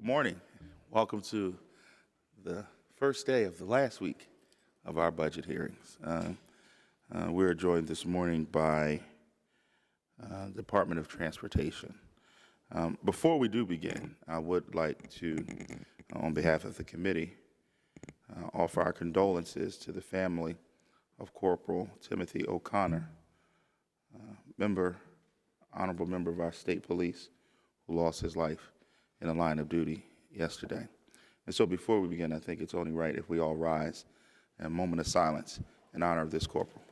Good morning. Welcome to the first day of the last week of our budget hearings. We're joined this morning by Department of Transportation. Before we do begin, I would like to, on behalf of the committee, offer our condolences to the family of Corporal Timothy O'Connor, honorable member of our state police, who lost his life in a line of duty yesterday. And so before we begin, I think it's only right if we all rise in a moment of silence in honor of this corporal.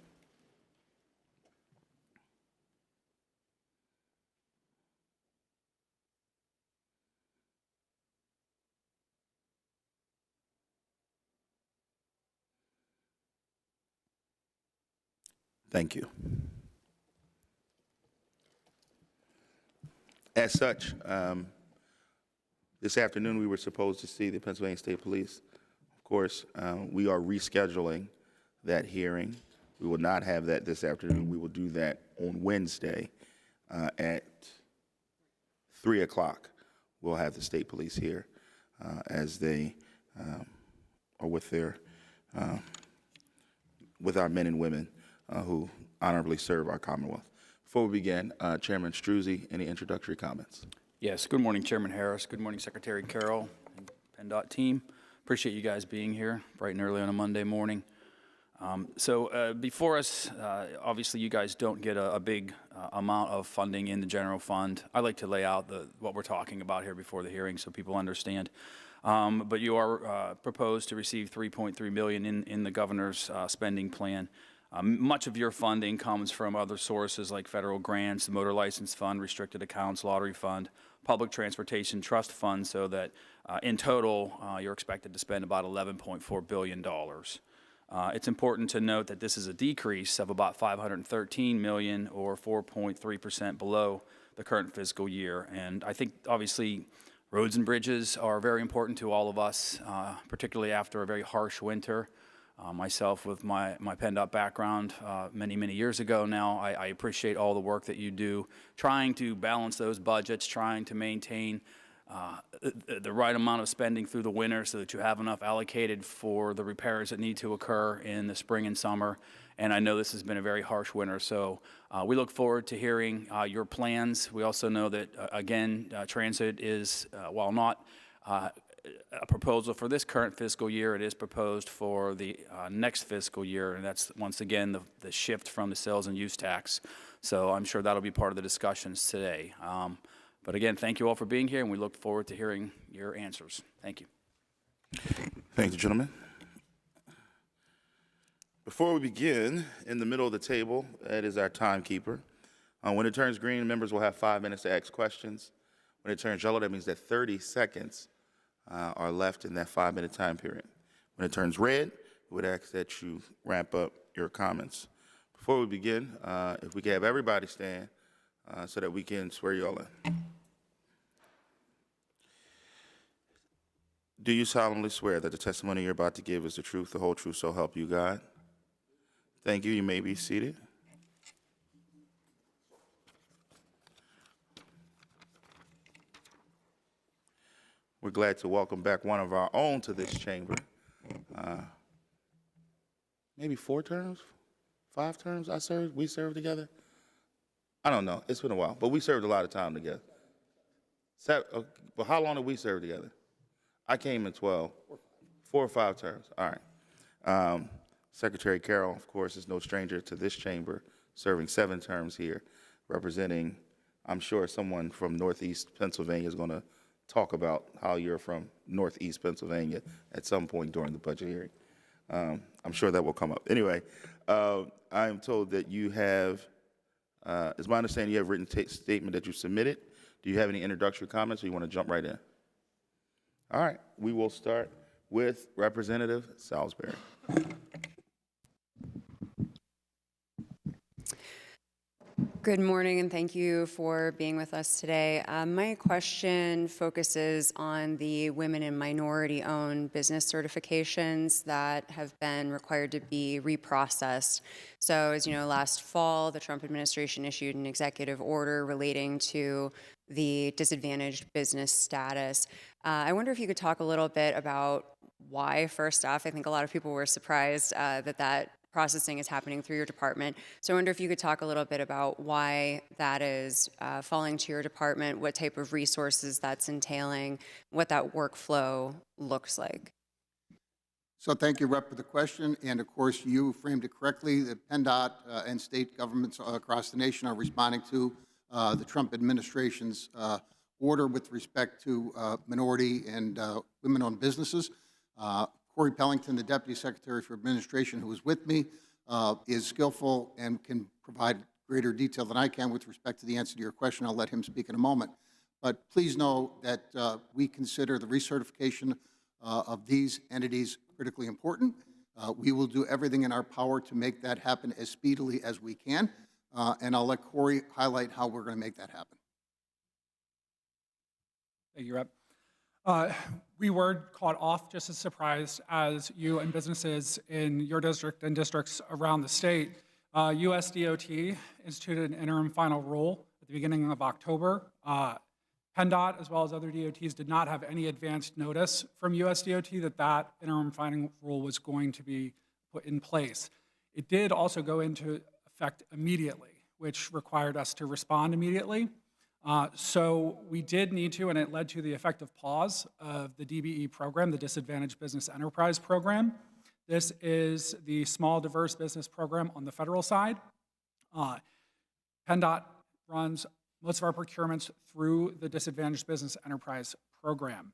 Thank you. As such, this afternoon we were supposed to see the Pennsylvania State Police. Of course, we are rescheduling that hearing. We will not have that this afternoon. We will do that on Wednesday at 3 o'clock. We'll have the State Police here as they are with our men and women who honorably serve our Commonwealth. Before we begin, Chairman Struzzi, any introductory comments? Yes, good morning, Chairman Harris. Good morning, Secretary Carroll and PennDOT team. Appreciate you guys being here bright and early on a Monday morning. Before us, obviously you guys don't get a big amount of funding in the general fund. I like to lay out what we're talking about here before the hearing so people understand. But you are proposed to receive $3.3 million in the governor's spending plan. Much of your funding comes from other sources like federal grants, the motor license fund, restricted accounts, lottery fund, public transportation trust fund, so that in total you're expected to spend about $11.4 billion. It's important to note that this is a decrease of about $513 million or 4.3% below the current fiscal year. And I think obviously roads and bridges are very important to all of us, particularly after a very harsh winter. Myself, with my PennDOT background many years ago now, I appreciate all the work that you do, trying to balance those budgets, trying to maintain the right amount of spending through the winter so that you have enough allocated for the repairs that need to occur in the spring and summer. And I know this has been a very harsh winter, so we look forward to hearing your plans. We also know that, again, transit is, while not a proposal for this current fiscal year, it is proposed for the next fiscal year, and that's once again the shift from the sales and use tax. So I'm sure that'll be part of the discussions today. But again, thank you all for being here, and we look forward to hearing your answers. Thank you. Thank you, gentlemen. Before we begin, in the middle of the table, that is our timekeeper. When it turns green, members will have 5 minutes to ask questions. When it turns yellow, that means that 30 seconds are left in that 5-minute time period. When it turns red, we would ask that you ramp up your comments. Before we begin, if we can have everybody stand so that we can swear you all in. Do you solemnly swear that the testimony you're about to give is the truth, the whole truth, so help you God? Thank you. You may be seated. We're glad to welcome back one of our own to this chamber. Maybe 4 terms, 5 terms we served together. I don't know, it's been a while, but we served a lot of time together. But how long did we serve together? I came in 12, 4 or 5 terms, all right. Secretary Carroll, of course, is no stranger to this chamber, serving 7 terms here, representing, I'm sure someone from Northeast Pennsylvania is gonna talk about how you're from Northeast Pennsylvania at some point during the budget hearing. I'm sure that will come up. Anyway, I am told that you have, it's my understanding you have a written statement that you submitted. Do you have any introductory comments or you want to jump right in? All right, we will start with Representative Salisbury. Good morning, and thank you for being with us today. My question focuses on the women and minority-owned business certifications that have been required to be reprocessed. So, as you know, last fall, the Trump administration issued an executive order relating to the disadvantaged business status. I wonder if you could talk a little bit about why, first off. I think a lot of people were surprised that processing is happening through your department. So I wonder if you could talk a little bit about why that is falling to your department, what type of resources that's entailing, what that workflow looks like. So thank you, Rep, for the question. And of course, you framed it correctly. The PennDOT and state governments across the nation are responding to the Trump administration's order with respect to minority and women-owned businesses. Corey Pellington, the Deputy Secretary for Administration, who was with me, is skillful and can provide greater detail than I can with respect to the answer to your question. I'll let him speak in a moment. But please know that we consider the recertification of these entities critically important. We will do everything in our power to make that happen as speedily as we can. And I'll let Corey highlight how we're going to make that happen. Thank you, Rep. We were caught off just as surprised as you and businesses in your district and districts around the state. USDOT instituted an interim final rule at the beginning of October. PennDOT, as well as other DOTs, did not have any advanced notice from USDOT that interim final rule was going to be put in place. It did also go into effect immediately, which required us to respond immediately. So we did need to, and it led to the effective pause of the DBE program, the Disadvantaged Business Enterprise Program. This is the small diverse business program on the federal side. PennDOT runs most of our procurements through the Disadvantaged Business Enterprise Program.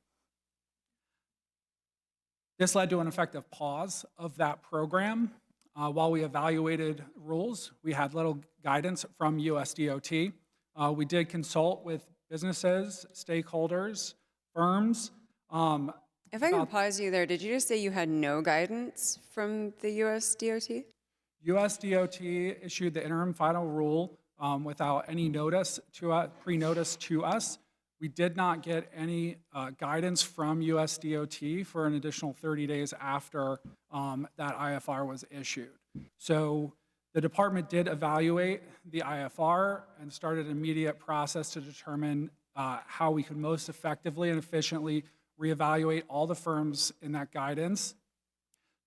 This led to an effective pause of that program. While we evaluated rules, we had little guidance from USDOT. We did consult with businesses, stakeholders, firms. If I can pause you there, did you just say you had no guidance from the USDOT? USDOT issued the interim final rule without any notice to pre-notice to us. We did not get any guidance from USDOT for an additional 30 days after that IFR was issued. So the department did evaluate the IFR and started an immediate process to determine how we could most effectively and efficiently reevaluate all the firms in that guidance.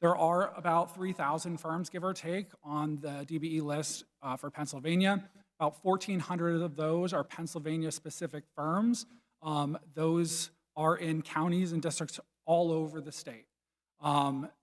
There are about 3,000 firms, give or take, on the DBE list for Pennsylvania. About 1,400 of those are Pennsylvania-specific firms. Those are in counties and districts all over the state.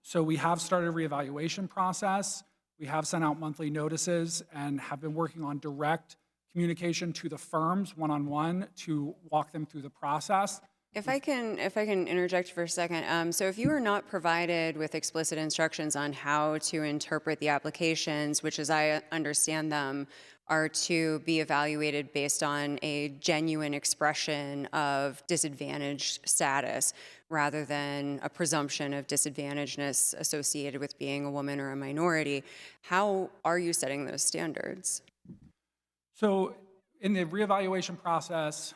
So we have started a reevaluation process. We have sent out monthly notices and have been working on direct communication to the firms one-on-one to walk them through the process. If I can interject for a second. So if you were not provided with explicit instructions on how to interpret the applications, which as I understand them, are to be evaluated based on a genuine expression of disadvantaged status rather than a presumption of disadvantagedness associated with being a woman or a minority, how are you setting those standards? So in the reevaluation process,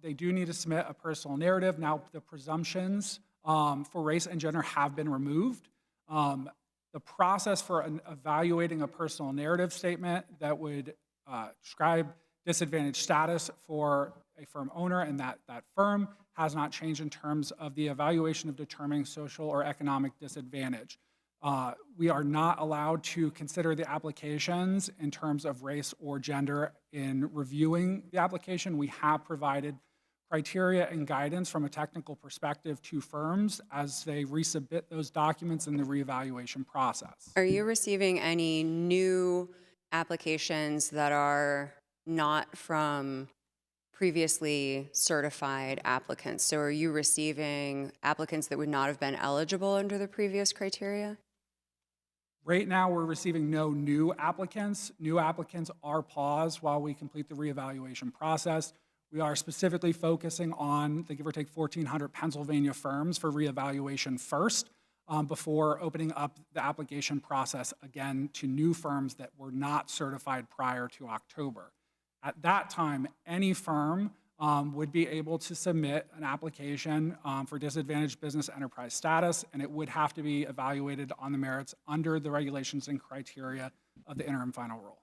they do need to submit a personal narrative. Now, the presumptions for race and gender have been removed. The process for evaluating a personal narrative statement that would describe disadvantaged status for a firm owner and that firm has not changed in terms of the evaluation of determining social or economic disadvantage. We are not allowed to consider the applications in terms of race or gender in reviewing the application. We have provided criteria and guidance from a technical perspective to firms as they resubmit those documents in the reevaluation process. Are you receiving any new applications that are not from previously certified applicants? So are you receiving applicants that would not have been eligible under the previous criteria? Right now, we're receiving no new applicants. New applicants are paused while we complete the reevaluation process. We are specifically focusing on the give or take 1,400 Pennsylvania firms for reevaluation first. before opening up the application process again to new firms that were not certified prior to October. At that time, any firm would be able to submit an application for disadvantaged business enterprise status, and it would have to be evaluated on the merits under the regulations and criteria of the interim final rule.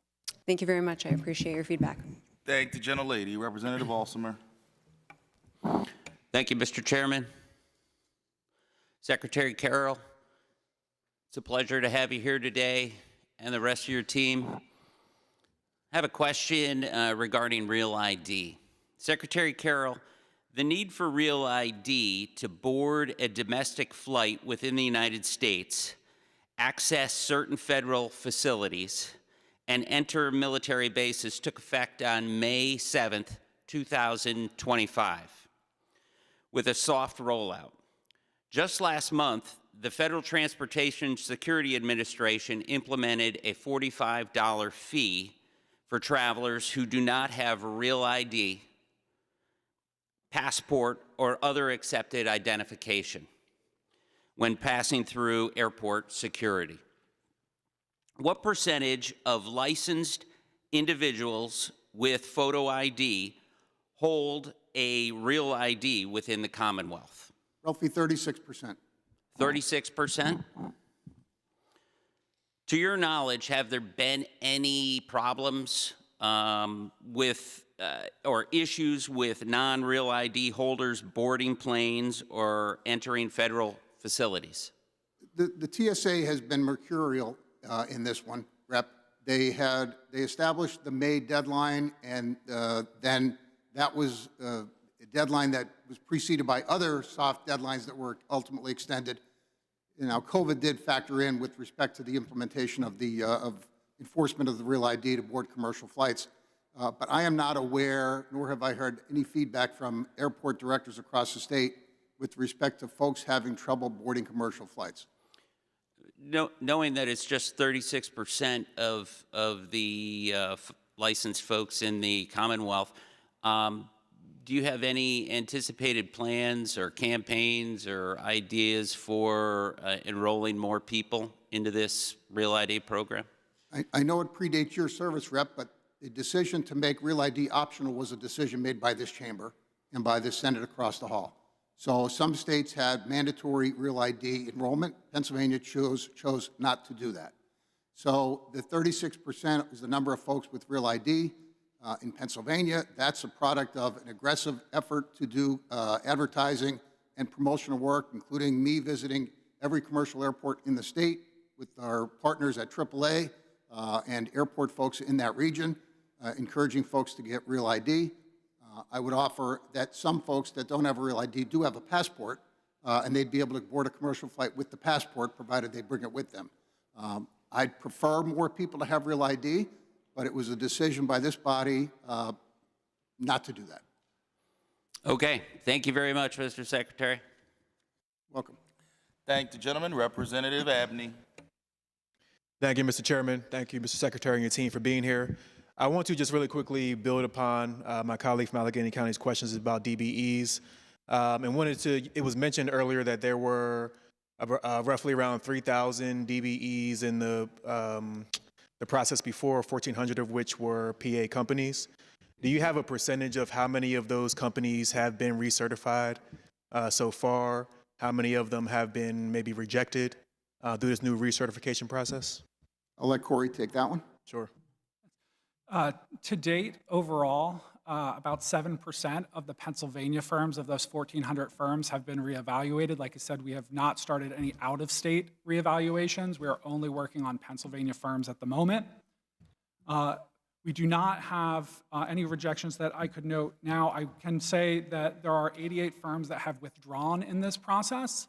Thank you very much. I appreciate your feedback. Thank the gentlelady. Representative Alsomer. Thank you, Mr. Chairman. Secretary Carroll, it's a pleasure to have you here today and the rest of your team. I have a question regarding Real ID. Secretary Carroll, the need for Real ID to board a domestic flight within the United States, access certain federal facilities, and enter military bases took effect on May 7th, 2025, with a soft rollout. Just last month, the Federal Transportation Security Administration implemented a $45 fee for travelers who do not have a Real ID, passport, or other accepted identification when passing through airport security. What percentage of licensed individuals with photo ID hold a Real ID within the Commonwealth? Roughly 36%. 36%? To your knowledge, have there been any problems with or issues with non-Real ID holders boarding planes or entering federal facilities? The TSA has been mercurial in this one, Rep. They established the May deadline, and then that was a deadline that was preceded by other soft deadlines that were ultimately extended. Now, COVID did factor in with respect to the implementation of the enforcement of the Real ID to board commercial flights. But I am not aware, nor have I heard any feedback from airport directors across the state with respect to folks having trouble boarding commercial flights. Knowing that it's just 36% of the licensed folks in the Commonwealth, do you have any anticipated plans or campaigns or ideas for enrolling more people into this Real ID program? I know it predates your service, Rep., but the decision to make Real ID optional was a decision made by this chamber and by the Senate across the hall. So some states had mandatory Real ID enrollment. Pennsylvania chose not to do that. So the 36% is the number of folks with Real ID in Pennsylvania. That's a product of an aggressive effort to do advertising and promotional work, including me visiting every commercial airport in the state with our partners at AAA and airport folks in that region, encouraging folks to get Real ID. I would offer that some folks that don't have a Real ID do have a passport, and they'd be able to board a commercial flight with the passport, provided they bring it with them. I'd prefer more people to have Real ID, but it was a decision by this body not to do that. Okay. Thank you very much, Mr. Secretary. Welcome. Thank the gentleman. Representative Abney. Thank you, Mr. Chairman. Thank you, Mr. Secretary, and your team for being here. I want to just really quickly build upon my colleague from Allegheny County's questions about DBEs. It was mentioned earlier that there were roughly around 3,000 DBEs in the process before, 1,400 of which were PA companies. Do you have a percentage of how many of those companies have been recertified so far? How many of them have been maybe rejected through this new recertification process? I'll let Corey take that one. Sure. To date, overall, about 7% of the Pennsylvania firms, of those 1,400 firms, have been reevaluated. Like I said, we have not started any out-of-state reevaluations. We are only working on Pennsylvania firms at the moment. We do not have any rejections that I could note now. I can say that there are 88 firms that have withdrawn in this process,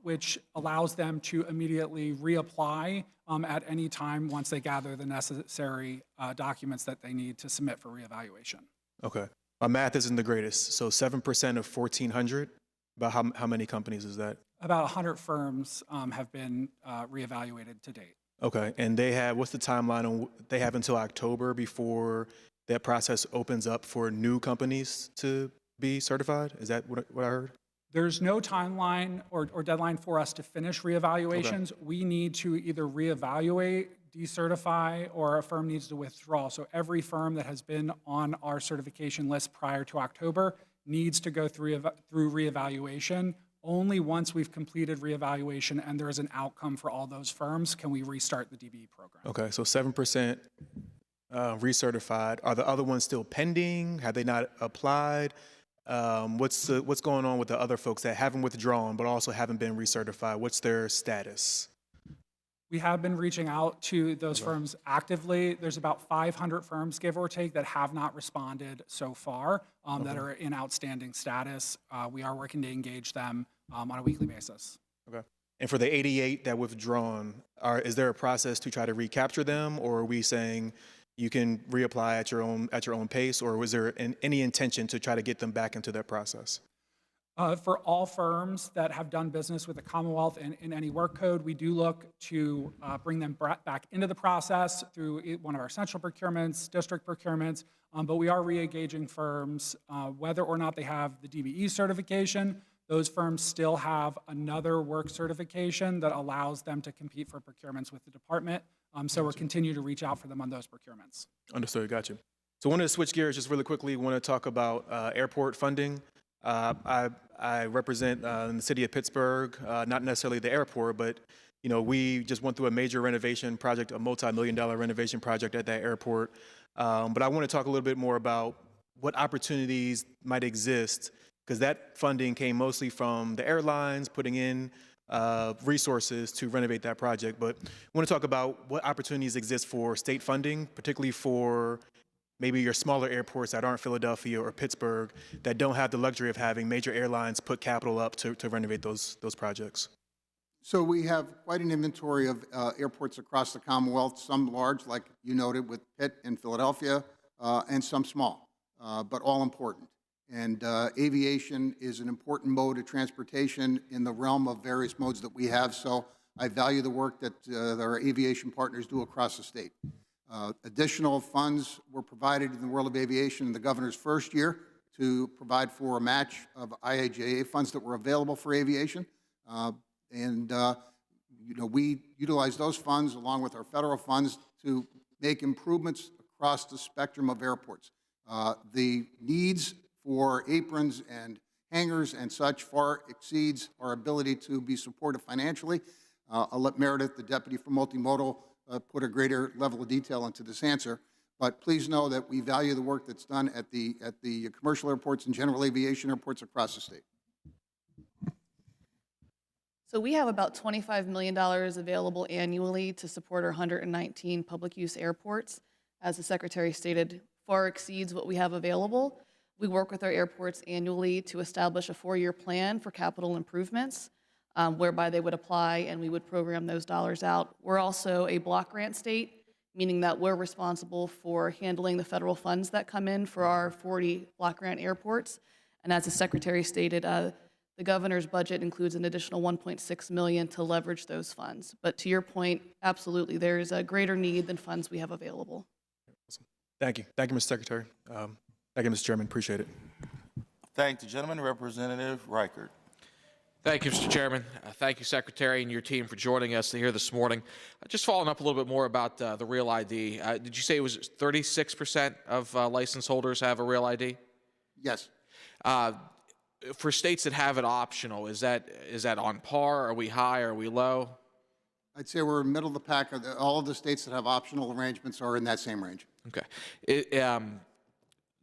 which allows them to immediately reapply at any time once they gather the necessary documents that they need to submit for reevaluation. Okay. My math isn't the greatest. So 7% of 1,400, about how many companies is that? About 100 firms have been reevaluated to date. Okay. And they have, what's the timeline? They have until October before that process opens up for new companies to be certified? Is that what I heard? There's no timeline or deadline for us to finish reevaluations. We need to either reevaluate, decertify, or a firm needs to withdraw. So every firm that has been on our certification list prior to October needs to go through reevaluation. Only once we've completed reevaluation and there is an outcome for all those firms can we restart the DBE program. Okay, so 7% recertified. Are the other ones still pending? Have they not applied? What's going on with the other folks that haven't withdrawn but also haven't been recertified? What's their status? We have been reaching out to those firms actively. There's about 500 firms, give or take, that have not responded so far, that are in outstanding status. We are working to engage them on a weekly basis. Okay. And for the 88 that withdrawn, is there a process to try to recapture them, or are we saying you can reapply at your own pace, or was there any intention to try to get them back into that process? For all firms that have done business with the Commonwealth in any work code, we do look to bring them back into the process through one of our central procurements, district procurements, but we are re-engaging firms, whether or not they have the DBE certification. Those firms still have another work certification that allows them to compete for procurements with the department. So we're continuing to reach out for them on those procurements. Understood, got you. So I wanted to switch gears just really quickly. Want to talk about airport funding. I represent in the city of Pittsburgh, not necessarily the airport, but we just went through a major renovation project, a multi-million-dollar renovation project at that airport. But I want to talk a little bit more about what opportunities might exist, because that funding came mostly from the airlines putting in resources to renovate that project. But I want to talk about what opportunities exist for state funding, particularly for maybe your smaller airports that aren't Philadelphia or Pittsburgh, that don't have the luxury of having major airlines put capital up to renovate those projects. So we have quite an inventory of airports across the Commonwealth, some large, like you noted, with Pitt and Philadelphia, and some small, but all important. And aviation is an important mode of transportation in the realm of various modes that we have, so I value the work that our aviation partners do across the state. Additional funds were provided in the world of aviation in the governor's first year to provide for a match of IIJA funds that were available for aviation. We utilize those funds along with our federal funds to make improvements across the spectrum of airports. The needs for aprons and hangars and such far exceeds our ability to be supported financially. I'll let Meredith, the deputy for multimodal, put a greater level of detail into this answer. But please know that we value the work that's done at the commercial airports and general aviation airports across the state. So we have about $25 million available annually to support our 119 public use airports. As the Secretary stated, far exceeds what we have available. We work with our airports annually to establish a 4-year plan for capital improvements, whereby they would apply and we would program those dollars out. We're also a block grant state, meaning that we're responsible for handling the federal funds that come in for our 40 block grant airports. And as the Secretary stated, the governor's budget includes an additional $1.6 million to leverage those funds. But to your point, absolutely, there is a greater need than funds we have available. Awesome. Thank you. Thank you, Mr. Secretary. Thank you, Mr. Chairman. Appreciate it. Thank the gentleman, Representative Reichert. Thank you, Mr. Chairman. Thank you, Secretary, and your team for joining us here this morning. Just following up a little bit more about the Real ID. Did you say it was 36% of license holders have a Real ID? Yes. For states that have it optional, is that on par? Are we high? Are we low? I'd say we're middle of the pack. All of the states that have optional arrangements are in that same range. Okay.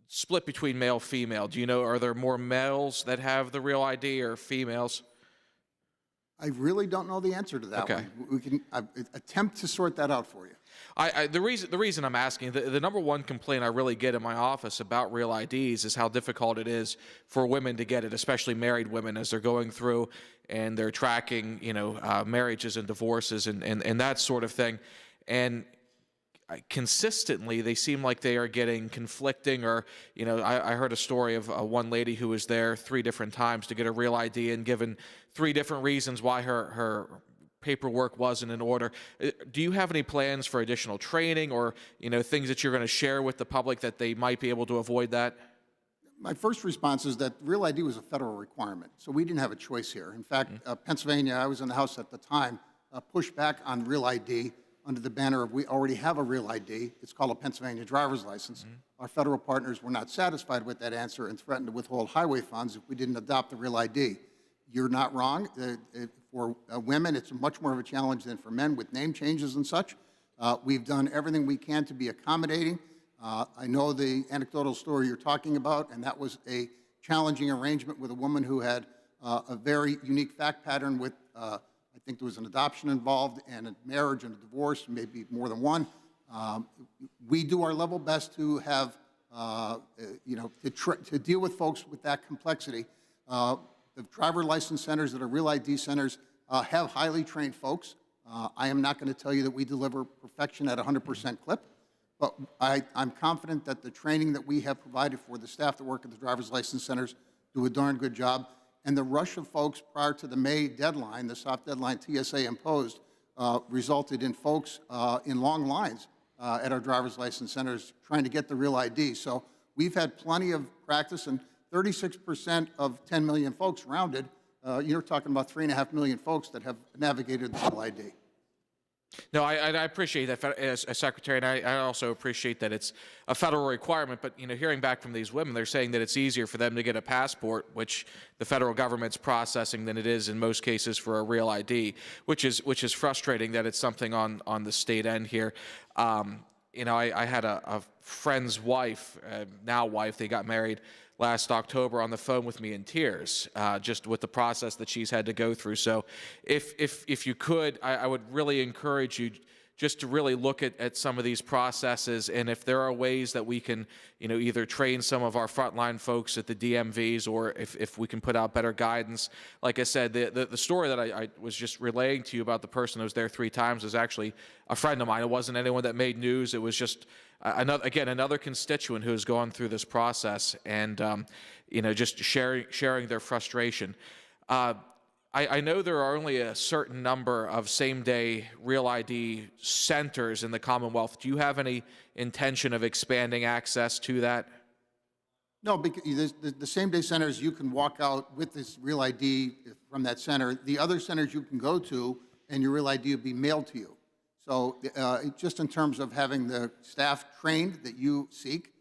Split between male, female. Do you know, are there more males that have the Real ID or females? I really don't know the answer to that one. We can attempt to sort that out for you. The reason I'm asking, the number one complaint I really get in my office about Real IDs is how difficult it is for women to get it, especially married women, as they're going through and they're tracking, marriages and divorces and that sort of thing. And consistently, they seem like they are getting conflicting, or, I heard a story of one lady who was there 3 different times to get a Real ID and given 3 different reasons why her paperwork wasn't in order. Do you have any plans for additional training or, things that you're going to share with the public that they might be able to avoid that? My first response is that Real ID was a federal requirement, so we didn't have a choice here. In fact, Pennsylvania, I was in the House at the time, pushed back on Real ID under the banner of we already have a Real ID. It's called a Pennsylvania driver's license. Our federal partners were not satisfied with that answer and threatened to withhold highway funds if we didn't adopt the Real ID. You're not wrong. For women, it's much more of a challenge than for men with name changes and such. We've done everything we can to be accommodating. I know the anecdotal story you're talking about, and that was a challenging arrangement with a woman who had a very unique fact pattern with, I think there was an adoption involved and a marriage and a divorce, maybe more than one. We do our level best to have, to deal with folks with that complexity. The driver license centers that are Real ID centers have highly trained folks. I am not going to tell you that we deliver perfection at 100% clip. But I'm confident that the training that we have provided for the staff that work at the driver's license centers do a darn good job. And the rush of folks prior to the May deadline, the soft deadline TSA imposed, resulted in folks in long lines at our driver's license centers trying to get the Real ID. So we've had plenty of practice, and 36% of 10 million folks rounded, you're talking about 3.5 million folks that have navigated the Real ID. No, I appreciate that as a secretary, and I also appreciate that it's a federal requirement. But hearing back from these women, they're saying that it's easier for them to get a passport, which the federal government's processing, than it is in most cases for a Real ID, which is frustrating that it's something on the state end here. I had a friend's wife, now wife, they got married last October, on the phone with me in tears, just with the process that she's had to go through. So if you could, I would really encourage you just to really look at some of these processes, and if there are ways that we can, either train some of our frontline folks at the DMVs, or if we can put out better guidance. Like I said, the story that I was just relaying to you about the person who was there 3 times was actually a friend of mine. It wasn't anyone that made news. It was just another constituent who has gone through this process, and just sharing their frustration. I know there are only a certain number of same-day Real ID centers in the Commonwealth. Do you have any intention of expanding access to that? No, because the same-day centers, you can walk out with this Real ID from that center. The other centers you can go to, and your Real ID will be mailed to you. So just in terms of having the staff trained that you seek,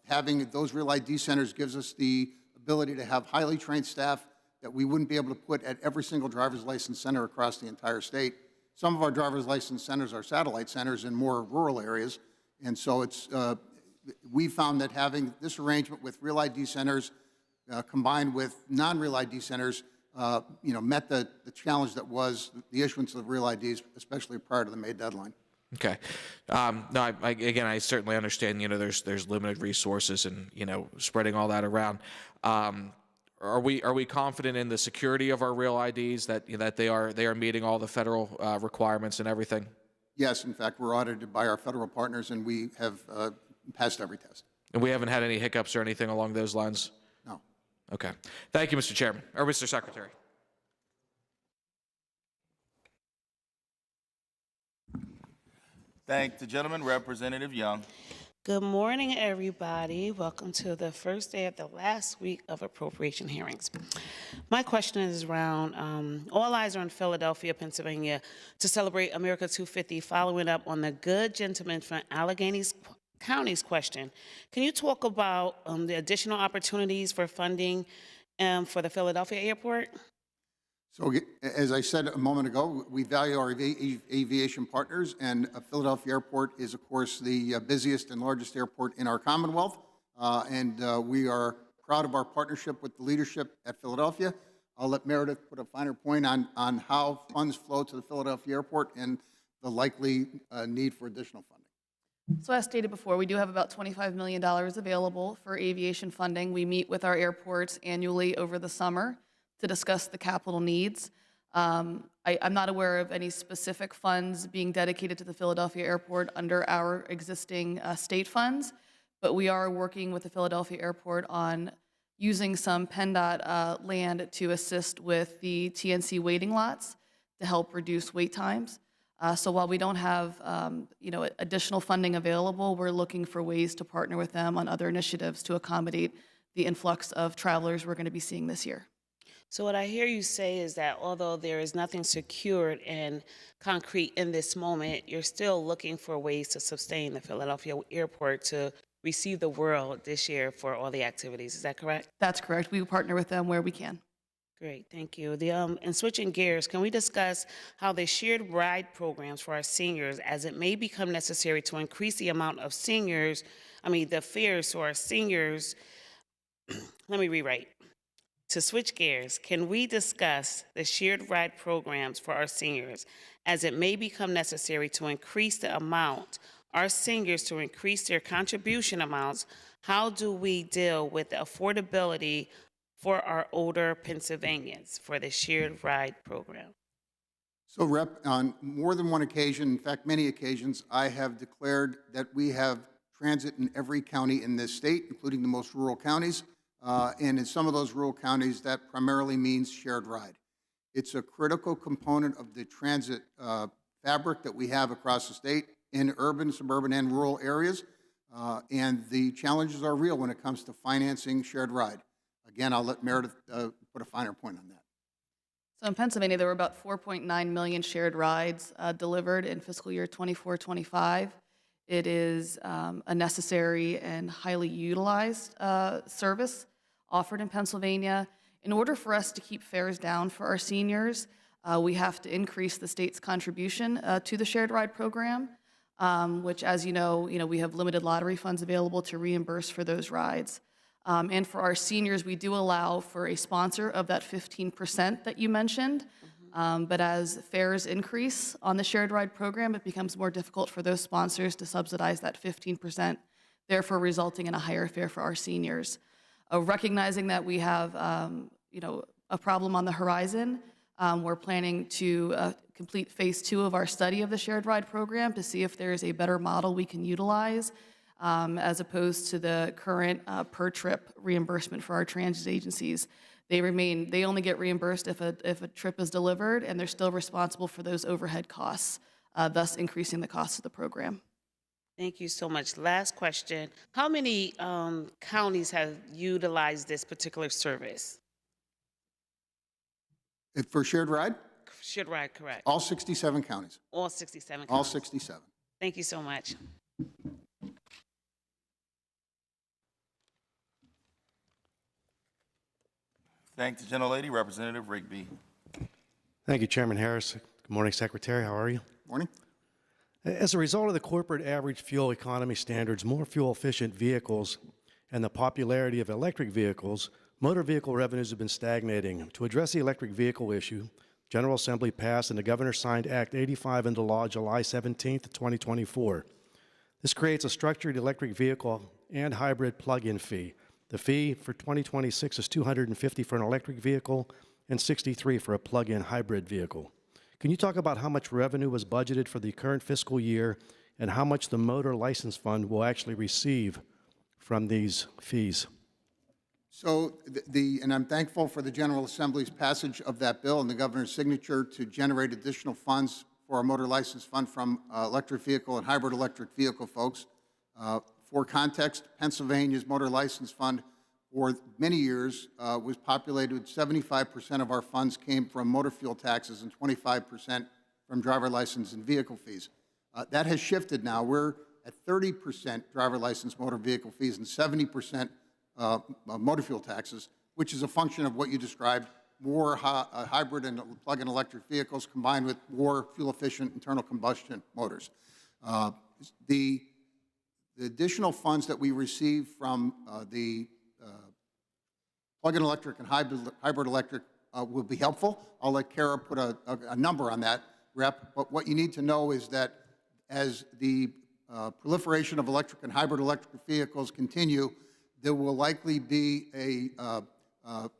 having those Real ID centers gives us the ability to have highly trained staff that we wouldn't be able to put at every single driver's license center across the entire state. Some of our driver's license centers are satellite centers in more rural areas, and so we found that having this arrangement with Real ID centers combined with non-Real ID centers, met the challenge that was the issuance of Real IDs, especially prior to the May deadline. Okay. No, I certainly understand, there's limited resources and, spreading all that around. Are we confident in the security of our Real IDs, that they are meeting all the federal requirements and everything? Yes, in fact, we're audited by our federal partners, and we have passed every test. And we haven't had any hiccups or anything along those lines? No. Okay. Thank you, Mr. Chairman, or Mr. Secretary. Thank the gentleman, Representative Young. Good morning, everybody. Welcome to the first day of the last week of appropriation hearings. My question is around, all eyes are in Philadelphia, Pennsylvania, to celebrate America 250, following up on the good gentleman from Allegheny County's question. Can you talk about the additional opportunities for funding for the Philadelphia airport? So as I said a moment ago, we value our aviation partners, and Philadelphia Airport is, of course, the busiest and largest airport in our Commonwealth, and we are proud of our partnership with the leadership at Philadelphia. I'll let Meredith put a finer point on how funds flow to the Philadelphia Airport and the likely need for additional funding. So as stated before, we do have about $25 million available for aviation funding. We meet with our airports annually over the summer to discuss the capital needs. I'm not aware of any specific funds being dedicated to the Philadelphia Airport under our existing state funds, but we are working with the Philadelphia Airport on using some PennDOT land to assist with the TNC waiting lots to help reduce wait times. So while we don't have additional funding available, we're looking for ways to partner with them on other initiatives to accommodate the influx of travelers we're going to be seeing this year. So what I hear you say is that although there is nothing secured and concrete in this moment, you're still looking for ways to sustain the Philadelphia airport to receive the world this year for all the activities. Is that correct? That's correct. We partner with them where we can. Great, thank you. And switching gears, can we discuss how the shared ride programs for our seniors, as it may become necessary to increase the amount of the fares to our seniors, let me rewrite. To switch gears, can we discuss the shared ride programs for our seniors, as it may become necessary to increase the amount our seniors to increase their contribution amounts? How do we deal with the affordability for our older Pennsylvanians for the shared ride program? So, Rep, on more than one occasion, in fact, many occasions, I have declared that we have transit in every county in this state, including the most rural counties. And in some of those rural counties, that primarily means shared ride. It's a critical component of the transit fabric that we have across the state in urban, suburban, and rural areas. And the challenges are real when it comes to financing shared ride. Again, I'll let Meredith put a finer point on that. So in Pennsylvania, there were about 4.9 million shared rides delivered in fiscal year 24-25. It is a necessary and highly utilized service offered in Pennsylvania. In order for us to keep fares down for our seniors, we have to increase the state's contribution to the shared ride program, which, as you know, we have limited lottery funds available to reimburse for those rides. And for our seniors, we do allow for a sponsor of that 15% that you mentioned. But as fares increase on the shared ride program, it becomes more difficult for those sponsors to subsidize that 15%, therefore resulting in a higher fare for our seniors. Recognizing that we have, a problem on the horizon, we're planning to complete phase 2 of our study of the shared ride program to see if there is a better model we can utilize as opposed to the current per trip reimbursement for our transit agencies. They only get reimbursed if a trip is delivered, and they're still responsible for those overhead costs, thus increasing the cost of the program. Thank you so much. Last question. How many counties have utilized this particular service? For shared ride? Shared ride, correct. All 67 counties. All 67 counties. All 67. Thank you so much. Thank the gentlelady, Representative Rigby. Thank you, Chairman Harris. Good morning, Secretary. How are you? Morning. As a result of the corporate average fuel economy standards, more fuel-efficient vehicles, and the popularity of electric vehicles, motor vehicle revenues have been stagnating. To address the electric vehicle issue, General Assembly passed and the Governor signed Act 85 into law July 17, 2024. This creates a structured electric vehicle and hybrid plug-in fee. The fee for 2026 is $250 for an electric vehicle and $63 for a plug-in hybrid vehicle. Can you talk about how much revenue was budgeted for the current fiscal year and how much the Motor License Fund will actually receive from these fees? So, and I'm thankful for the General Assembly's passage of that bill and the governor's signature to generate additional funds for our Motor License Fund from electric vehicle and hybrid electric vehicle folks. For context, Pennsylvania's Motor License Fund for many years was populated with 75% of our funds came from motor fuel taxes and 25% from driver license and vehicle fees. That has shifted now. We're at 30% driver license motor vehicle fees and 70% motor fuel taxes, which is a function of what you described, more hybrid and plug-in electric vehicles combined with more fuel-efficient internal combustion motors. The additional funds that we receive from the plug-in electric and hybrid electric will be helpful. I'll let Kara put a number on that, Rep. But what you need to know is that as the proliferation of electric and hybrid electric vehicles continue, there will likely be a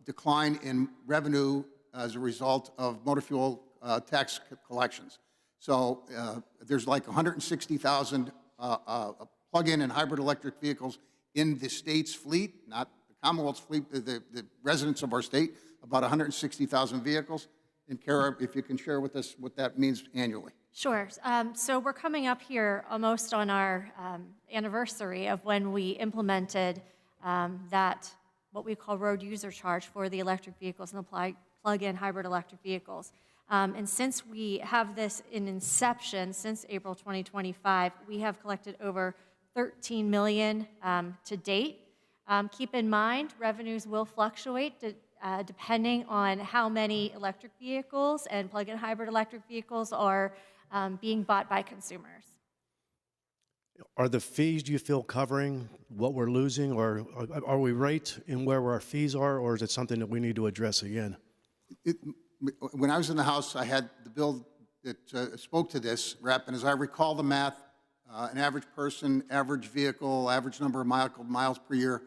decline in revenue as a result of motor fuel tax collections. So there's like 160,000 plug-in and hybrid electric vehicles in the state's fleet, not the Commonwealth's fleet, the residents of our state, about 160,000 vehicles. And Kara, if you can share with us what that means annually. Sure. So we're coming up here almost on our anniversary of when we implemented that what we call road user charge for the electric vehicles and the plug-in hybrid electric vehicles. And since we have this in inception, since April 2025, we have collected over 13 million to date. Keep in mind, revenues will fluctuate depending on how many electric vehicles and plug-in hybrid electric vehicles are being bought by consumers. Are the fees, do you feel, covering what we're losing, or are we right in where our fees are, or is it something that we need to address again? When I was in the House, I had the bill that spoke to this, Rep, and as I recall the math, an average person, average vehicle, average number of miles per year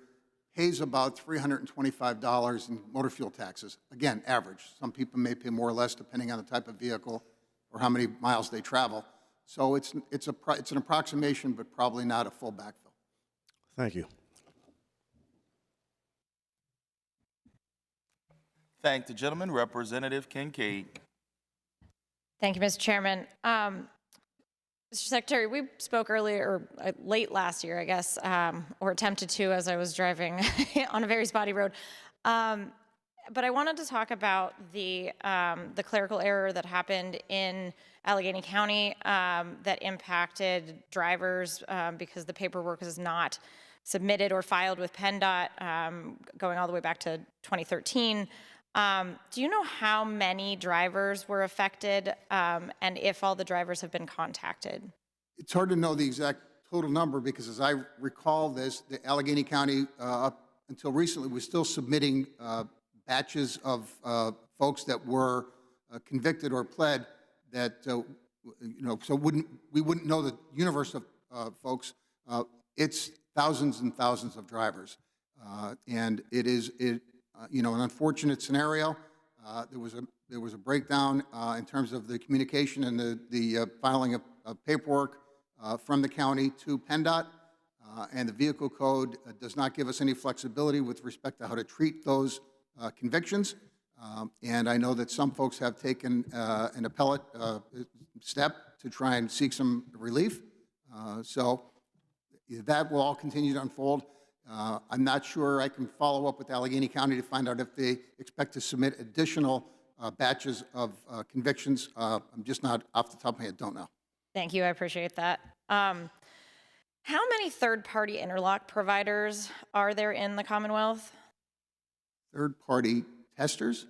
pays about $325 in motor fuel taxes. Again, average. Some people may pay more or less depending on the type of vehicle or how many miles they travel. So it's an approximation, but probably not a full backfill. Thank you. Thank the gentleman. Representative Kincaid. Thank you, Mr. Chairman. Mr. Secretary, we spoke earlier, or late last year, I guess, or attempted to as I was driving on a very spotty road. But I wanted to talk about the clerical error that happened in Allegheny County that impacted drivers because the paperwork was not submitted or filed with PennDOT going all the way back to 2013. Do you know how many drivers were affected and if all the drivers have been contacted? It's hard to know the exact total number because as I recall this, the Allegheny County up until recently was still submitting batches of folks that were convicted or pled that, so we wouldn't know the universe of folks. It's thousands and thousands of drivers. And it is an unfortunate scenario. There was a breakdown in terms of the communication and the filing of paperwork from the county to PennDOT. And the vehicle code does not give us any flexibility with respect to how to treat those convictions. And I know that some folks have taken an appellate step to try and seek some relief. So that will all continue to unfold. I'm not sure I can follow up with Allegheny County to find out if they expect to submit additional batches of convictions. I'm just not, off the top of my head, don't know. Thank you, I appreciate that. How many third-party interlock providers are there in the Commonwealth? Third-party testers?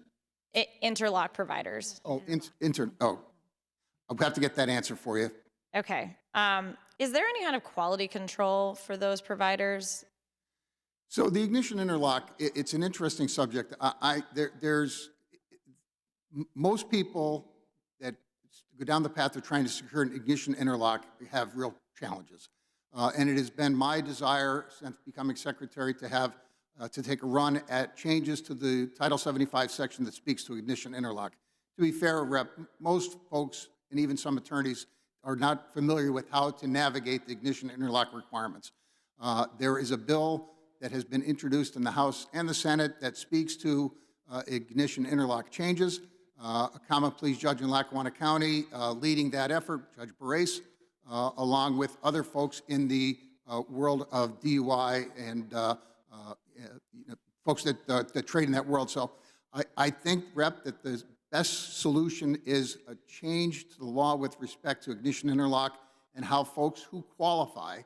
Interlock providers. Oh, I'll have to get that answer for you. Okay. Is there any kind of quality control for those providers? So the ignition interlock, it's an interesting subject. There's most people that go down the path of trying to secure an ignition interlock have real challenges. And it has been my desire since becoming secretary to have to take a run at changes to the Title 75 section that speaks to ignition interlock. To be fair, Rep, most folks and even some attorneys are not familiar with how to navigate the ignition interlock requirements. There is a bill that has been introduced in the House and the Senate that speaks to ignition interlock changes. A common pleas judge in Lackawanna County leading that effort, Judge Barrace, along with other folks in the world of DUI and folks that trade in that world. So I think, Rep, that the best solution is a change to the law with respect to ignition interlock and how folks who qualify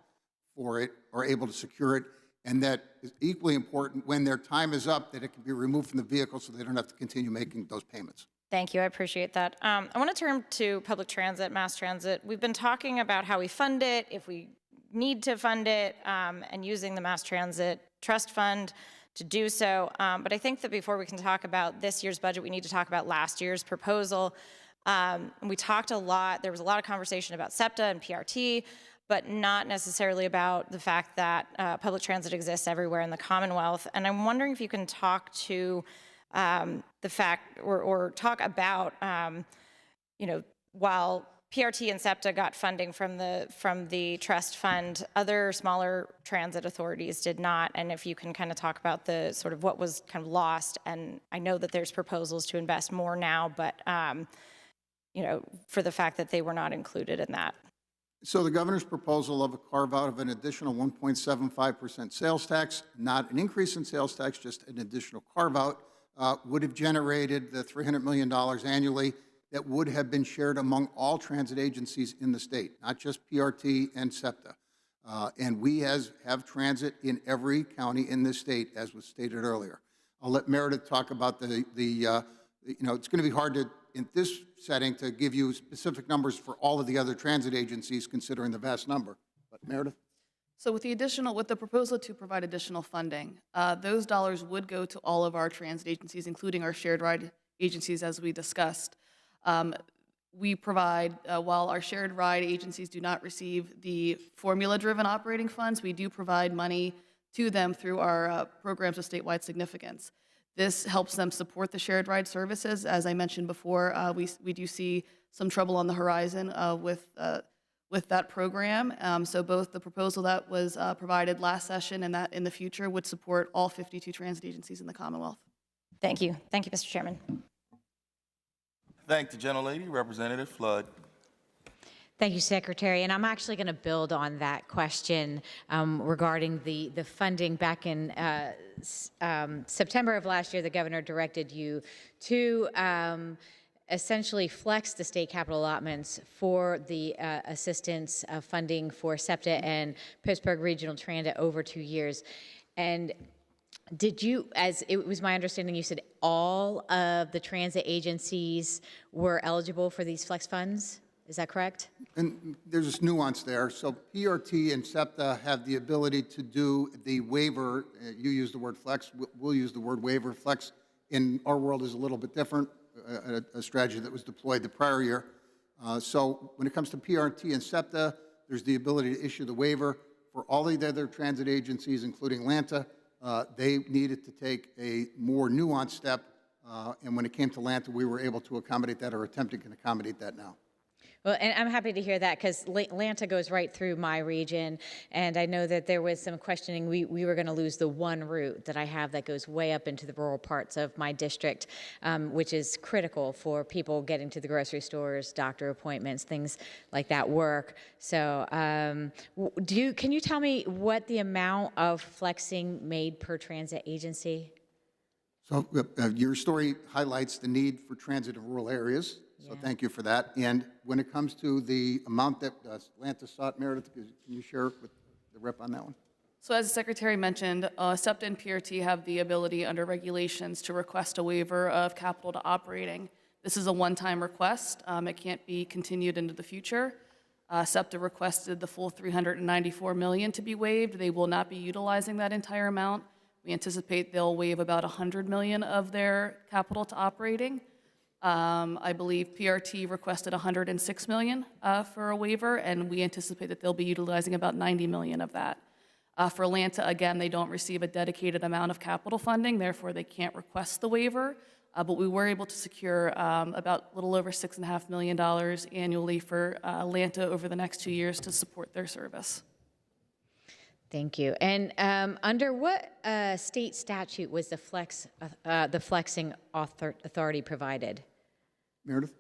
for it are able to secure it. And that is equally important when their time is up, that it can be removed from the vehicle so they don't have to continue making those payments. Thank you, I appreciate that. I want to turn to public transit, mass transit. We've been talking about how we fund it, if we need to fund it, and using the mass transit trust fund to do so. But I think that before we can talk about this year's budget, we need to talk about last year's proposal. We talked a lot, there was a lot of conversation about SEPTA and PRT, but not necessarily about the fact that public transit exists everywhere in the Commonwealth. And I'm wondering if you can talk to the fact, or talk about, while PRT and SEPTA got funding from the trust fund, other smaller transit authorities did not. And if you can kind of talk about the sort of what was kind of lost. And I know that there's proposals to invest more now, but for the fact that they were not included in that. So the governor's proposal of a carve-out of an additional 1.75% sales tax, not an increase in sales tax, just an additional carve-out, would have generated the $300 million annually that would have been shared among all transit agencies in the state, not just PRT and SEPTA. And we have transit in every county in this state, as was stated earlier. I'll let Meredith talk about it's going to be hard to, in this setting, to give you specific numbers for all of the other transit agencies, considering the vast number. But Meredith? So with the proposal to provide additional funding, those dollars would go to all of our transit agencies, including our shared ride agencies, as we discussed. We provide, while our shared ride agencies do not receive the formula-driven operating funds, we do provide money to them through our programs of statewide significance. This helps them support the shared ride services. As I mentioned before, we do see some trouble on the horizon with that program. So both the proposal that was provided last session and that in the future would support all 52 transit agencies in the Commonwealth. Thank you. Thank you, Mr. Chairman. Thank the gentlelady, Representative Flood. Thank you, Secretary. And I'm actually going to build on that question regarding the funding. Back in September of last year, the governor directed you to essentially flex the state capital allotments for the assistance funding for SEPTA and Pittsburgh Regional Transit over 2 years. And did you, as it was my understanding, you said all of the transit agencies were eligible for these flex funds? Is that correct? And there's this nuance there. So PRT and SEPTA have the ability to do the waiver. You use the word flex. We'll use the word waiver. Flex in our world is a little bit different, a strategy that was deployed the prior year. So when it comes to PRT and SEPTA, there's the ability to issue the waiver. For all the other transit agencies, including Lanta, they needed to take a more nuanced step. And when it came to Lanta, we were able to accommodate that, or attempting to accommodate that now. Well, and I'm happy to hear that, because Lanta goes right through my region, and I know that there was some questioning. We were going to lose the one route that I have that goes way up into the rural parts of my district, which is critical for people getting to the grocery stores, doctor appointments, things like that work. So can you tell me what the amount of flexing made per transit agency? So your story highlights the need for transit in rural areas. So thank you for that. And when it comes to the amount that Lanta sought, Meredith, can you share with the rep on that one? So as the Secretary mentioned, SEPTA and PRT have the ability under regulations to request a waiver of capital to operating. This is a one-time request. It can't be continued into the future. SEPTA requested the full $394 million to be waived. They will not be utilizing that entire amount. We anticipate they'll waive about $100 million of their capital to operating. I believe PRT requested $106 million for a waiver, and we anticipate that they'll be utilizing about $90 million of that. For Lanta, again, they don't receive a dedicated amount of capital funding, therefore they can't request the waiver, but we were able to secure about a little over $6.5 million annually for Lanta over the next 2 years to support their service. Thank you. And under what state statute was the flexing authority provided? Meredith?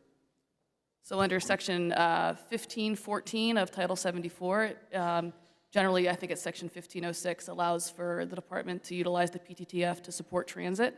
So under Section 1514 of Title 74, generally I think it's Section 1506, allows for the department to utilize the PTTF to support transit.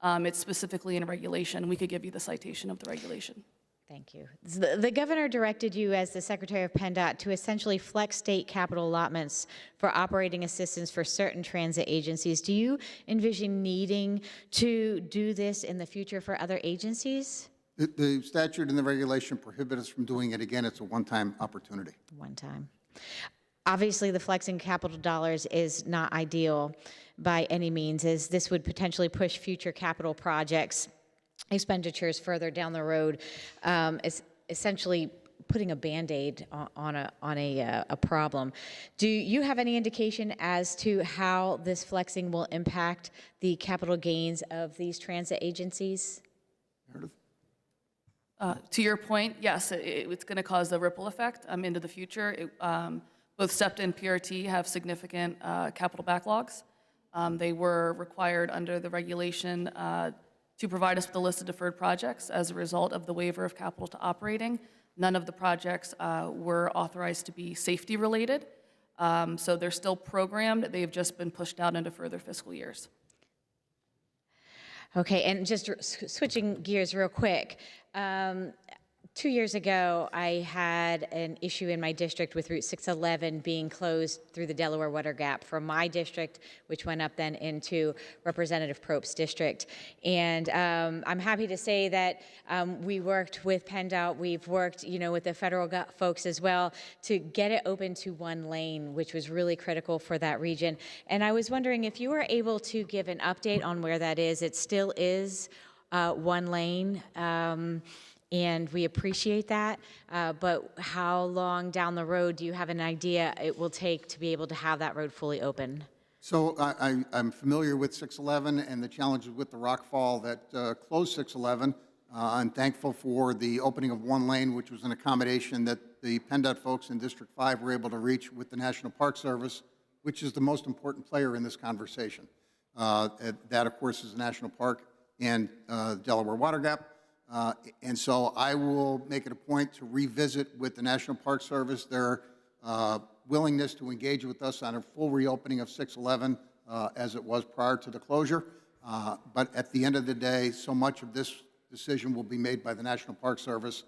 It's specifically in a regulation. We could give you the citation of the regulation. Thank you. The governor directed you as the Secretary of PennDOT to essentially flex state capital allotments for operating assistance for certain transit agencies. Do you envision needing to do this in the future for other agencies? The statute and the regulation prohibit us from doing it again. It's a one-time opportunity. One time. Obviously, the flexing capital dollars is not ideal by any means, as this would potentially push future capital projects expenditures further down the road, is essentially putting a Band-Aid on a problem. Do you have any indication as to how this flexing will impact the capital gains of these transit agencies? Meredith? To your point, yes, it's going to cause a ripple effect into the future. Both SEPTA and PRT have significant capital backlogs. They were required under the regulation to provide us with a list of deferred projects as a result of the waiver of capital to operating. None of the projects were authorized to be safety related. So they're still programmed. They've just been pushed out into further fiscal years. Okay, and just switching gears real quick. 2 years ago, I had an issue in my district with Route 611 being closed through the Delaware Water Gap from my district, which went up then into Representative Probst's district. And I'm happy to say that we worked with PennDOT, we've worked, with the federal folks as well to get it open to one lane, which was really critical for that region. And I was wondering if you were able to give an update on where that is. It still is one lane. And we appreciate that, but how long down the road do you have an idea it will take to be able to have that road fully open? So I'm familiar with 611 and the challenges with the rockfall that closed 611. I'm thankful for the opening of one lane, which was an accommodation that the PennDOT folks in District 5 were able to reach with the National Park Service, which is the most important player in this conversation. That, of course, is the National Park and Delaware Water Gap. And so I will make it a point to revisit with the National Park Service their willingness to engage with us on a full reopening of 611 as it was prior to the closure. But at the end of the day, so much of this decision will be made by the National Park Service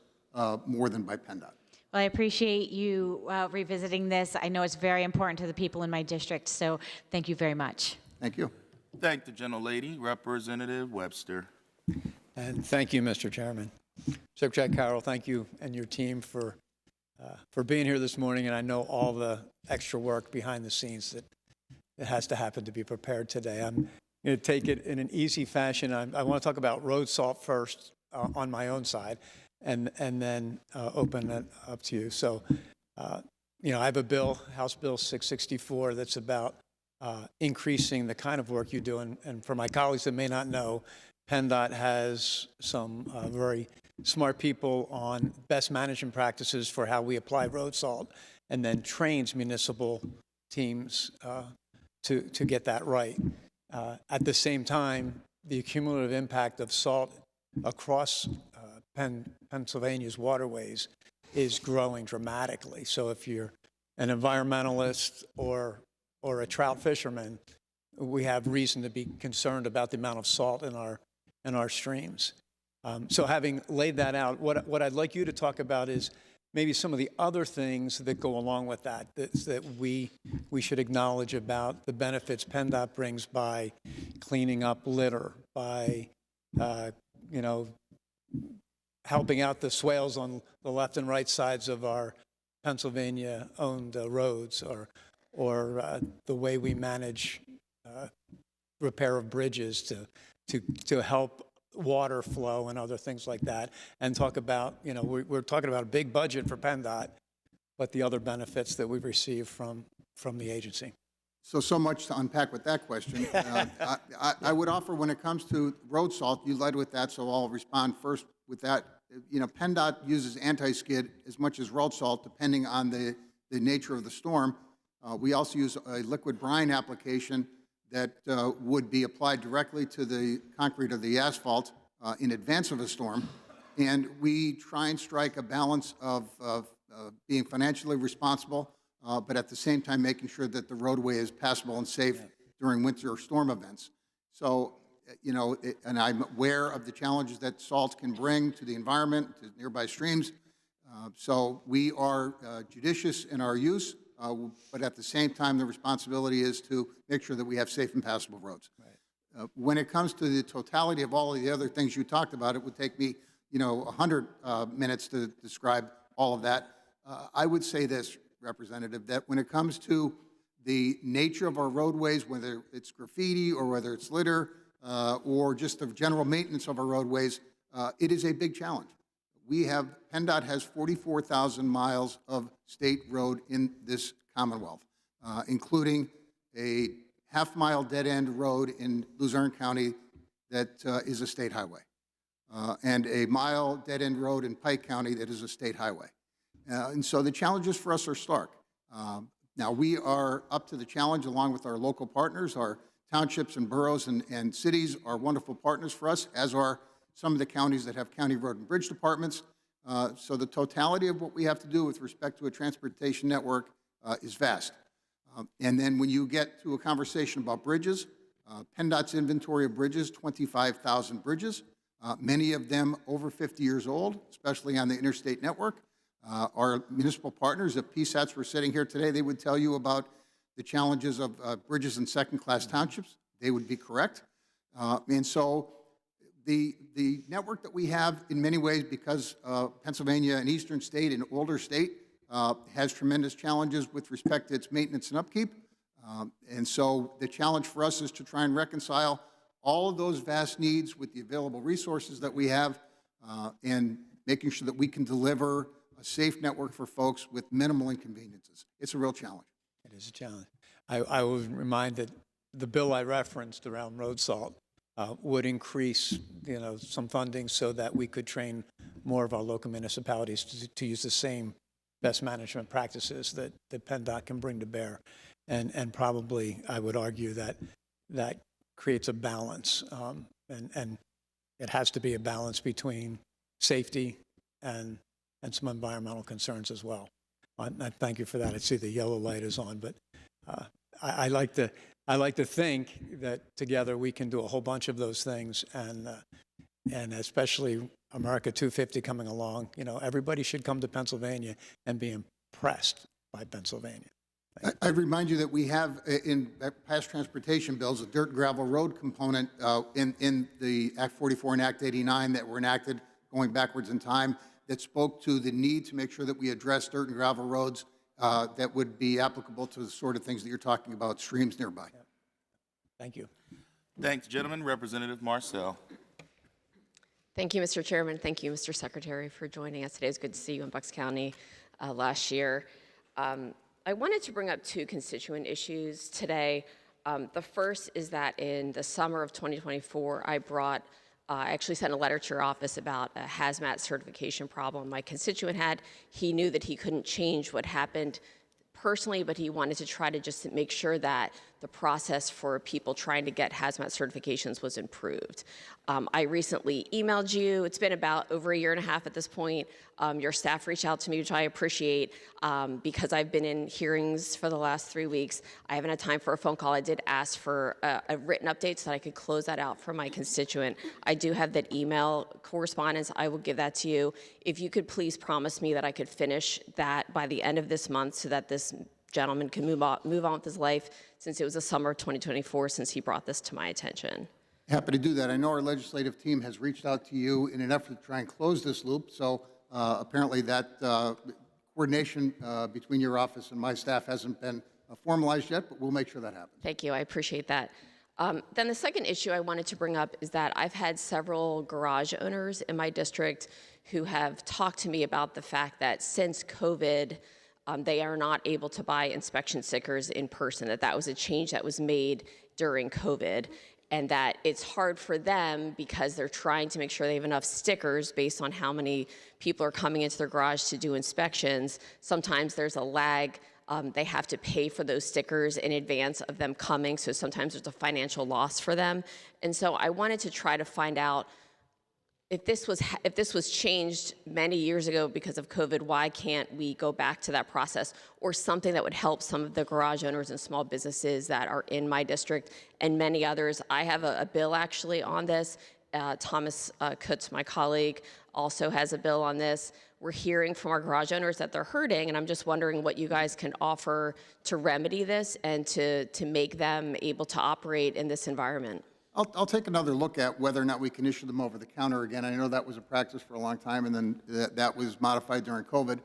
more than by PennDOT. Well, I appreciate you revisiting this. I know it's very important to the people in my district, so thank you very much. Thank you. Thank the gentlelady, Representative Webster. And thank you, Mr. Chairman. Secretary Carroll, thank you and your team for being here this morning, and I know all the extra work behind the scenes that has to happen to be prepared today. I'm going to take it in an easy fashion. I want to talk about road salt first on my own side, and then open it up to you. So, I have a bill, House Bill 664, that's about increasing the kind of work you do. And for my colleagues that may not know, PennDOT has some very smart people on best management practices for how we apply road salt, and then trains municipal teams to get that right. At the same time, the cumulative impact of salt across Pennsylvania's waterways is growing dramatically. So if you're an environmentalist or a trout fisherman, we have reason to be concerned about the amount of salt in our streams. So having laid that out, what I'd like you to talk about is maybe some of the other things that go along with that we should acknowledge about the benefits PennDOT brings by cleaning up litter, by helping out the swales on the left and right sides of our Pennsylvania-owned roads, or the way we manage repair of bridges to help water flow and other things like that, and talk about, we're talking about a big budget for PennDOT, but the other benefits that we've received from the agency. So much to unpack with that question. I would offer, when it comes to road salt, you led with that, so I'll respond first with that. PennDOT uses anti-skid as much as road salt, depending on the nature of the storm. We also use a liquid brine application that would be applied directly to the concrete or the asphalt in advance of a storm. And we try and strike a balance of being financially responsible, but at the same time making sure that the roadway is passable and safe during winter or storm events. So, and I'm aware of the challenges that salt can bring to the environment, to nearby streams. So we are judicious in our use. But at the same time, the responsibility is to make sure that we have safe and passable roads. Right. When it comes to the totality of all of the other things you talked about, it would take me, 100 minutes to describe all of that. I would say this, Representative, that when it comes to the nature of our roadways, whether it's graffiti or whether it's litter or just the general maintenance of our roadways, it is a big challenge. PennDOT has 44,000 miles of state road in this Commonwealth, including a half-mile dead-end road in Luzerne County that is a state highway, and a mile dead-end road in Pike County that is a state highway. And so the challenges for us are stark. Now, we are up to the challenge along with our local partners. Our townships and boroughs and cities are wonderful partners for us, as are some of the counties that have county road and bridge departments. So the totality of what we have to do with respect to a transportation network is vast. And then when you get to a conversation about bridges, PennDOT's inventory of bridges, 25,000 bridges, many of them over 50 years old, especially on the interstate network. Our municipal partners, if PSATs were sitting here today, they would tell you about the challenges of bridges in second-class townships. They would be correct. And so the network that we have, in many ways, because Pennsylvania, an eastern state, an older state, has tremendous challenges with respect to its maintenance and upkeep. And so the challenge for us is to try and reconcile all of those vast needs with the available resources that we have, and making sure that we can deliver a safe network for folks with minimal inconveniences. It's a real challenge. It is a challenge. I was reminded the bill I referenced around road salt would increase, some funding so that we could train more of our local municipalities to use the same best management practices that PennDOT can bring to bear. And probably, I would argue that creates a balance, and it has to be a balance between safety and some environmental concerns as well. I thank you for that. I see the yellow light is on, but I like to think that together we can do a whole bunch of those things, and especially America 250 coming along. Everybody should come to Pennsylvania and be impressed by Pennsylvania. I'd remind you that we have in past transportation bills a dirt gravel road component in the Act 44 and Act 89 that were enacted going backwards in time that spoke to the need to make sure that we address dirt and gravel roads that would be applicable to the sort of things that you're talking about, streams nearby. Thank you. Thanks, gentlemen. Representative Marcel. Thank you, Mr. Chairman. Thank you, Mr. Secretary, for joining us today. It's good to see you in Bucks County last year. I wanted to bring up two constituent issues today. The first is that in the summer of 2024, I actually sent a letter to your office about a hazmat certification problem my constituent had. He knew that he couldn't change what happened personally, but he wanted to try to just make sure that the process for people trying to get hazmat certifications was improved. I recently emailed you. It's been about over a year and a half at this point. Your staff reached out to me, which I appreciate, because I've been in hearings for the last 3 weeks. I haven't had time for a phone call. I did ask for a written update so that I could close that out for my constituent. I do have that email correspondence. I will give that to you. If you could please promise me that I could finish that by the end of this month so that this gentleman can move on with his life, since it was the summer of 2024 since he brought this to my attention. Happy to do that. I know our legislative team has reached out to you in an effort to try and close this loop. So apparently that coordination between your office and my staff hasn't been formalized yet, but we'll make sure that happens. Thank you. I appreciate that. Then the second issue I wanted to bring up is that I've had several garage owners in my district who have talked to me about the fact that since COVID, they are not able to buy inspection stickers in person, that was a change that was made during COVID, and that it's hard for them because they're trying to make sure they have enough stickers based on how many people are coming into their garage to do inspections. Sometimes there's a lag. They have to pay for those stickers in advance of them coming, so sometimes there's a financial loss for them. And so I wanted to try to find out if this was changed many years ago because of COVID, why can't we go back to that process, or something that would help some of the garage owners and small businesses that are in my district and many others. I have a bill actually on this. Thomas Kutz, my colleague, also has a bill on this. We're hearing from our garage owners that they're hurting, and I'm just wondering what you guys can offer to remedy this and to make them able to operate in this environment. I'll take another look at whether or not we can issue them over the counter again. I know that was a practice for a long time, and then that was modified during COVID.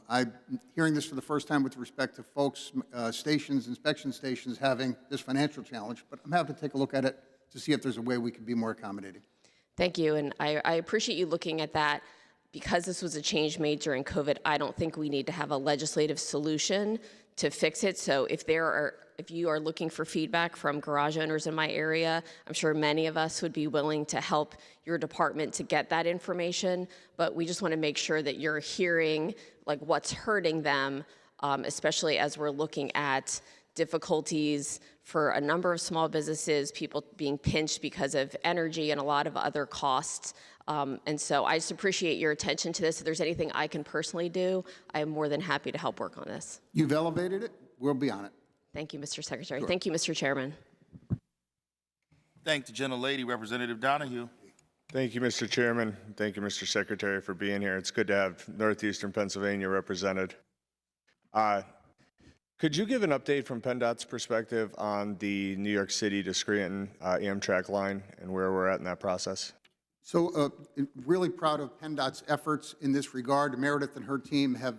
I'm hearing this for the first time with respect to folks, inspection stations having this financial challenge, but I'm happy to take a look at it to see if there's a way we can be more accommodating. Thank you, and I appreciate you looking at that. Because this was a change made during COVID, I don't think we need to have a legislative solution to fix it. So if you are looking for feedback from garage owners in my area, I'm sure many of us would be willing to help your department to get that information. But we just want to make sure that you're hearing like what's hurting them, especially as we're looking at difficulties for a number of small businesses, people being pinched because of energy and a lot of other costs And so I just appreciate your attention to this. If there's anything I can personally do, I am more than happy to help work on this. You've elevated it. We'll be on it. Thank you, Mr. Secretary. Sure. Thank you, Mr. Chairman. Thank the gentlelady, Representative Donahue. Thank you, Mr. Chairman. Thank you, Mr. Secretary, for being here. It's good to have northeastern Pennsylvania represented. Could you give an update from PennDOT's perspective on the New York City to Scranton Amtrak line and where we're at in that process? So really proud of PennDOT's efforts in this regard. Meredith and her team have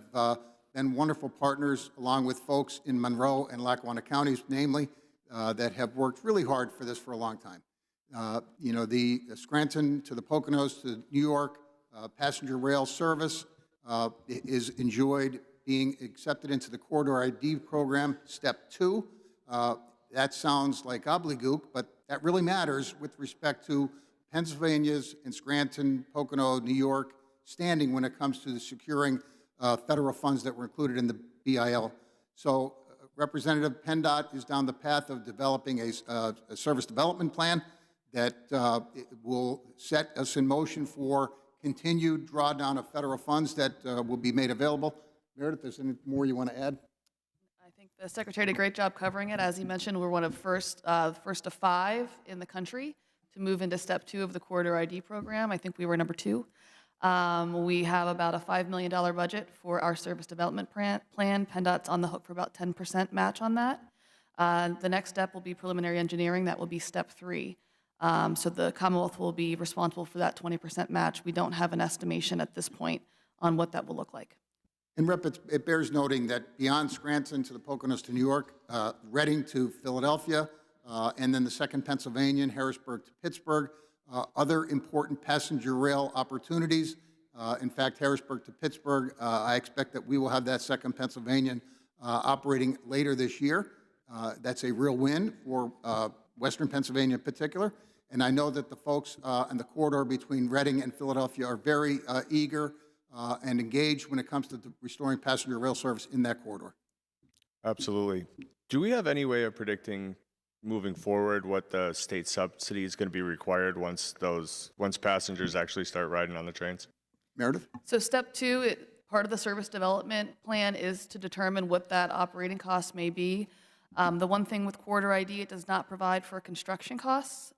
been wonderful partners, along with folks in Monroe and Lackawanna counties, namely, that have worked really hard for this for a long time. You know, the Scranton to the Poconos to New York passenger rail service is enjoyed being accepted into the Corridor ID program, Step 2. That sounds like gobbledygook, but that really matters with respect to Pennsylvania's and Scranton, Pocono, New York standing when it comes to the securing federal funds that were included in the BIL. So Representative, PennDOT is down the path of developing a service development plan that will set us in motion for continued drawdown of federal funds that will be made available. Meredith, there's any more you want to add? I think the Secretary did a great job covering it. As he mentioned, we're one of first of 5 in the country to move into Step 2 of the Corridor ID program. I think we were number 2. We have about a $5 million budget for our service development plan. PennDOT's on the hook for about 10% match on that. The next step will be preliminary engineering. That will be Step 3. So the Commonwealth will be responsible for that 20% match. We don't have an estimation at this point on what that will look like. And Rep, it bears noting that beyond Scranton to the Poconos to New York, Reading to Philadelphia, and then the second Pennsylvanian, Harrisburg to Pittsburgh, other important passenger rail opportunities. In fact, Harrisburg to Pittsburgh, I expect that we will have that second Pennsylvanian operating later this year. That's a real win for Western Pennsylvania in particular. And I know that the folks in the corridor between Reading and Philadelphia are very eager and engaged when it comes to restoring passenger rail service in that corridor. Absolutely. Do we have any way of predicting moving forward what the state subsidy is going to be required once passengers actually start riding on the trains? Meredith? So Step 2, part of the service development plan is to determine what that operating cost may be. The one thing with Corridor ID, it does not provide for construction costs.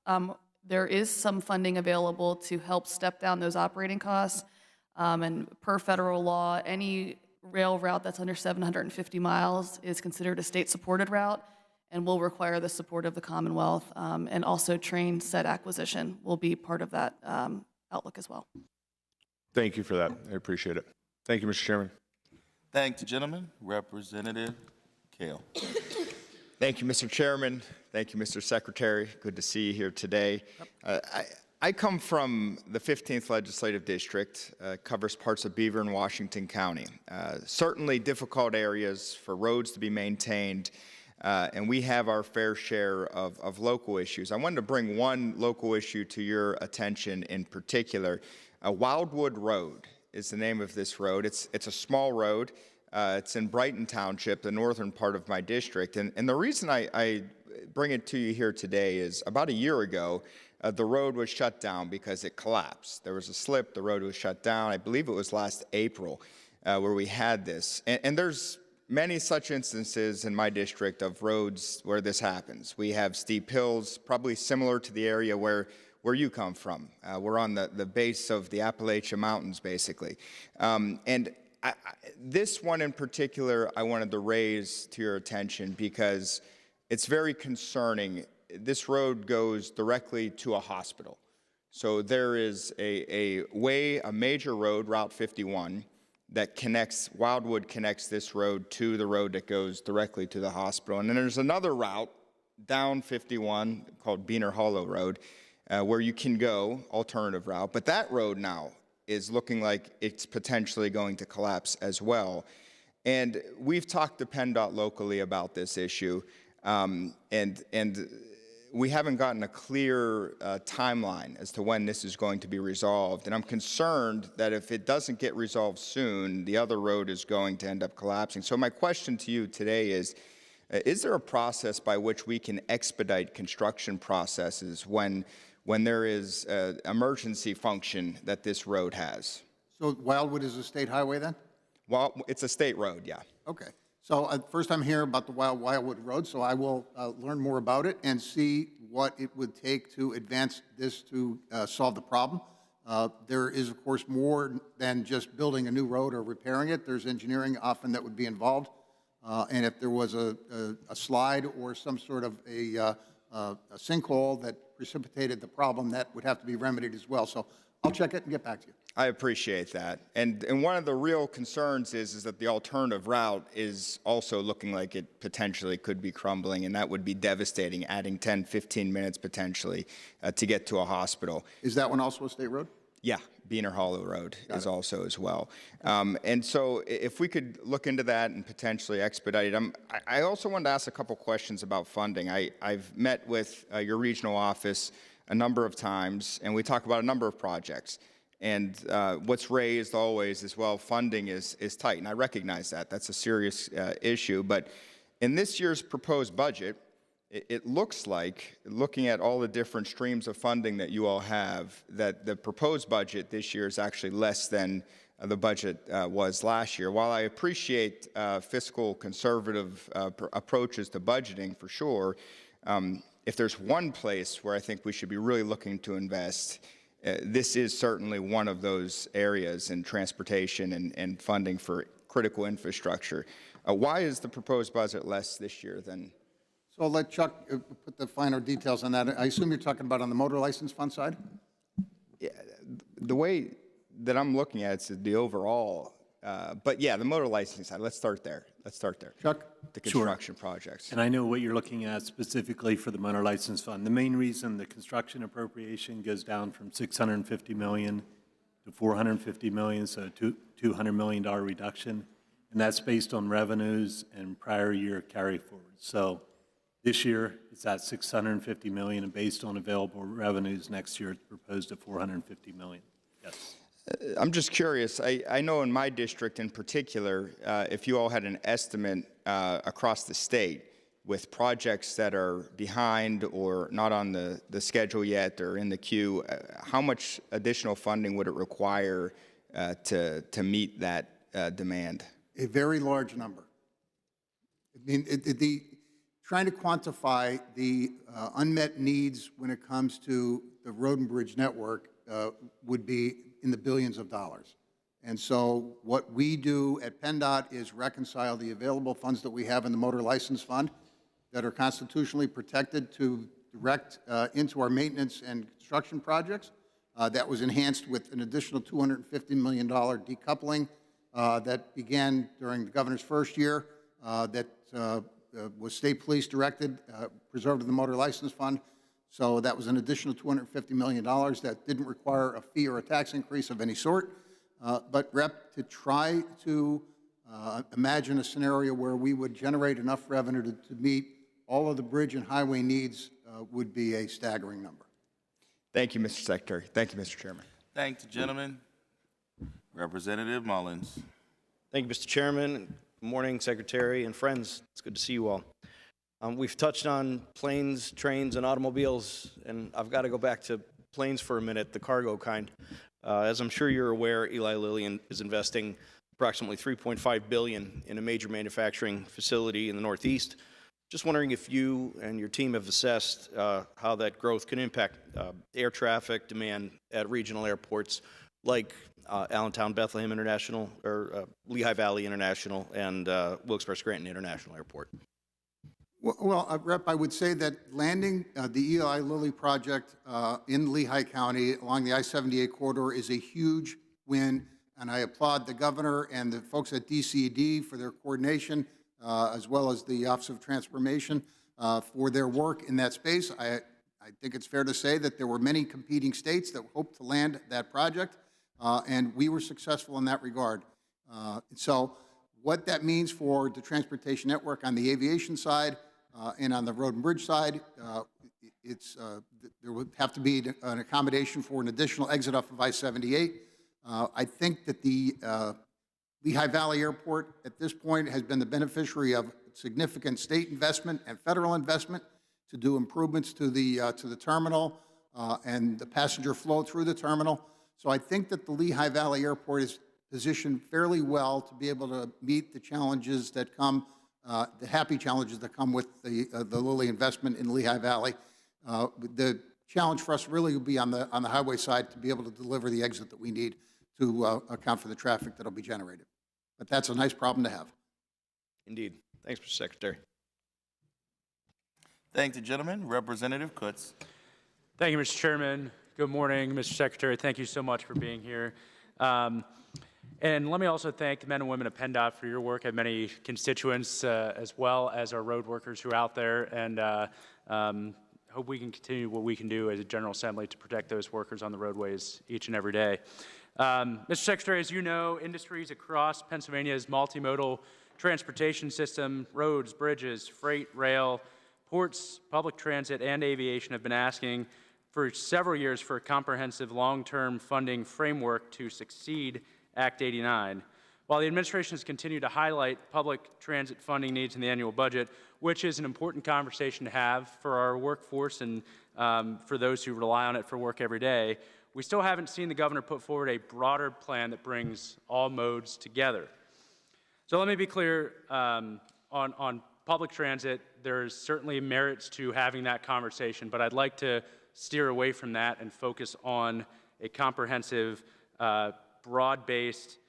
There is some funding available to help step down those operating costs. And per federal law, any rail route that's under 750 miles is considered a state-supported route and will require the support of the Commonwealth. And also train set acquisition will be part of that outlook as well. Thank you for that. I appreciate it. Thank you, Mr. Chairman. Thank the gentleman. Representative Kale. Thank you, Mr. Chairman. Thank you, Mr. Secretary. Good to see you here today. I come from the 15th Legislative District, covers parts of Beaver and Washington County. Certainly difficult areas for roads to be maintained, and we have our fair share of local issues. I wanted to bring one local issue to your attention in particular. Wildwood Road is the name of this road. It's a small road. It's in Brighton Township, the northern part of my district. And the reason I bring it to you here today is about a year ago, the road was shut down because it collapsed. There was a slip, the road was shut down. I believe it was last April where we had this. And there's many such instances in my district of roads where this happens. We have steep hills, probably similar to the area where you come from. We're on the base of the Appalachian Mountains, basically. This one in particular, I wanted to raise to your attention because it's very concerning. This road goes directly to a hospital. So there is a major road, Route 51, that connects, Wildwood connects this road to the road that goes directly to the hospital. And then there's another route down 51 called Beaner Hollow Road, where you can go, alternative route. But that road now is looking like it's potentially going to collapse as well. And we've talked to PennDOT locally about this issue, and we haven't gotten a clear timeline as to when this is going to be resolved. And I'm concerned that if it doesn't get resolved soon, the other road is going to end up collapsing. So my question to you today is there a process by which we can expedite construction processes when when there is an emergency function that this road has. So Wildwood is a state highway then? Well, it's a state road, yeah. Okay. So first I'm hearing about the Wildwood Road, so I will learn more about it and see what it would take to advance this to solve the problem. There is, of course, more than just building a new road or repairing it. There's engineering often that would be involved. And if there was a slide or some sort of a sinkhole that precipitated the problem, that would have to be remedied as well. So I'll check it and get back to you. I appreciate that. And one of the real concerns is that the alternative route is also looking like it potentially could be crumbling, and that would be devastating, adding 10, 15 minutes potentially to get to a hospital. Is that one also a state road? Yeah, Beaner Hollow Road is also as well. And so if we could look into that and potentially expedite it. I also wanted to ask a couple questions about funding. I've met with your regional office a number of times, and we talk about a number of projects. And what's raised always is, well, funding is tight, and I recognize that. That's a serious issue. But in this year's proposed budget, it looks like, looking at all the different streams of funding that you all have, that the proposed budget this year is actually less than the budget was last year. While I appreciate fiscal conservative approaches to budgeting for sure, if there's one place where I think we should be really looking to invest, this is certainly one of those areas in transportation and funding for critical infrastructure. Why is the proposed budget less this year than? So I'll let Chuck put the finer details on that. I assume you're talking about on the motor license fund side? Yeah, the way that I'm looking at it is the overall, but yeah, the motor licensing side, let's start there. Chuck? The construction projects. And I know what you're looking at specifically for the motor license fund. The main reason the construction appropriation goes down from $650 million to $450 million, so $200 million reduction, and that's based on revenues and prior year carry forward. So this year, it's at $650 million, and based on available revenues, next year it's proposed at $450 million. Yes. I'm just curious. I know in my district in particular, if you all had an estimate across the state with projects that are behind or not on the schedule yet or in the queue, how much additional funding would it require to meet that demand? A very large number. I mean, trying to quantify the unmet needs when it comes to the road and bridge network would be in the billions of dollars. And so what we do at PennDOT is reconcile the available funds that we have in the motor license fund that are constitutionally protected to direct into our maintenance and construction projects. That was enhanced with an additional $250 million decoupling that began during the governor's first year that was state police directed, preserved in the motor license fund. So that was an additional $250 million that didn't require a fee or a tax increase of any sort. But Rep, to try to imagine a scenario where we would generate enough revenue to meet all of the bridge and highway needs would be a staggering number. Thank you, Mr. Secretary. Thank you, Mr. Chairman. Thank the gentleman. Representative Mullins. Thank you, Mr. Chairman. Good morning, Secretary and friends. It's good to see you all. We've touched on planes, trains, and automobiles, and I've got to go back to planes for a minute, the cargo kind. As I'm sure you're aware, Eli Lilly is investing approximately $3.5 billion in a major manufacturing facility in the Northeast. Just wondering if you and your team have assessed how that growth can impact air traffic demand at regional airports like Allentown Bethlehem International, or Lehigh Valley International, and Wilkes-Barre Scranton International Airport. Well, Rep, I would say that landing the Eli Lilly project in Lehigh County along the I-78 corridor is a huge win, and I applaud the governor and the folks at DCD for their coordination, as well as the Office of Transformation for their work in that space. I think it's fair to say that there were many competing states that hoped to land that project, and we were successful in that regard. So what that means for the transportation network on the aviation side and on the road and bridge side, there would have to be an accommodation for an additional exit off of I-78. I think that the Lehigh Valley Airport at this point has been the beneficiary of significant state investment and federal investment to do improvements to the terminal and the passenger flow through the terminal. So I think that the Lehigh Valley Airport is positioned fairly well to be able to meet the challenges that come, the happy challenges that come with the Lilly investment in Lehigh Valley. The challenge for us really will be on the highway side to be able to deliver the exit that we need to account for the traffic that will be generated. But that's a nice problem to have. Indeed. Thanks, Mr. Secretary. Thank the gentleman. Representative Kutz. Thank you, Mr. Chairman. Good morning, Mr. Secretary. Thank you so much for being here. And let me also thank the men and women of PennDOT for your work. I have many constituents as well as our road workers who are out there, and hope we can continue what we can do as a General Assembly to protect those workers on the roadways each and every day. Mr. Secretary, as you know, industries across Pennsylvania's multimodal transportation system, roads, bridges, freight, rail, ports, public transit, and aviation have been asking for several years for a comprehensive long-term funding framework to succeed Act 89. While the administration has continued to highlight public transit funding needs in the annual budget, which is an important conversation to have for our workforce and for those who rely on it for work every day, we still haven't seen the governor put forward a broader plan that brings all modes together. So let me be clear, on public transit, there's certainly merits to having that conversation, but I'd like to steer away from that and focus on a comprehensive, broad-based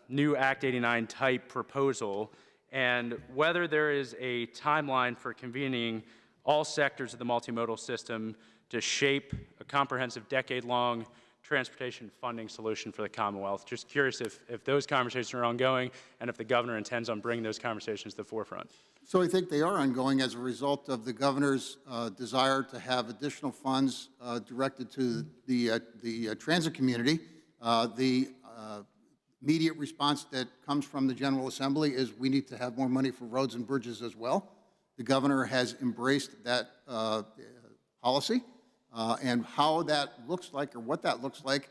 new Act 89 type proposal, and whether there is a timeline for convening all sectors of the multimodal system to shape a comprehensive decade-long transportation funding solution for the Commonwealth. Just curious if those conversations are ongoing and if the governor intends on bringing those conversations to the forefront. So I think they are ongoing as a result of the governor's desire to have additional funds directed to the transit community. The immediate response that comes from the General Assembly is we need to have more money for roads and bridges as well. The governor has embraced that policy, and how that looks like or what that looks like,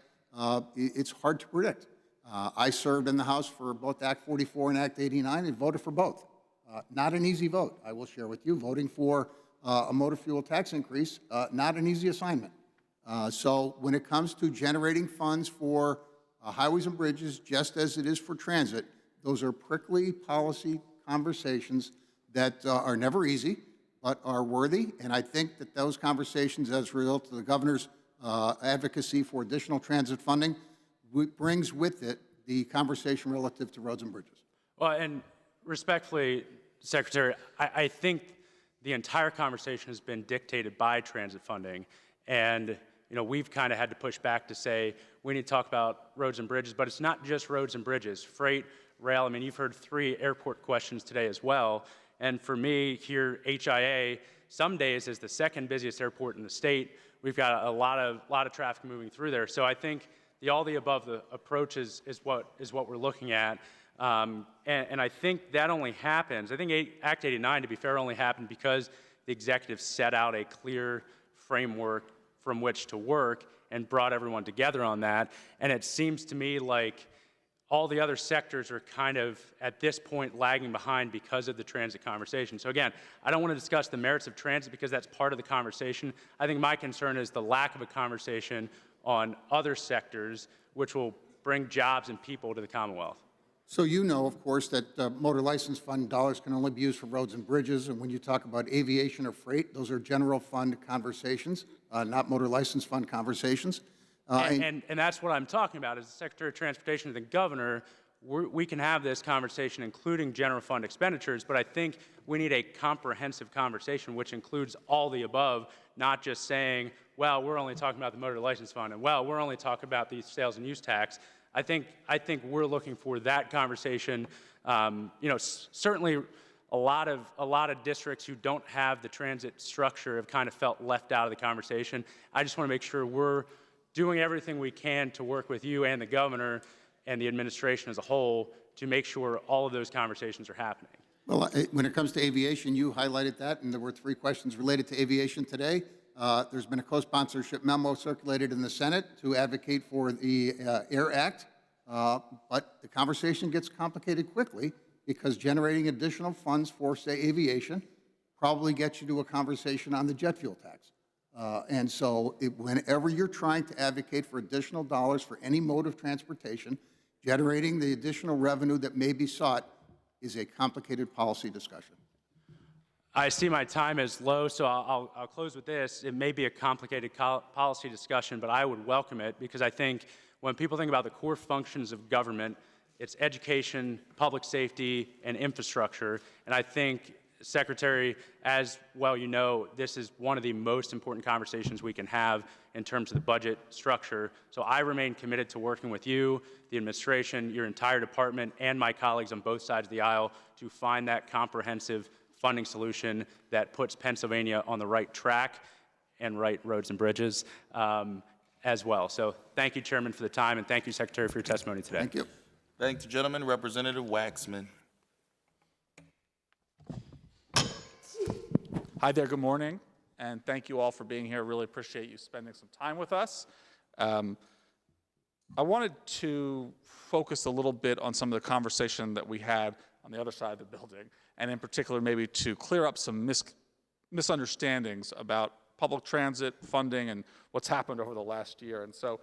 it's hard to predict. I served in the House for both Act 44 and Act 89 and voted for both. Not an easy vote, I will share with you. Voting for a motor fuel tax increase, not an easy assignment. So when it comes to generating funds for highways and bridges, just as it is for transit, those are prickly policy conversations that are never easy, but are worthy. And I think that those conversations, as a result of the governor's advocacy for additional transit funding, brings with it the conversation relative to roads and bridges. Well, and respectfully, Secretary, I think the entire conversation has been dictated by transit funding. And you know, we've kind of had to push back to say we need to talk about roads and bridges, but it's not just roads and bridges. Freight, rail, I mean, you've heard 3 airport questions today as well. And for me, here, HIA, some days is the second busiest airport in the state. We've got a lot of traffic moving through there. So I think the all the above approach is what we're looking at. And I think that only happens, I think Act 89, to be fair, only happened because the executive set out a clear framework from which to work and brought everyone together on that. And it seems to me like all the other sectors are kind of, at this point, lagging behind because of the transit conversation. So again, I don't want to discuss the merits of transit because that's part of the conversation. I think my concern is the lack of a conversation on other sectors which will bring jobs and people to the Commonwealth. So you know, of course, that motor license fund dollars can only be used for roads and bridges. And when you talk about aviation or freight, those are general fund conversations, not motor license fund conversations. And that's what I'm talking about. As the Secretary of Transportation and the Governor, we can have this conversation, including general fund expenditures, but I think we need a comprehensive conversation which includes all the above, not just saying, well, we're only talking about the motor license fund, and well, we're only talking about the sales and use tax. I think we're looking for that conversation. You know, certainly a lot of districts who don't have the transit structure have kind of felt left out of the conversation. I just want to make sure we're doing everything we can to work with you and the governor and the administration as a whole to make sure all of those conversations are happening. Well, when it comes to aviation, you highlighted that, and there were 3 questions related to aviation today. There's been a co-sponsorship memo circulated in the Senate to advocate for the AIR Act, but the conversation gets complicated quickly because generating additional funds for, say, aviation probably gets you to a conversation on the jet fuel tax. And so whenever you're trying to advocate for additional dollars for any mode of transportation, generating the additional revenue that may be sought is a complicated policy discussion. I see my time is low, so I'll close with this. It may be a complicated policy discussion, but I would welcome it because I think when people think about the core functions of government, it's education, public safety, and infrastructure. And I think, Secretary, as well you know, this is one of the most important conversations we can have in terms of the budget structure. So I remain committed to working with you, the administration, your entire department, and my colleagues on both sides of the aisle to find that comprehensive funding solution that puts Pennsylvania on the right track and right roads and bridges as well. So thank you, Chairman, for the time, and thank you, Secretary, for your testimony today. Thank you. Thank the gentleman, Representative Waxman. Hi there, good morning, and thank you all for being here. Really appreciate you spending some time with us. I wanted to focus a little bit on some of the conversation that we had on the other side of the building, and in particular maybe to clear up some misunderstandings about public transit funding and what's happened over the last year. And so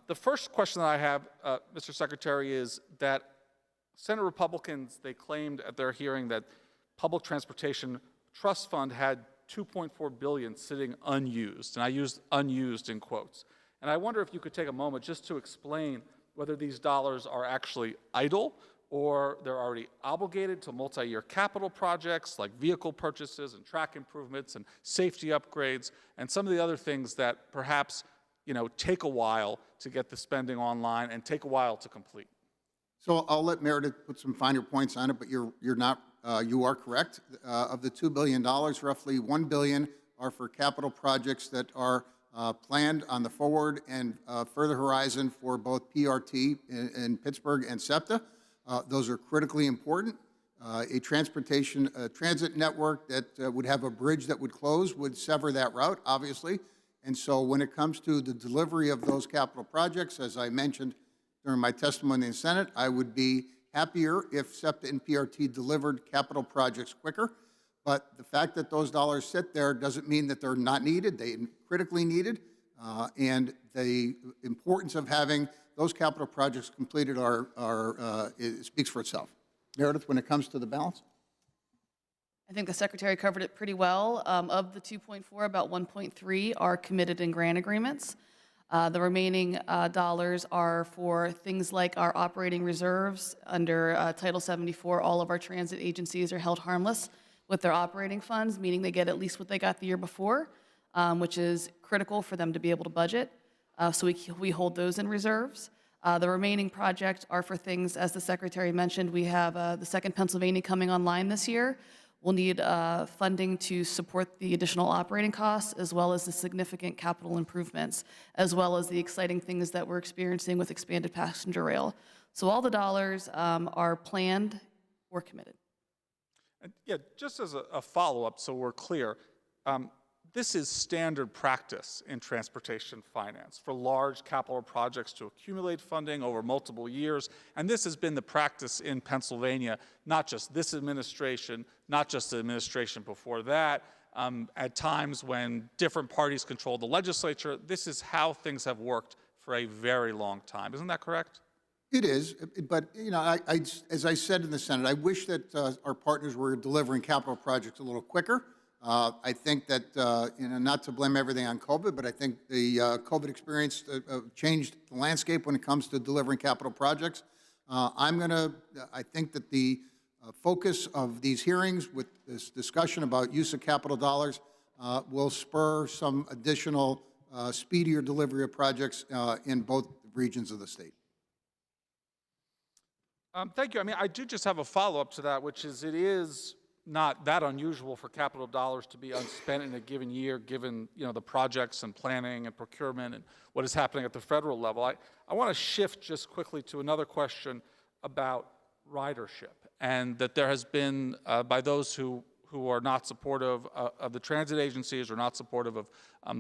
the first question that I have, Mr. Secretary, is that Senate Republicans, they claimed at their hearing that Public Transportation Trust Fund had $2.4 billion sitting unused, and I used unused in quotes. And I wonder if you could take a moment just to explain whether these dollars are actually idle or they're already obligated to multi-year capital projects like vehicle purchases and track improvements and safety upgrades and some of the other things that perhaps take a while to get the spending online and take a while to complete. So I'll let Meredith put some finer points on it, but you are correct. Of the $2 billion, roughly $1 billion are for capital projects that are planned on the forward and further horizon for both PRT in Pittsburgh and SEPTA. Those are critically important. A transit network that would have a bridge that would close would sever that route, obviously. And so when it comes to the delivery of those capital projects, as I mentioned during my testimony in the Senate, I would be happier if SEPTA and PRT delivered capital projects quicker. But the fact that those dollars sit there doesn't mean that they're not needed. They're critically needed. And the importance of having those capital projects completed it speaks for itself. Meredith, when it comes to the balance? I think the Secretary covered it pretty well. Of the 2.4, about 1.3 are committed in grant agreements. The remaining dollars are for things like our operating reserves. Under Title 74, all of our transit agencies are held harmless with their operating funds, meaning they get at least what they got the year before, which is critical for them to be able to budget. So we hold those in reserves. The remaining projects are for things, as the Secretary mentioned, we have the second Pennsylvania coming online this year. We'll need funding to support the additional operating costs, as well as the significant capital improvements, as well as the exciting things that we're experiencing with expanded passenger rail. So all the dollars are planned or committed. Yeah, just as a follow-up, so we're clear, this is standard practice in transportation finance for large capital projects to accumulate funding over multiple years. And this has been the practice in Pennsylvania, not just this administration, not just the administration before that. At times when different parties control the legislature, this is how things have worked for a very long time. Isn't that correct? It is, but as I said in the Senate, I wish that our partners were delivering capital projects a little quicker. I think that, not to blame everything on COVID, but I think the COVID experience changed the landscape when it comes to delivering capital projects. I think that the focus of these hearings with this discussion about use of capital dollars will spur some additional speedier delivery of projects in both regions of the state. Thank you. I mean, I do just have a follow-up to that, which is it is not that unusual for capital dollars to be unspent in a given year, given the projects and planning and procurement and what is happening at the federal level. I want to shift just quickly to another question about ridership, and that there has been, by those who are not supportive of the transit agencies or not supportive of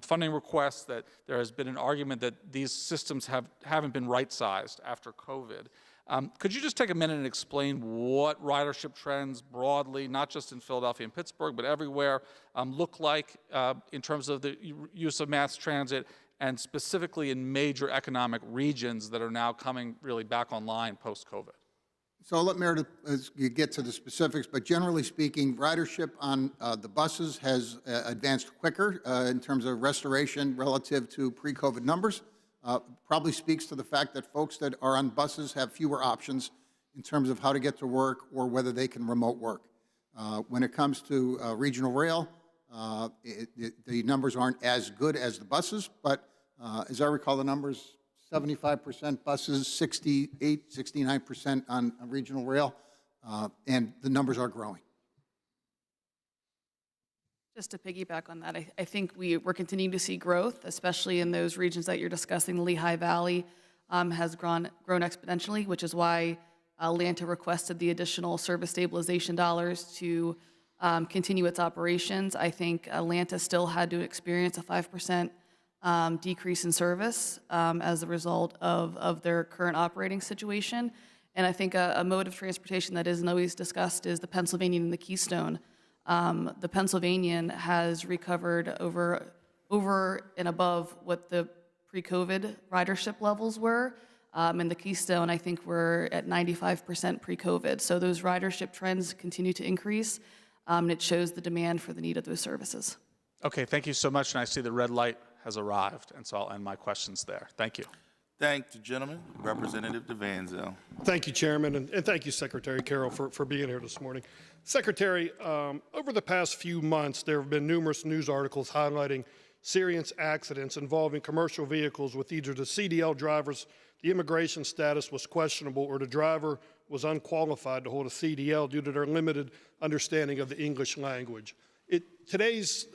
funding requests, that there has been an argument that these systems haven't been right-sized after COVID. Could you just take a minute and explain what ridership trends broadly, not just in Philadelphia and Pittsburgh, but everywhere, look like in terms of the use of mass transit, and specifically in major economic regions that are now coming really back online post-COVID? So I'll let Meredith get to the specifics, but generally speaking, ridership on the buses has advanced quicker in terms of restoration relative to pre-COVID numbers. Probably speaks to the fact that folks that are on buses have fewer options in terms of how to get to work or whether they can remote work. When it comes to regional rail, the numbers aren't as good as the buses, but as I recall the numbers, 75% buses, 68, 69% on regional rail, and the numbers are growing. Just to piggyback on that, I think we're continuing to see growth, especially in those regions that you're discussing. The Lehigh Valley has grown exponentially, which is why Atlanta requested the additional service stabilization dollars to continue its operations. I think Atlanta still had to experience a 5% decrease in service as a result of their current operating situation. And I think a mode of transportation that isn't always discussed is the Pennsylvanian and the Keystone. The Pennsylvanian has recovered over and above what the pre-COVID ridership levels were. And the Keystone, I think we're at 95% pre-COVID. So those ridership trends continue to increase, and it shows the demand for the need of those services. Okay, thank you so much, and I see the red light has arrived, and so I'll end my questions there. Thank you. Thank the gentleman. Representative DeVanzo. Thank you, Chairman, and thank you, Secretary Carroll, for being here this morning. Secretary, over the past few months, there have been numerous news articles highlighting serious accidents involving commercial vehicles with either the CDL drivers, the immigration status was questionable, or the driver was unqualified to hold a CDL due to their limited understanding of the English language. Today's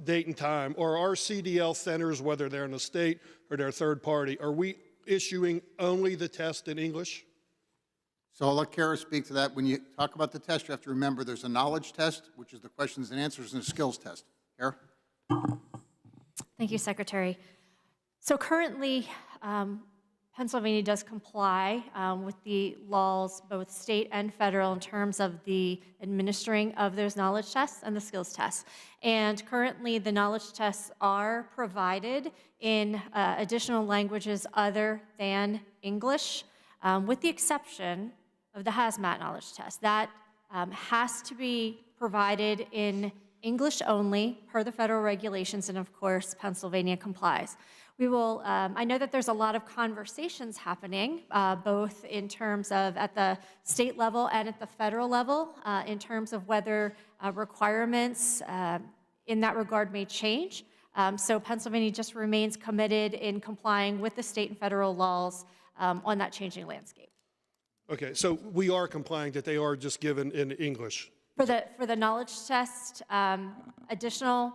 date and time, are our CDL centers, whether they're in the state or they're third party, are we issuing only the test in English? So I'll let Kara speak to that. When you talk about the test, you have to remember there's a knowledge test, which is the questions and answers, and a skills test. Kara? Thank you, Secretary. So currently, Pennsylvania does comply with the laws, both state and federal, in terms of the administering of those knowledge tests and the skills tests. And currently, the knowledge tests are provided in additional languages other than English, with the exception of the hazmat knowledge test. That has to be provided in English only, per the federal regulations, and of course, Pennsylvania complies. We will, I know that there's a lot of conversations happening, both in terms of at the state level and at the federal level, in terms of whether requirements in that regard may change. So Pennsylvania just remains committed in complying with the state and federal laws on that changing landscape. Okay, so we are complying that they are just given in English. For the knowledge test, additional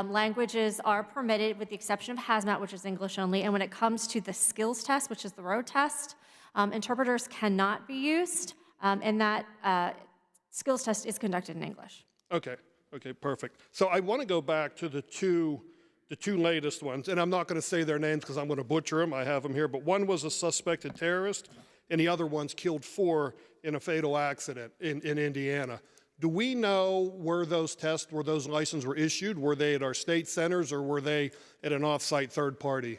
languages are permitted with the exception of hazmat, which is English only. And when it comes to the skills test, which is the road test, interpreters cannot be used, and that skills test is conducted in English. Okay, perfect. So I want to go back to the two latest ones, and I'm not going to say their names because I'm going to butcher them. I have them here, but one was a suspected terrorist, and the other one's killed 4 in a fatal accident in Indiana. Do we know where those tests, where those licenses were issued? Were they at our state centers, or were they at an off-site third party?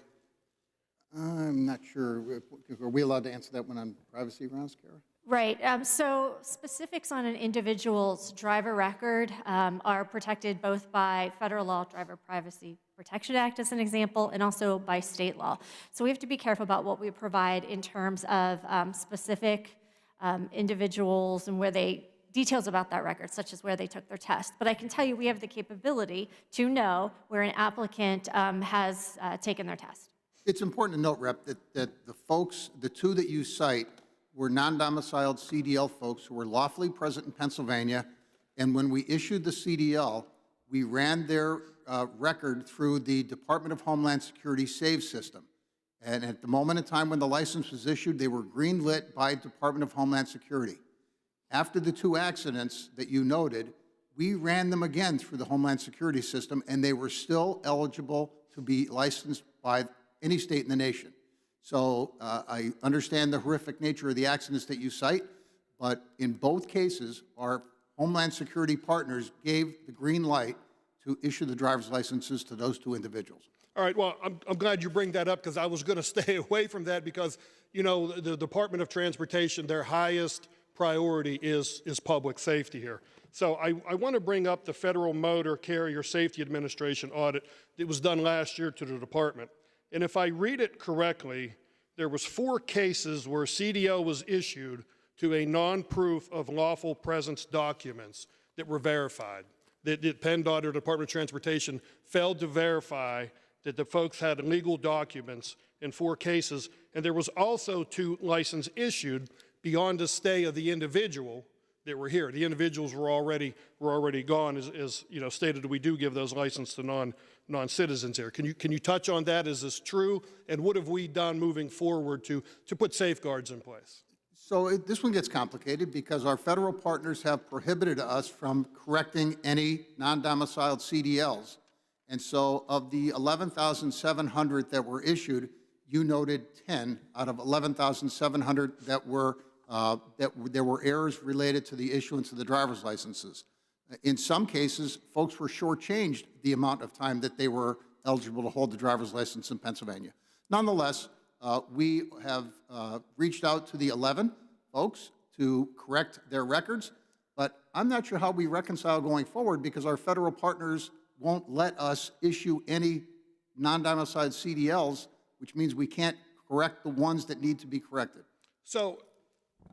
I'm not sure. Are we allowed to answer that one on privacy grounds, Kara? Right. So specifics on an individual's driver record are protected both by federal law, Driver Privacy Protection Act as an example, and also by state law. So we have to be careful about what we provide in terms of specific individuals and where they, details about that record, such as where they took their test. But I can tell you we have the capability to know where an applicant has taken their test. It's important to note, Rep, that the folks, the 2 that you cite, were non-domiciled CDL folks who were lawfully present in Pennsylvania, and when we issued the CDL, we ran their record through the Department of Homeland Security SAVE system. And at the moment in time when the license was issued, they were green-lit by Department of Homeland Security. After the 2 accidents that you noted, we ran them again through the Homeland Security system, and they were still eligible to be licensed by any state in the nation. So I understand the horrific nature of the accidents that you cite, but in both cases, our Homeland Security partners gave the green light to issue the driver's licenses to those two individuals. All right, well, I'm glad you bring that up because I was going to stay away from that because, you know, the Department of Transportation, their highest priority is public safety here. So I want to bring up the Federal Motor Carrier Safety Administration audit that was done last year to the department. And if I read it correctly, there was 4 cases where CDL was issued to a non-proof of lawful presence documents that were verified. That PennDOT or Department of Transportation failed to verify that the folks had legal documents in 4 cases, and there was also 2 licenses issued beyond the stay of the individual that were here. The individuals were already gone, as you know, stated. We do give those licenses to non-citizens here. Can you touch on that? Is this true? And what have we done moving forward to put safeguards in place? So this one gets complicated because our federal partners have prohibited us from correcting any non-domiciled CDLs. And so of the 11,700 that were issued, you noted 10 out of 11,700 that there were errors related to the issuance of the driver's licenses. In some cases, folks were shortchanged the amount of time that they were eligible to hold the driver's license in Pennsylvania. Nonetheless, we have reached out to the 11 folks to correct their records, but I'm not sure how we reconcile going forward because our federal partners won't let us issue any non-domiciled CDLs, which means we can't correct the ones that need to be corrected. So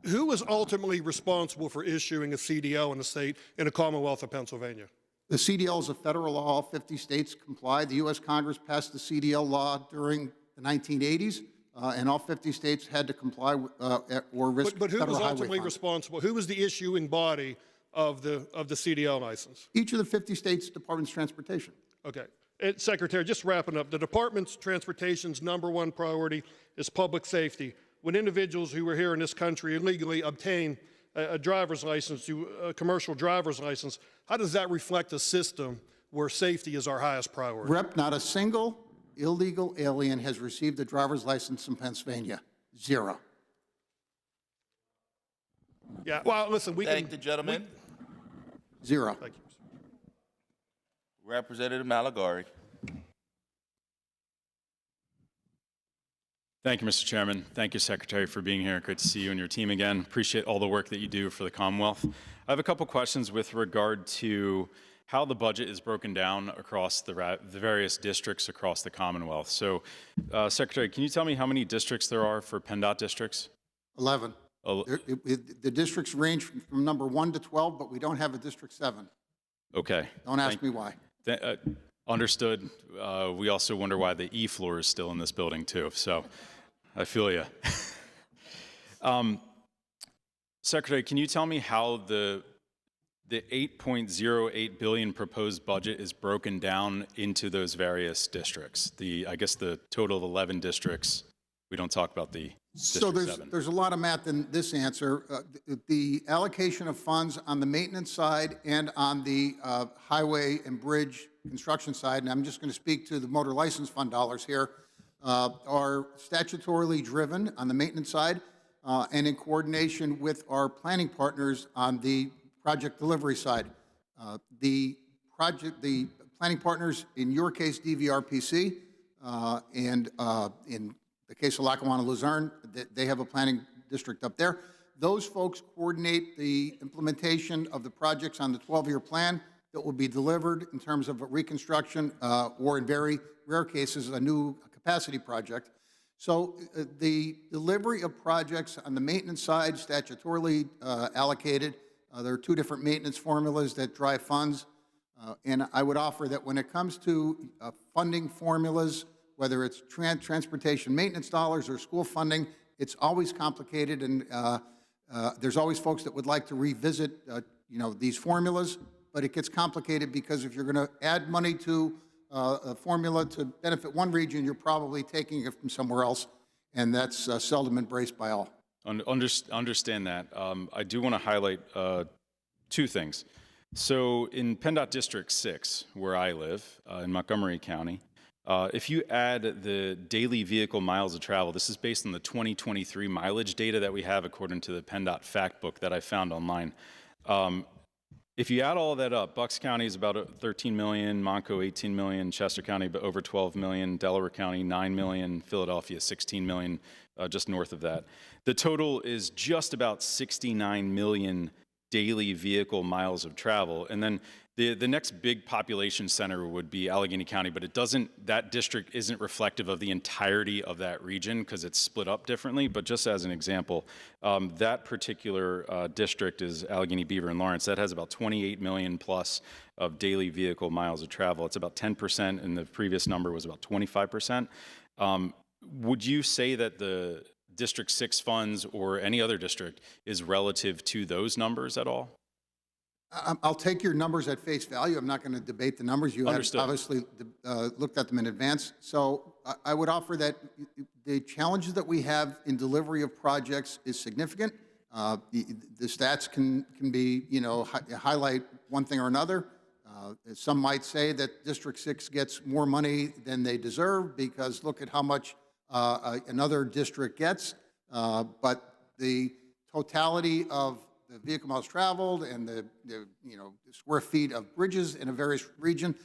who is ultimately responsible for issuing a CDL in the state, in the Commonwealth of Pennsylvania? The CDL is a federal law. All 50 states comply. The U.S. Congress passed the CDL law during the 1980s, and all 50 states had to comply or risk But who federal was highway ultimately fines. responsible? Who was the issuing body of the CDL license? Each of the 50 states' Departments of Transportation. Okay. Secretary, just wrapping up, the Department's transportation's #1 priority is public safety. When individuals who are here in this country illegally obtain a driver's license, a commercial driver's license, how does that reflect a system where safety is our highest priority? Rep, not a single illegal alien has received a driver's license in Pennsylvania. 0. Yeah, well, listen, we Thank the gentleman. 0. Thank you. Representative Malagari. Thank you, Mr. Chairman. Thank you, Secretary, for being here. Great to see you and your team again. Appreciate all the work that you do for the Commonwealth. I have a couple questions with regard to how the budget is broken down across the various districts across the Commonwealth. So, Secretary, can you tell me how many districts there are for PennDOT districts? 11. The districts range from number 1 to 12, but we don't have a District 7. Okay. Don't ask me why. Understood. We also wonder why the E floor is still in this building too. So I feel you. Secretary, can you tell me how the $8.08 billion proposed budget is broken down into those various districts? I guess the total of 11 districts. We don't talk about the So there's a lot of math in this answer. The allocation of funds on the maintenance side and on the highway and bridge construction side, and I'm just going to speak to the motor license fund dollars here, are statutorily driven on the maintenance side and in coordination with our planning partners on the project delivery side. The planning partners, in your case, DVRPC, and in the case of Lackawanna Luzerne, they have a planning district up there. Those folks coordinate the implementation of the projects on the 12-year plan that will be delivered in terms of a reconstruction or, in very rare cases, a new capacity project. So the delivery of projects on the maintenance side, statutorily allocated. There are 2 different maintenance formulas that drive funds. And I would offer that when it comes to funding formulas, whether it's transportation maintenance dollars or school funding, it's always complicated, and there's always folks that would like to revisit, these formulas. But it gets complicated because if you're going to add money to a formula to benefit one region, you're probably taking it from somewhere else, and that's seldom embraced by all. Understand that. I do want to highlight 2 things. So in PennDOT District 6, where I live, in Montgomery County, If you add the daily vehicle miles of travel, this is based on the 2023 mileage data that we have according to the PennDOT fact book that I found online. If you add all that up, Bucks County is about 13 million, Montco 18 million, Chester County over 12 million, Delaware County 9 million, Philadelphia 16 million, just north of that. The total is just about 69 million daily vehicle miles of travel. And then the next big population center would be Allegheny County, but that district isn't reflective of the entirety of that region because it's split up differently. But just as an example, that particular district is Allegheny, Beaver, and Lawrence. That has about 28 million plus of daily vehicle miles of travel. It's about 10%, and the previous number was about 25%. Would you say that the District 6 funds or any other district is relative to those numbers at all? I'll take your numbers at face value. I'm not going to debate the numbers. You have obviously looked at them in advance. So I would offer that the challenges that we have in delivery of projects is significant. The stats can be, highlight one thing or another. Some might say that District 6 gets more money than they deserve because look at how much another district gets. But the totality of the vehicle miles traveled and the square feet of bridges in a various region,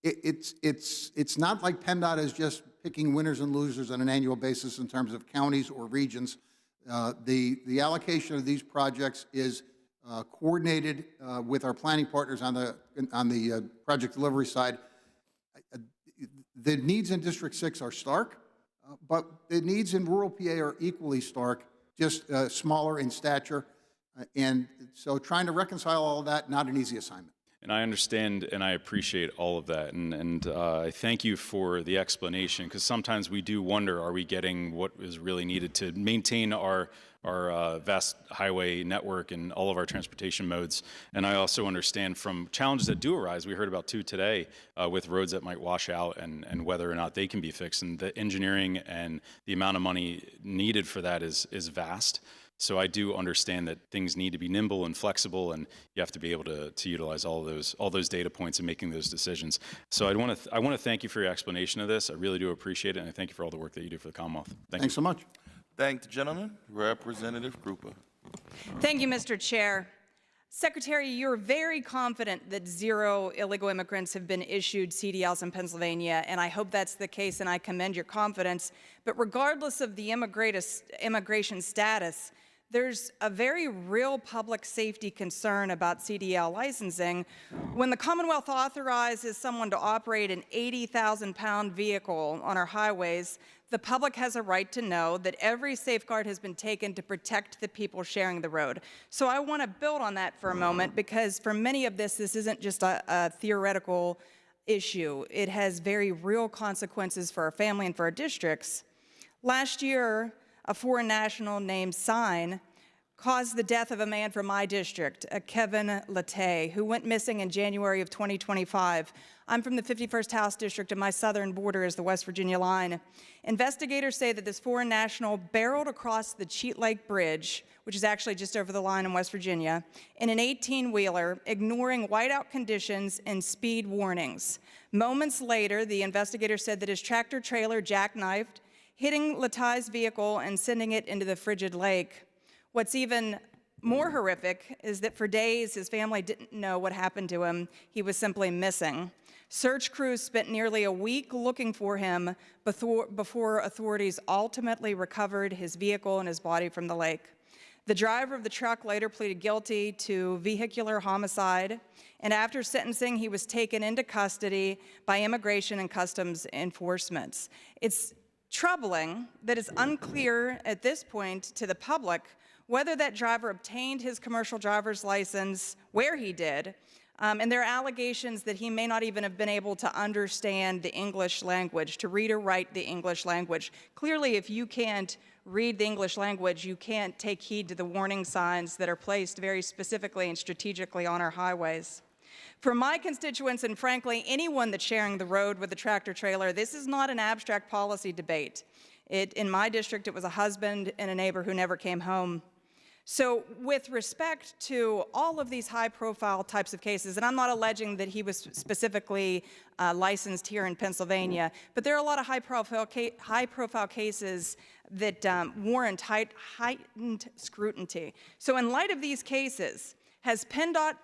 it's not like PennDOT is just picking winners and losers on an annual basis in terms of counties or regions. The allocation of these projects is coordinated with our planning partners on the project delivery side. The needs in District 6 are stark, but the needs in rural PA are equally stark, just smaller in stature. And so trying to reconcile all of that, not an easy assignment. And I understand and I appreciate all of that. And I thank you for the explanation, because sometimes we do wonder, are we getting what is really needed to maintain our vast highway network and all of our transportation modes. And I also understand from challenges that do arise, we heard about two today, with roads that might wash out and whether or not they can be fixed. And the engineering and the amount of money needed for that is vast. So I do understand that things need to be nimble and flexible, and you have to be able to utilize all those data points in making those decisions. So I want to thank you for your explanation of this. I really do appreciate it, and I thank you for all the work that you do for the Commonwealth. Thanks so much. Thank the gentleman. Representative Grupa. Thank you, Mr. Chair. Secretary, you're very confident that 0 illegal immigrants have been issued CDLs in Pennsylvania, and I hope that's the case, and I commend your confidence. But regardless of the immigration status, there's a very real public safety concern about CDL licensing. When the Commonwealth authorizes someone to operate an 80,000-pound vehicle on our highways, the public has a right to know that every safeguard has been taken to protect the people sharing the road. So I want to build on that for a moment, because for many of this isn't just a theoretical issue. It has very real consequences for our family and for our districts. Last year, a foreign national named Sign caused the death of a man from my district, Kevin Latte, who went missing in January of 2025. I'm from the 51st House District, and my southern border is the West Virginia line. Investigators say that this foreign national barreled across the Cheat Lake Bridge, which is actually just over the line in West Virginia, in an 18-wheeler, ignoring whiteout conditions and speed warnings. Moments later, the investigator said that his tractor trailer jackknifed, hitting Latai's vehicle and sending it into the frigid lake. What's even more horrific is that for days his family didn't know what happened to him. He was simply missing. Search crews spent nearly a week looking for him before authorities ultimately recovered his vehicle and his body from the lake. The driver of the truck later pleaded guilty to vehicular homicide, and after sentencing, he was taken into custody by Immigration and Customs enforcement. It's troubling that it's unclear at this point to the public whether that driver obtained his commercial driver's license, where he did, and there are allegations that he may not even have been able to understand the English language, to read or write the English language. Clearly, if you can't read the English language, you can't take heed to the warning signs that are placed very specifically and strategically on our highways. For my constituents, and frankly, anyone that's sharing the road with a tractor trailer, this is not an abstract policy debate. In my district, it was a husband and a neighbor who never came home. So with respect to all of these high-profile types of cases, and I'm not alleging that he was specifically licensed here in Pennsylvania, but there are a lot of high-profile cases that warrant heightened scrutiny. So in light of these cases, has PennDOT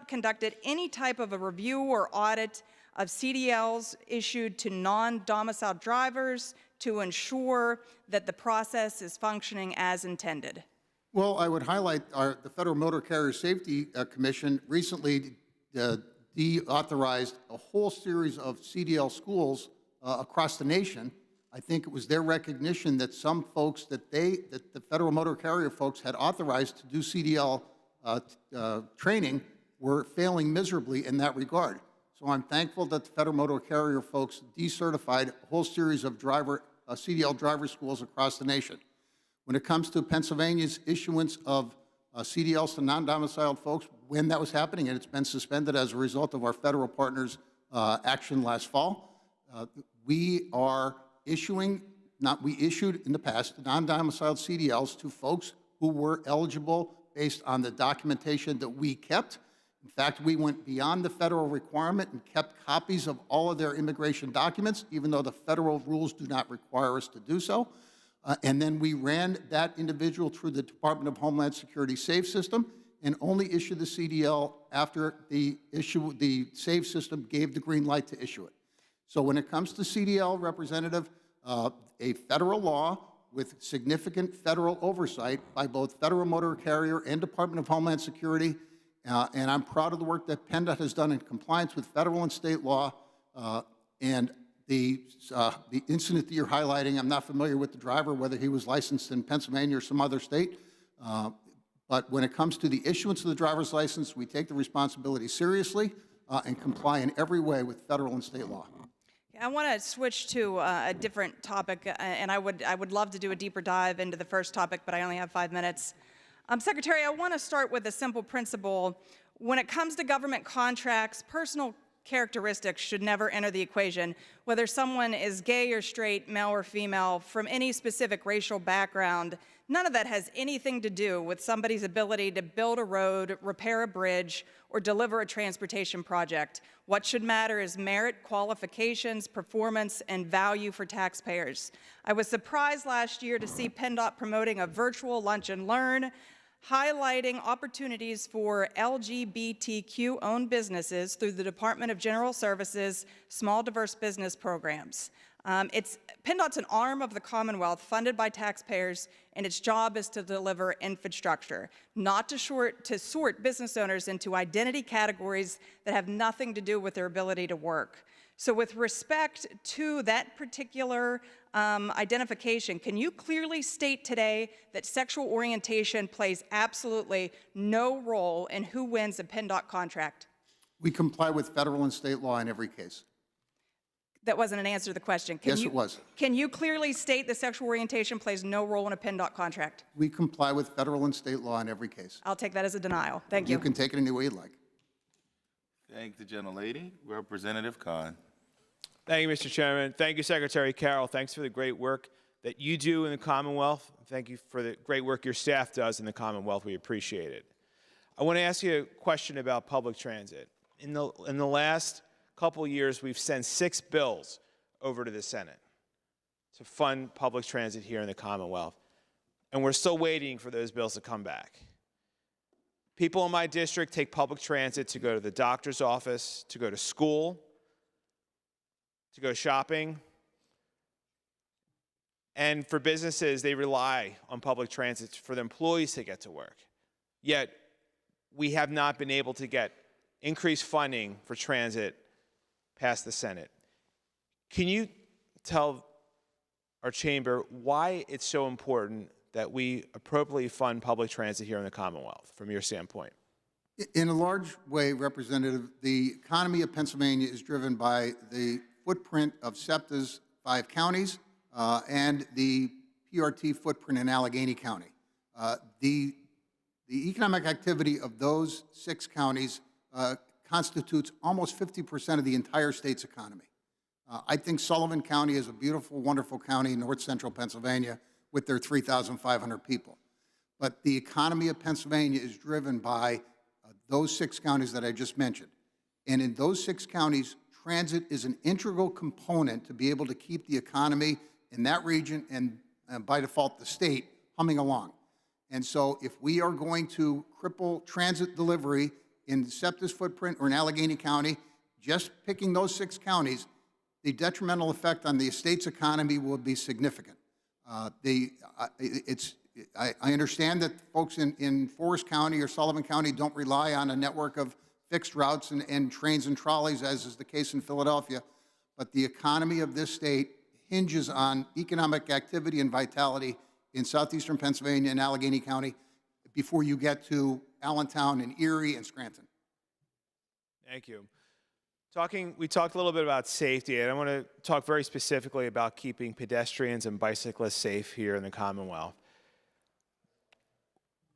conducted any type of a review or audit of CDLs issued to non-domiciled drivers to ensure that the process is functioning as intended? Well, I would highlight the Federal Motor Carrier Safety Commission recently deauthorized a whole series of CDL schools across the nation. I think it was their recognition that some folks that the Federal Motor Carrier folks had authorized to do CDL training were failing miserably in that regard. So I'm thankful that the Federal Motor Carrier folks decertified a whole series of CDL driver schools across the nation. When it comes to Pennsylvania's issuance of CDLs to non-domiciled folks, when that was happening, and it's been suspended as a result of our federal partners' action last fall, we issued in the past non-domiciled CDLs to folks who were eligible based on the documentation that we kept. In fact, we went beyond the federal requirement and kept copies of all of their immigration documents, even though the federal rules do not require us to do so. And then we ran that individual through the Department of Homeland Security SAVE system and only issued the CDL after the SAVE system gave the green light to issue it. So when it comes to CDL, Representative, a federal law with significant federal oversight by both Federal Motor Carrier and Department of Homeland Security, and I'm proud of the work that PennDOT has done in compliance with federal and state law. And the incident that you're highlighting, I'm not familiar with the driver, whether he was licensed in Pennsylvania or some other state. But when it comes to the issuance of the driver's license, we take the responsibility seriously and comply in every way with federal and state law. I want to switch to a different topic, and I would love to do a deeper dive into the first topic, but I only have 5 minutes. Secretary, I want to start with a simple principle. When it comes to government contracts, personal characteristics should never enter the equation. Whether someone is gay or straight, male or female, from any specific racial background, none of that has anything to do with somebody's ability to build a road, repair a bridge, or deliver a transportation project. What should matter is merit, qualifications, performance, and value for taxpayers. I was surprised last year to see PennDOT promoting a virtual lunch and learn, highlighting opportunities for LGBTQ-owned businesses through the Department of General Services Small Diverse Business Programs. PennDOT's an arm of the Commonwealth funded by taxpayers, and its job is to deliver infrastructure, not to sort business owners into identity categories that have nothing to do with their ability to work. So with respect to that particular identification, can you clearly state today that sexual orientation plays absolutely no role in who wins a PennDOT contract? We comply with federal and state law in every case. That wasn't an answer to the question. It was. Can you clearly state that sexual orientation plays no role in a PennDOT contract? We comply with federal and state law in every case. I'll take that as a denial. Thank you. You can take it any way you'd like. Thank the gentlelady. Representative Khan. Thank you, Mr. Chairman. Thank you, Secretary Carroll. Thanks for the great work that you do in the Commonwealth. Thank you for the great work your staff does in the Commonwealth. We appreciate it. I want to ask you a question about public transit. In the last couple years, we've sent 6 bills over to the Senate to fund public transit here in the Commonwealth, and we're still waiting for those bills to come back. People in my district take public transit to go to the doctor's office, to go to school, to go shopping. And for businesses, they rely on public transit for the employees to get to work. Yet, we have not been able to get increased funding for transit past the Senate. Can you tell our chamber why it's so important that we appropriately fund public transit here in the Commonwealth, from your standpoint? In a large way, Representative, the economy of Pennsylvania is driven by the footprint of SEPTA's 5 counties and the PRT footprint in Allegheny County. The economic activity of those 6 counties constitutes almost 50% of the entire state's economy. I think Sullivan County is a beautiful, wonderful county in north central Pennsylvania with their 3,500 people. But the economy of Pennsylvania is driven by those 6 counties that I just mentioned. And in those 6 counties, transit is an integral component to be able to keep the economy in that region and by default the state humming along. And so if we are going to cripple transit delivery in SEPTA's footprint or in Allegheny County, just picking those 6 counties, the detrimental effect on the state's economy will be significant. I understand that folks in Forest County or Sullivan County don't rely on a network of fixed routes and trains and trolleys, as is the case in Philadelphia, but the economy of this state hinges on economic activity and vitality in southeastern Pennsylvania and Allegheny County before you get to Allentown and Erie and Scranton. Thank you. We talked a little bit about safety, and I want to talk very specifically about keeping pedestrians and bicyclists safe here in the Commonwealth.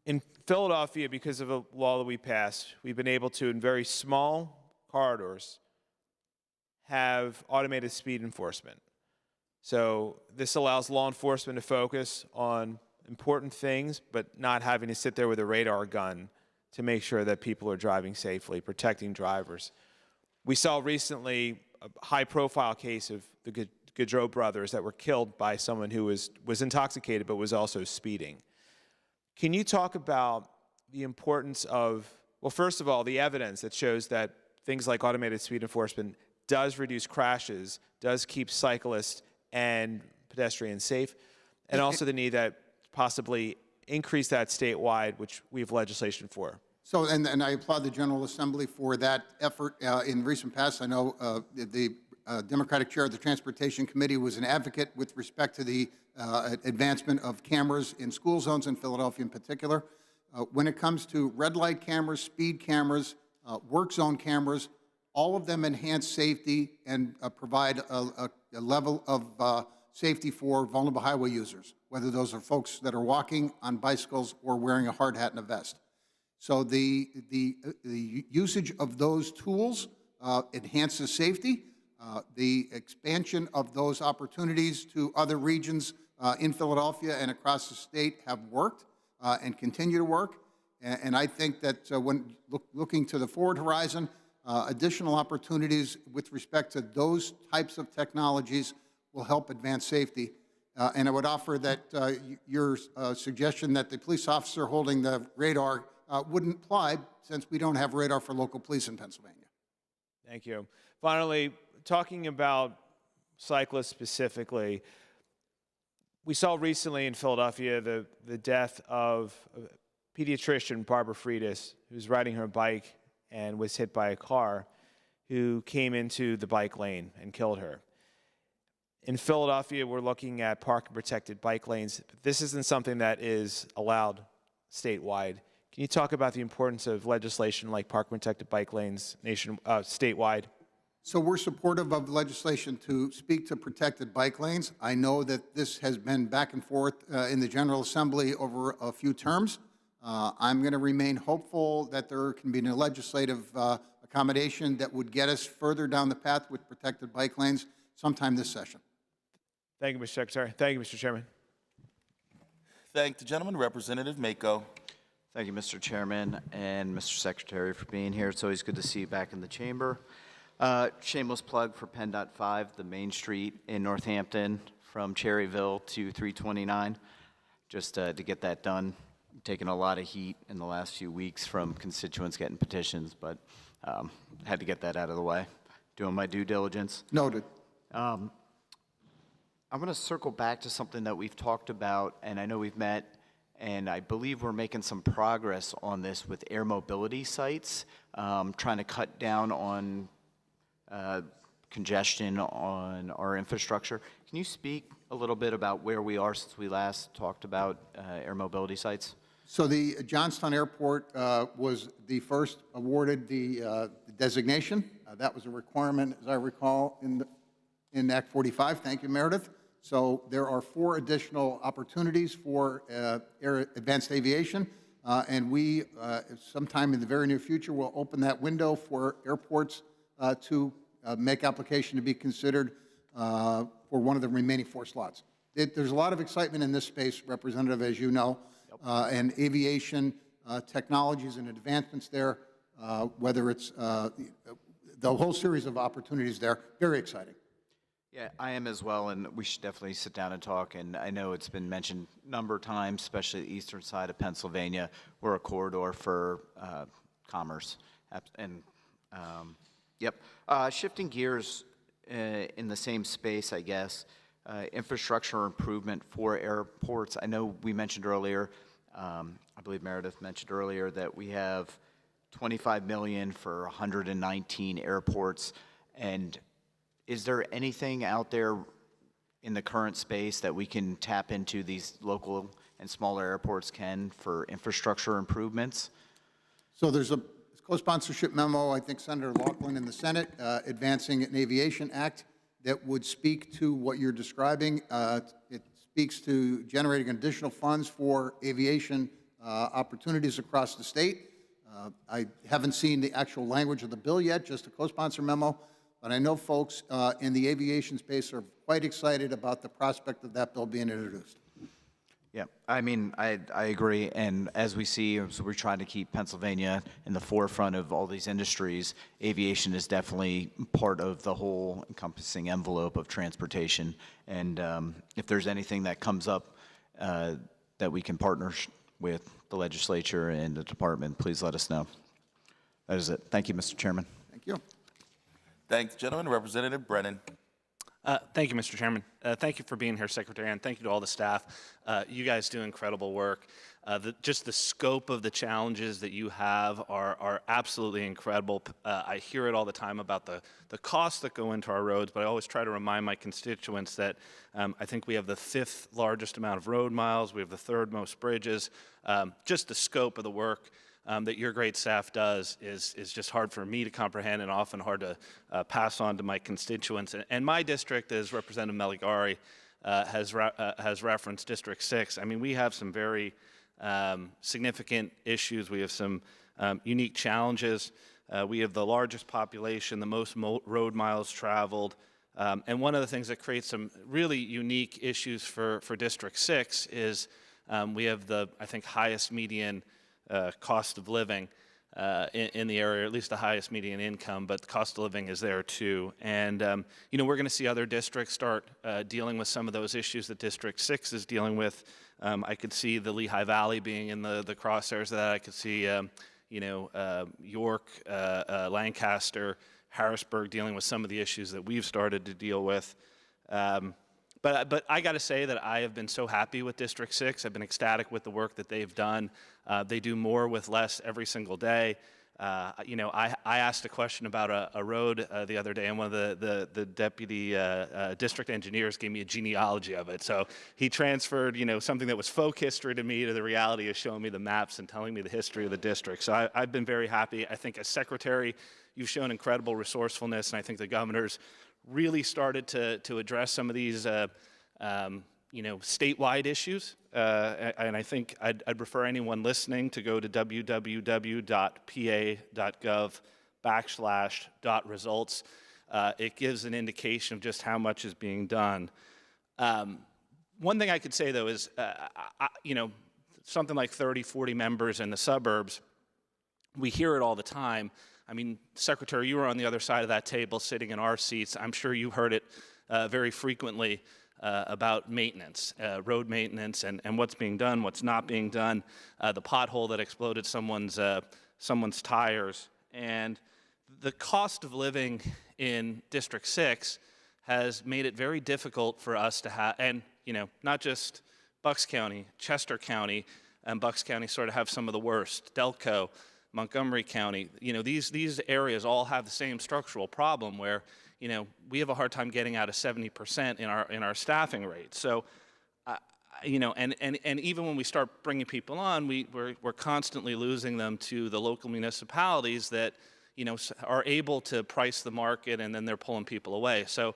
In Philadelphia, because of a law that we passed, we've been able to, in very small corridors, have automated speed enforcement. So this allows law enforcement to focus on important things, but not having to sit there with a radar gun to make sure that people are driving safely, protecting drivers. We saw recently a high-profile case of the Gaudreau brothers that were killed by someone who was intoxicated but was also speeding. Can you talk about the importance of, well, first of all, the evidence that shows that things like automated speed enforcement does reduce crashes, does keep cyclists and pedestrians safe, and also the need that possibly increase that statewide, which we have legislation for? So, and I applaud the General Assembly for that effort in recent past. I know the Democratic chair of the Transportation Committee was an advocate with respect to the advancement of cameras in school zones in Philadelphia in particular. When it comes to red light cameras, speed cameras, work zone cameras, all of them enhance safety and provide a level of safety for vulnerable highway users, whether those are folks that are walking on bicycles or wearing a hard hat and a vest. So the usage of those tools enhances safety. The expansion of those opportunities to other regions in Philadelphia and across the state have worked and continue to work. And I think that when looking to the forward horizon, additional opportunities with respect to those types of technologies will help advance safety. And I would offer that your suggestion that the police officer holding the radar wouldn't apply, since we don't have radar for local police in Pennsylvania. Thank you. Finally, talking about cyclists specifically, we saw recently in Philadelphia the death of a pediatrician, Barbara Freitas, who was riding her bike and was hit by a car who came into the bike lane and killed her. In Philadelphia, we're looking at park and protected bike lanes. This isn't something that is allowed statewide. Can you talk about the importance of legislation like park and protected bike lanes statewide? So we're supportive of legislation to speak to protected bike lanes. I know that this has been back and forth in the General Assembly over a few terms. I'm going to remain hopeful that there can be a legislative accommodation that would get us further down the path with protected bike lanes sometime this session. Thank you, Mr. Secretary. Thank you, Mr. Chairman. Thank the gentleman. Representative Mako. Thank you, Mr. Chairman and Mr. Secretary, for being here. It's always good to see you back in the chamber. Shameless plug for PennDOT 5, the Main Street in Northampton from Cherryville to 329, just to get that done. I'm taking a lot of heat in the last few weeks from constituents getting petitions, but had to get that out of the way. Doing my due diligence. Noted. I'm going to circle back to something that we've talked about, and I know we've met, and I believe we're making some progress on this with air mobility sites, trying to cut down on congestion on our infrastructure. Can you speak a little bit about where we are since we last talked about air mobility sites? So the Johnstown Airport was the first awarded the designation. That was a requirement, as I recall, in Act 45. Thank you, Meredith. So there are 4 additional opportunities for advanced aviation, and we, sometime in the very near future, will open that window for airports to make application to be considered for one of the remaining 4 slots. There's a lot of excitement in this space, Representative, as you know, and aviation technologies and advancements there, whether it's the whole series of opportunities there. Very exciting. Yeah, I am as well, and we should definitely sit down and talk. And I know it's been mentioned a number of times, especially the eastern side of Pennsylvania. We're a corridor for commerce. And, yep. Shifting gears in the same space, I guess, infrastructure improvement for airports. I know we mentioned earlier, I believe Meredith mentioned earlier, that we have $25 million for 119 airports. And is there anything out there in the current space that we can tap into these local and smaller airports can for infrastructure improvements? So there's a co-sponsorship memo, I think Senator Laughlin in the Senate, advancing an aviation act that would speak to what you're describing. It speaks to generating additional funds for aviation opportunities across the state. I haven't seen the actual language of the bill yet, just a co-sponsor memo. But I know folks in the aviation space are quite excited about the prospect of that bill being introduced. Yeah, I mean, I agree. And as we see, so we're trying to keep Pennsylvania in the forefront of all these industries. Aviation is definitely part of the whole encompassing envelope of transportation. And if there's anything that comes up that we can partner with the legislature and the department, please let us know. That is it. Thank you, Mr. Chairman. Thank you. Thanks, gentlemen. Representative Brennan. Thank you, Mr. Chairman. Thank you for being here, Secretary, and thank you to all the staff. You guys do incredible work. Just the scope of the challenges that you have are absolutely incredible. I hear it all the time about the costs that go into our roads, but I always try to remind my constituents that I think we have the 5th largest amount of road miles. We have the 3rd most bridges. Just the scope of the work that your great staff does is just hard for me to comprehend and often hard to pass on to my constituents. And my district, as Representative Meligari has referenced, District 6. I mean, we have some very significant issues. We have some unique challenges. We have the largest population, the most road miles traveled. And one of the things that creates some really unique issues for District 6 is we have the, I think, highest median cost of living in the area, or at least the highest median income, but the cost of living is there too. And, you know, we're going to see other districts start dealing with some of those issues that District 6 is dealing with. I could see the Lehigh Valley being in the crosshairs of that. I could see, you know, York, Lancaster, Harrisburg dealing with some of the issues that we've started to deal with. But I got to say that I have been so happy with District 6. I've been ecstatic with the work that they've done. They do more with less every single day. You know, I asked a question about a road the other day, and one of the deputy district engineers gave me a genealogy of it. So he transferred, you know, something that was folk history to me to the reality of showing me the maps and telling me the history of the district. So I've been very happy. I think as Secretary, you've shown incredible resourcefulness, and I think the governor's really started to address some of these, you know, statewide issues. And I think I'd refer anyone listening to go to www.pa.gov/.results. It gives an indication of just how much is being done. One thing I could say, though, is, you know, something like 30, 40 members in the suburbs, we hear it all the time. I mean, Secretary, you were on the other side of that table sitting in our seats. I'm sure you heard it very frequently about maintenance, road maintenance, and what's being done, what's not being done, the pothole that exploded someone's tires. And the cost of living in District 6 has made it very difficult for us to have, and, you know, not just Bucks County, Chester County, and Bucks County sort of have some of the worst, Delco, Montgomery County, you know, these areas all have the same structural problem where, you know, we have a hard time getting out of 70% in our staffing rate. So, you know, and even when we start bringing people on, we're constantly losing them to the local municipalities that, you know, are able to price the market, and then they're pulling people away. So,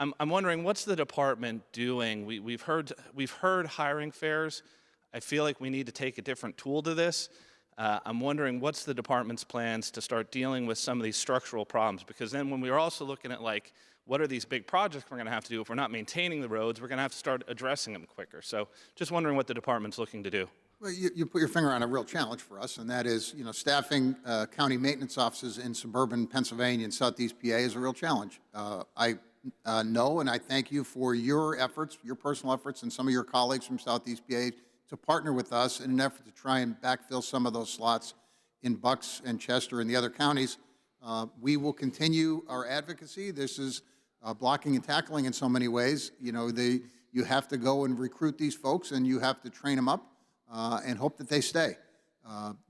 I'm wondering, what's the department doing? We've heard hiring fairs. I feel like we need to take a different tool to this. I'm wondering, what's the department's plans to start dealing with some of these structural problems? Because then when we're also looking at, like, what are these big projects we're going to have to do if we're not maintaining the roads, we're going to have to start addressing them quicker. So just wondering what the department's looking to do. Well, you put your finger on a real challenge for us, and that is, staffing county maintenance offices in suburban Pennsylvania and Southeast PA is a real challenge. I know, and I thank you for your efforts, your personal efforts, and some of your colleagues from Southeast PA to partner with us in an effort to try and backfill some of those slots in Bucks and Chester and the other counties. We will continue our advocacy. This is blocking and tackling in so many ways. You have to go and recruit these folks, and you have to train them up and hope that they stay.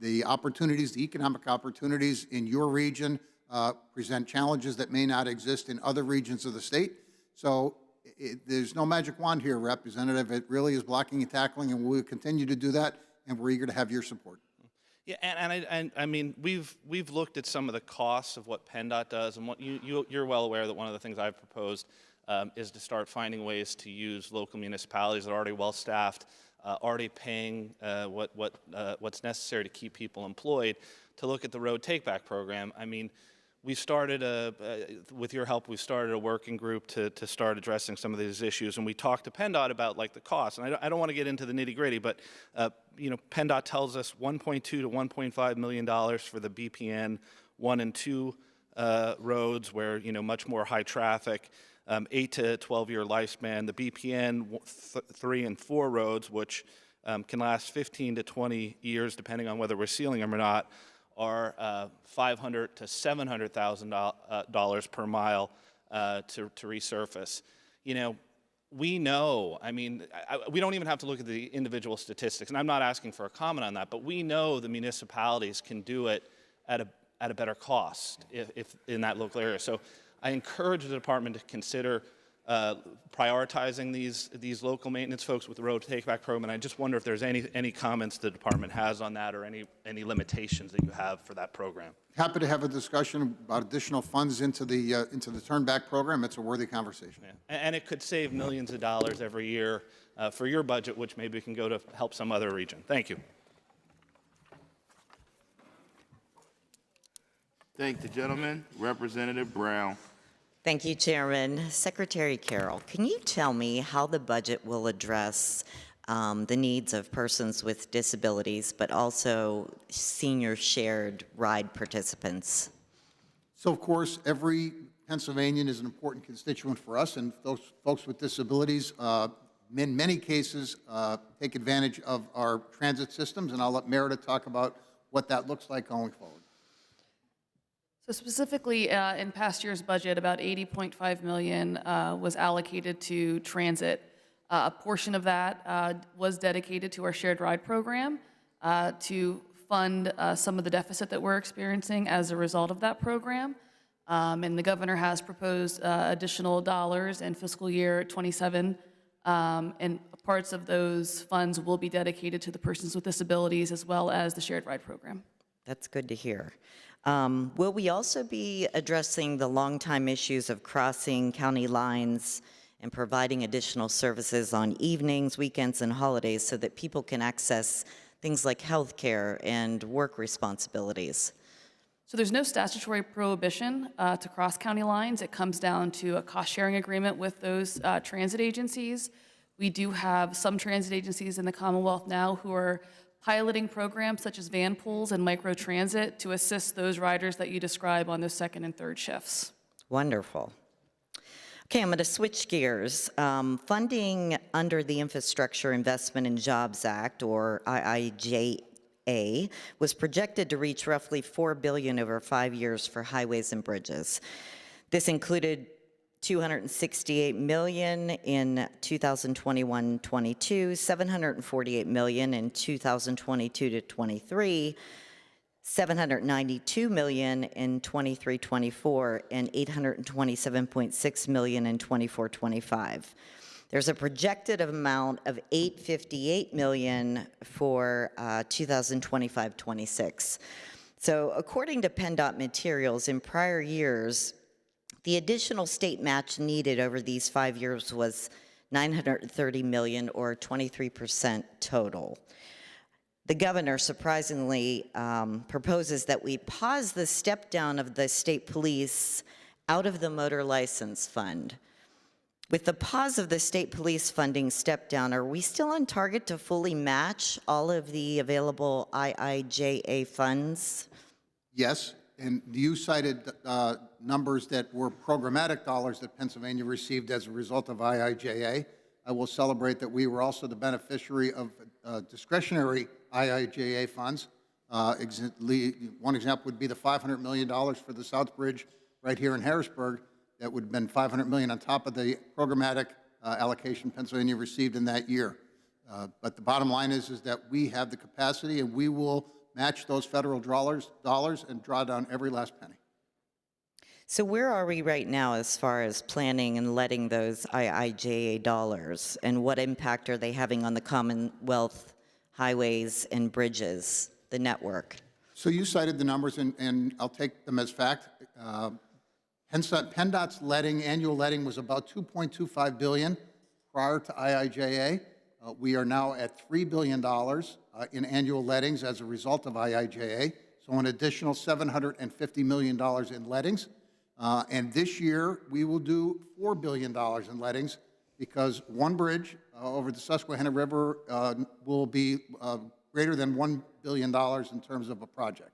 The opportunities, the economic opportunities in your region present challenges that may not exist in other regions of the state. So there's no magic wand here, Representative. It really is blocking and tackling, and we'll continue to do that, and we're eager to have your support. Yeah, and I mean, we've looked at some of the costs of what PennDOT does, and what you're well aware that one of the things I've proposed is to start finding ways to use local municipalities that are already well-staffed, already paying what's necessary to keep people employed, to look at the road take-back program. I mean, we started with your help, we started a working group to start addressing some of these issues, and we talked to PennDOT about like the costs. And I don't want to get into the nitty-gritty, but PennDOT tells us $1.2 to $1.5 million for the BPN 1 and 2 roads, where much more high traffic, 8 to 12-year lifespan. The BPN 3 and 4 roads, which can last 15 to 20 years, depending on whether we're sealing them or not, are $500,000 to $700,000 per mile to resurface. We know, I mean, we don't even have to look at the individual statistics, and I'm not asking for a comment on that, but we know the municipalities can do it at a better cost if in that local area. So I encourage the department to consider prioritizing these local maintenance folks with the road take-back program, and I just wonder if there's any comments the department has on that, or any limitations that you have for that program. Happy to have a discussion about additional funds into the turn-back program. It's a worthy conversation. Yeah. And it could save millions of dollars every year for your budget, which maybe can go to help some other region. Thank you. Thank the gentleman. Representative Brown. Thank you, Chairman. Secretary Carroll, can you tell me how the budget will address the needs of persons with disabilities, but also senior shared ride participants? So, of course, every Pennsylvanian is an important constituent for us, and those folks with disabilities, in many cases, take advantage of our transit systems, and I'll let Meredith talk about what that looks like going forward. So specifically, in past year's budget, about $80.5 million was allocated to transit. A portion of that was dedicated to our shared ride program to fund some of the deficit that we're experiencing as a result of that program. And the governor has proposed additional dollars in fiscal year 27, and parts of those funds will be dedicated to the persons with disabilities as well as the shared ride program. That's good to hear. Will we also be addressing the longtime issues of crossing county lines and providing additional services on evenings, weekends, and holidays so that people can access things like health care and work responsibilities? So there's no statutory prohibition to cross county lines. It comes down to a cost-sharing agreement with those transit agencies. We do have some transit agencies in the Commonwealth now who are piloting programs such as van pools and microtransit to assist those riders that you describe on those second and third shifts. Wonderful. Okay, I'm going to switch gears. Funding under the Infrastructure Investment and Jobs Act, or IIJA, was projected to reach roughly $4 billion over 5 years for highways and bridges. This included $268 million in 2021-22, $748 million in 2022-23, $792 million in 23-24, and $827.6 million in 24-25. There's a projected amount of $858 million for 2025-26. So according to PennDOT materials, in prior years, the additional state match needed over these 5 years was $930 million, or 23% total. The governor surprisingly proposes that we pause the step down of the state police out of the motor license fund, With the pause of the state police funding step down, are we still on target to fully match all of the available IIJA funds? Yes, and you cited numbers that were programmatic dollars that Pennsylvania received as a result of IIJA. I will celebrate that we were also the beneficiary of discretionary IIJA funds. One example would be the $500 million for the South Bridge right here in Harrisburg. That would have been $500 million on top of the programmatic allocation Pennsylvania received in that year. But the bottom line is that we have the capacity, and we will match those federal dollars and draw down every last penny. So where are we right now as far as planning and letting those IIJA dollars, and what impact are they having on the Commonwealth highways and bridges, the network? So you cited the numbers, and I'll take them as fact. PennDOT's annual letting was about $2.25 billion prior to IIJA. We are now at $3 billion in annual lettings as a result of IIJA, so an additional $750 million in lettings. And this year, we will do $4 billion in lettings because one bridge over the Susquehanna River will be greater than $1 billion in terms of a project.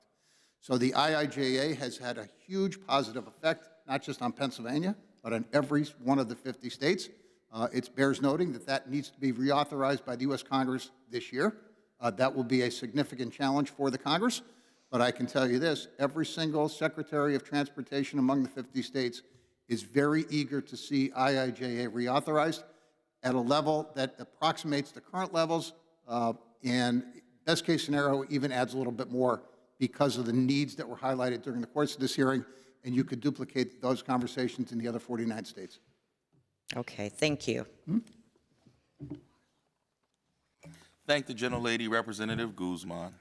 So the IIJA has had a huge positive effect, not just on Pennsylvania, but on every one of the 50 states. It bears noting that that needs to be reauthorized by the U.S. Congress this year. That will be a significant challenge for the Congress. But I can tell you this, every single Secretary of Transportation among the 50 states is very eager to see IIJA reauthorized at a level that approximates the current levels, and best case scenario even adds a little bit more because of the needs that were highlighted during the course of this hearing, and you could duplicate those conversations in the other 49 states. Okay, thank you. Thank the gentlelady, Representative Guzman.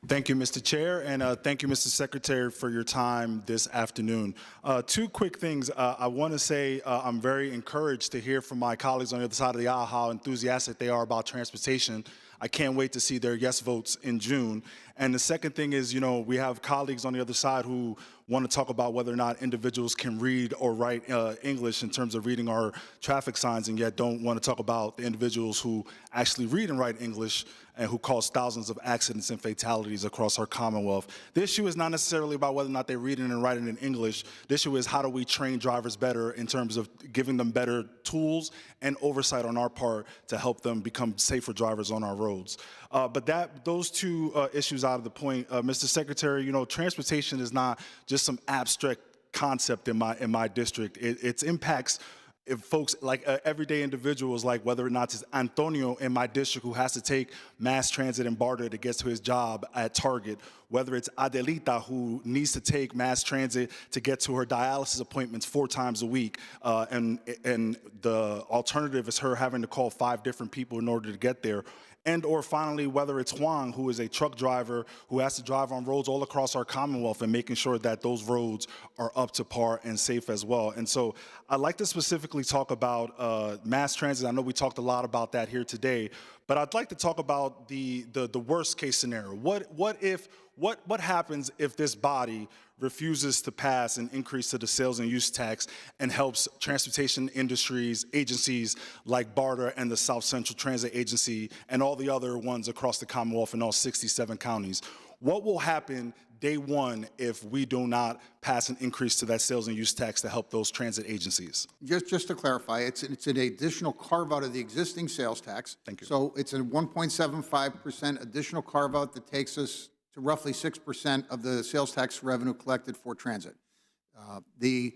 Thank you, Mr. Chair, and thank you, Mr. Secretary, for your time this afternoon. Two quick things. I want to say I'm very encouraged to hear from my colleagues on the other side of the aisle how enthusiastic they are about transportation. I can't wait to see their yes votes in June. And the second thing is, you know, we have colleagues on the other side who want to talk about whether or not individuals can read or write English in terms of reading our traffic signs, and yet don't want to talk about the individuals who actually read and write English and who cause thousands of accidents and fatalities across our Commonwealth. The issue is not necessarily about whether or not they're reading and writing in English. The issue is how do we train drivers better in terms of giving them better tools and oversight on our part to help them become safer drivers on our roads. But those two issues out of the point, Mr. Secretary, you know, transportation is not just some abstract concept in my district. It impacts folks like everyday individuals, like whether or not it's Antonio in my district who has to take mass transit and barter to get to his job at Target, whether it's Adelita who needs to take mass transit to get to her dialysis appointments 4 times a week, and the alternative is her having to call 5 different people in order to get there. And or finally, whether it's Juan, who is a truck driver who has to drive on roads all across our Commonwealth and making sure that those roads are up to par and safe as well. And so I'd like to specifically talk about mass transit. I know we talked a lot about that here today, but I'd like to talk about the worst case scenario. What happens if this body refuses to pass an increase to the sales and use tax and helps transportation industries, agencies like BARTA and the South Central Transit Agency and all the other ones across the Commonwealth in all 67 counties? What will happen day one if we do not pass an increase to that sales and use tax to help those transit agencies? Just to clarify, it's an additional carve-out of the existing sales tax. Thank you. So it's a 1.75% additional carve-out that takes us to roughly 6% of the sales tax revenue collected for transit. The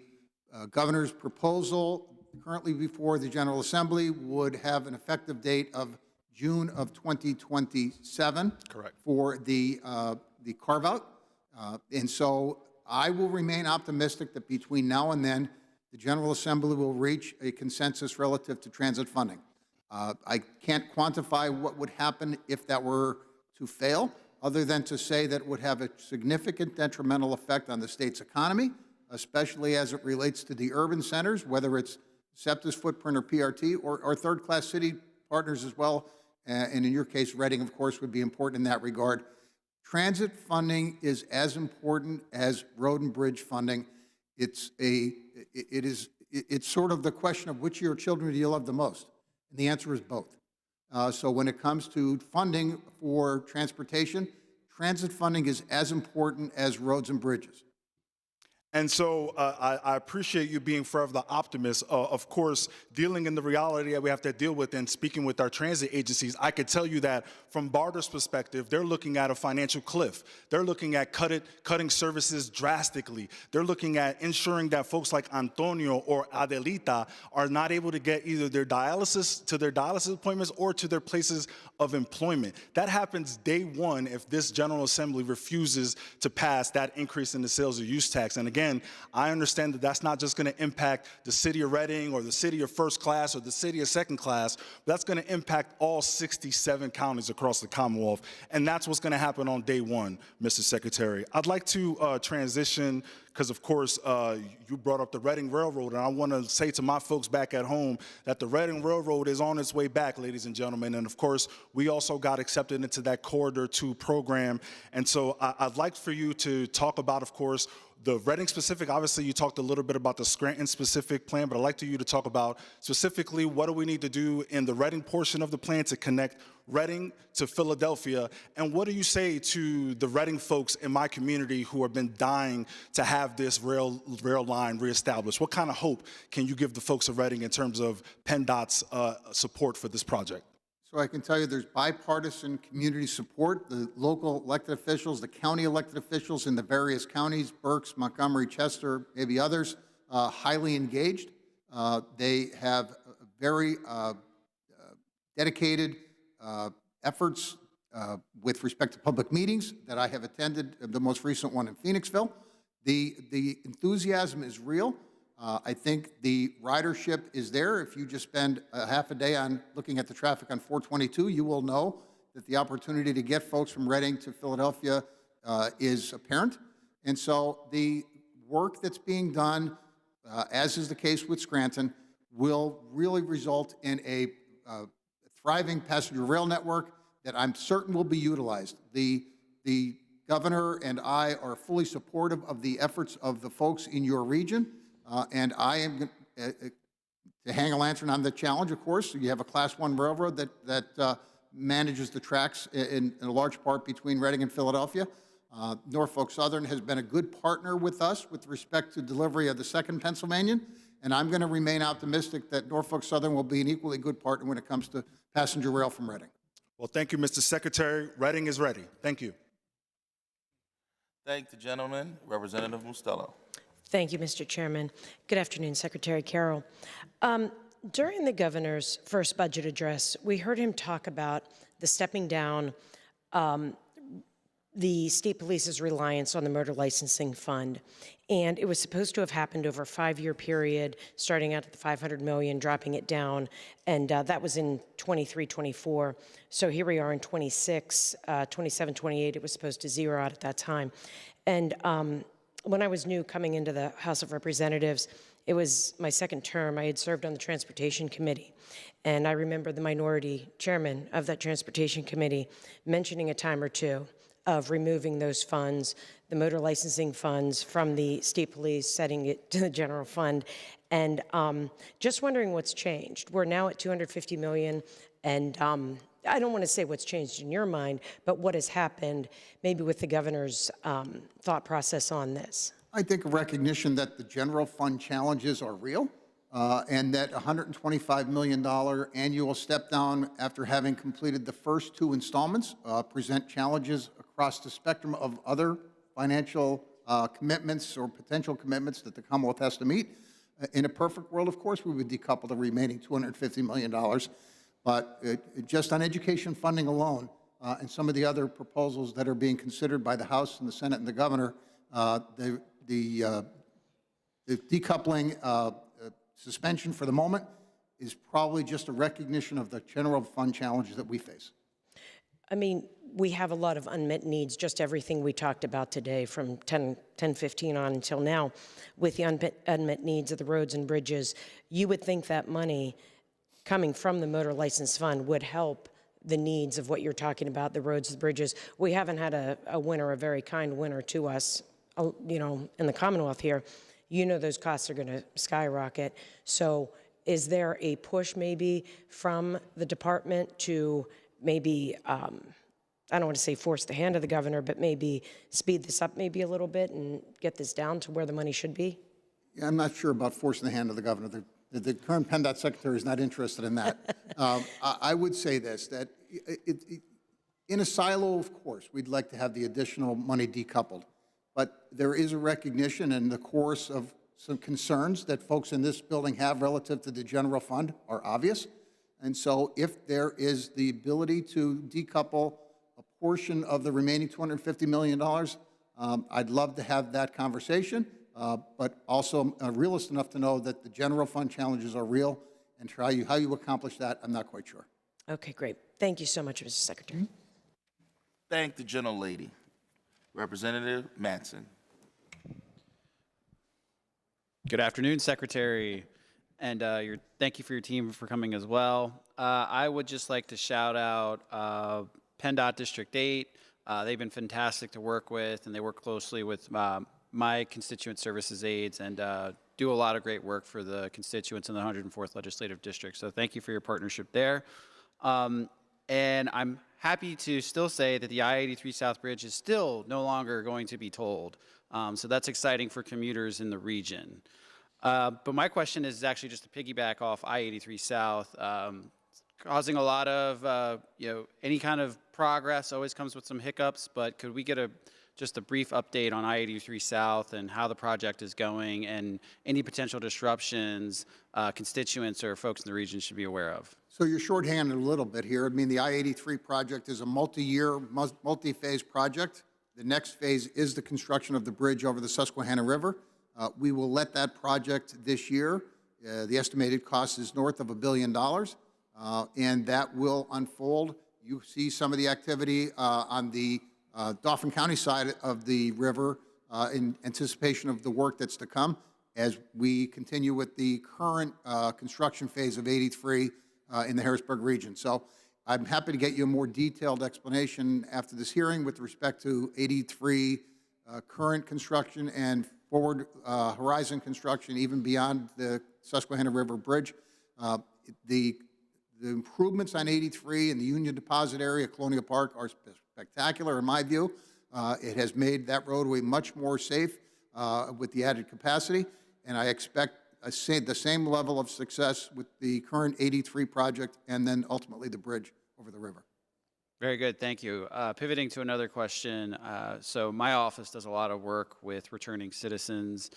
governor's proposal currently before the General Assembly would have an effective date of June of 2027. Correct. For the carve-out. And so I will remain optimistic that between now and then, the General Assembly will reach a consensus relative to transit funding. I can't quantify what would happen if that were to fail, other than to say that it would have a significant detrimental effect on the state's economy, especially as it relates to the urban centers, whether it's SEPTA's footprint or PRT, or third-class city partners as well. And in your case, Reading, of course, would be important in that regard. Transit funding is as important as road and bridge funding. It is it's sort of the question of which of your children do you love the most? And the answer is both. So when it comes to funding for transportation, transit funding is as important as roads and bridges. And so I appreciate you being forever the optimist. Of course, dealing in the reality that we have to deal with and speaking with our transit agencies, I could tell you that from BARTA's perspective, they're looking at a financial cliff. They're looking at cutting services drastically. They're looking at ensuring that folks like Antonio or Adelita are not able to get either their dialysis appointments or to their places of employment. That happens day one if this General Assembly refuses to pass that increase in the sales or use tax. And again, I understand that that's not just going to impact the city of Reading or the city of first class or the city of second class, but that's going to impact all 67 counties across the Commonwealth. And that's what's going to happen on day one, Mr. Secretary. I'd like to transition because, of course, you brought up the Reading Railroad, and I want to say to my folks back at home that the Reading Railroad is on its way back, ladies and gentlemen. And, of course, we also got accepted into that Corridor 2 program. And so I'd like for you to talk about, of course, the Reading specific. Obviously, you talked a little bit about the Scranton specific plan, but I'd like you to talk about specifically what do we need to do in the Reading portion of the plan to connect Reading to Philadelphia, and what do you say to the Reading folks in my community who have been dying to have this rail line reestablished? What kind of hope can you give the folks of Reading in terms of PennDOT's support for this project? So I can tell you there's bipartisan community support. The local elected officials, the county elected officials in the various counties, Berks, Montgomery, Chester, maybe others, highly engaged. They have very dedicated efforts with respect to public meetings that I have attended, the most recent one in Phoenixville. The enthusiasm is real. I think the ridership is there. If you just spend a half a day on looking at the traffic on 422, you will know that the opportunity to get folks from Reading to Philadelphia is apparent. And so the work that's being done, as is the case with Scranton, will really result in a thriving passenger rail network that I'm certain will be utilized. The governor and I are fully supportive of the efforts of the folks in your region. And I am to hang a lantern on the challenge, of course. You have a Class 1 railroad that manages the tracks in a large part between Reading and Philadelphia. Norfolk Southern has been a good partner with us with respect to delivery of the second Pennsylvanian, and I'm going to remain optimistic that Norfolk Southern will be an equally good partner when it comes to passenger rail from Reading. Well, thank you, Mr. Secretary. Reading is ready. Thank you. Thank the gentleman. Representative Mustello. Thank you, Mr. Chairman. Good afternoon, Secretary Carroll. During the governor's first budget address, we heard him talk about the stepping down the state police's reliance on the motor licensing fund. And it was supposed to have happened over a 5-year period, starting out at the $500 million, dropping it down. And that was in 23-24. So here we are in 26, 27, 28. It was supposed to zero out at that time. And when I was new coming into the House of Representatives, it was my second term. I had served on the Transportation Committee. And I remember the minority chairman of that Transportation Committee mentioning a time or two of removing those funds, the motor licensing funds from the state police, setting it to the general fund. And just wondering what's changed. We're now at $250 million, and I don't want to say what's changed in your mind, but what has happened maybe with the governor's thought process on this? I think a recognition that the general fund challenges are real, and that $125 million annual step down after having completed the first 2 installments present challenges across the spectrum of other financial commitments or potential commitments that the Commonwealth has to meet. In a perfect world, of course, we would decouple the remaining $250 million. But just on education funding alone, and some of the other proposals that are being considered by the House and the Senate and the governor, the decoupling suspension for the moment is probably just a recognition of the general fund challenges that we face. I mean, we have a lot of unmet needs, just everything we talked about today from 10:15 on until now, with the unmet needs of the roads and bridges. You would think that money coming from the motor license fund would help the needs of what you're talking about, the roads, the bridges. We haven't had a winter, a very kind winter to us, you know, in the Commonwealth here. you know those costs are going to skyrocket. So is there a push maybe from the department to maybe, I don't want to say force the hand of the governor, but maybe speed this up maybe a little bit and get this down to where the money should be? Yeah, I'm not sure about forcing the hand of the governor. The current PennDOT secretary is not interested in that. I would say this, that in a silo, of course, we'd like to have the additional money decoupled. But there is a recognition in the course of some concerns that folks in this building have relative to the general fund are obvious. And so if there is the ability to decouple a portion of the remaining $250 million, I'd love to have that conversation, but also a realist enough to know that the general fund challenges are real, and how you accomplish that, I'm not quite sure. Okay, great. Thank you so much, Mr. Secretary. Thank the gentlelady. Representative Mattson. Good afternoon, Secretary, and thank you for your team for coming as well. I would just like to shout out PennDOT District 8. They've been fantastic to work with, and they work closely with my constituent services aides and do a lot of great work for the constituents in the 104th Legislative District. So thank you for your partnership there. And I'm happy to still say that the I-83 South Bridge is still no longer going to be tolled. So that's exciting for commuters in the region. But my question is actually just to piggyback off I-83 South. Causing a lot of, any kind of progress always comes with some hiccups, but could we get just a brief update on I-83 South and how the project is going and any potential disruptions constituents or folks in the region should be aware of? So you're shorthanded a little bit here. I mean, the I-83 project is a multi-year, multi-phase project. The next phase is the construction of the bridge over the Susquehanna River. We will let that project this year. The estimated cost is north of $1 billion, and that will unfold. You see some of the activity on the Dauphin County side of the river in anticipation of the work that's to come as we continue with the current construction phase of 83 in the Harrisburg region. So I'm happy to get you a more detailed explanation after this hearing with respect to 83 current construction and forward horizon construction, even beyond the Susquehanna River Bridge. The improvements on 83 and the Union Deposit area, Colonial Park, are spectacular in my view. It has made that roadway much more safe with the added capacity, and I expect the same level of success with the current 83 project and then ultimately the bridge over the river. Very good, thank you. Pivoting to another question, so my office does a lot of work with returning citizens,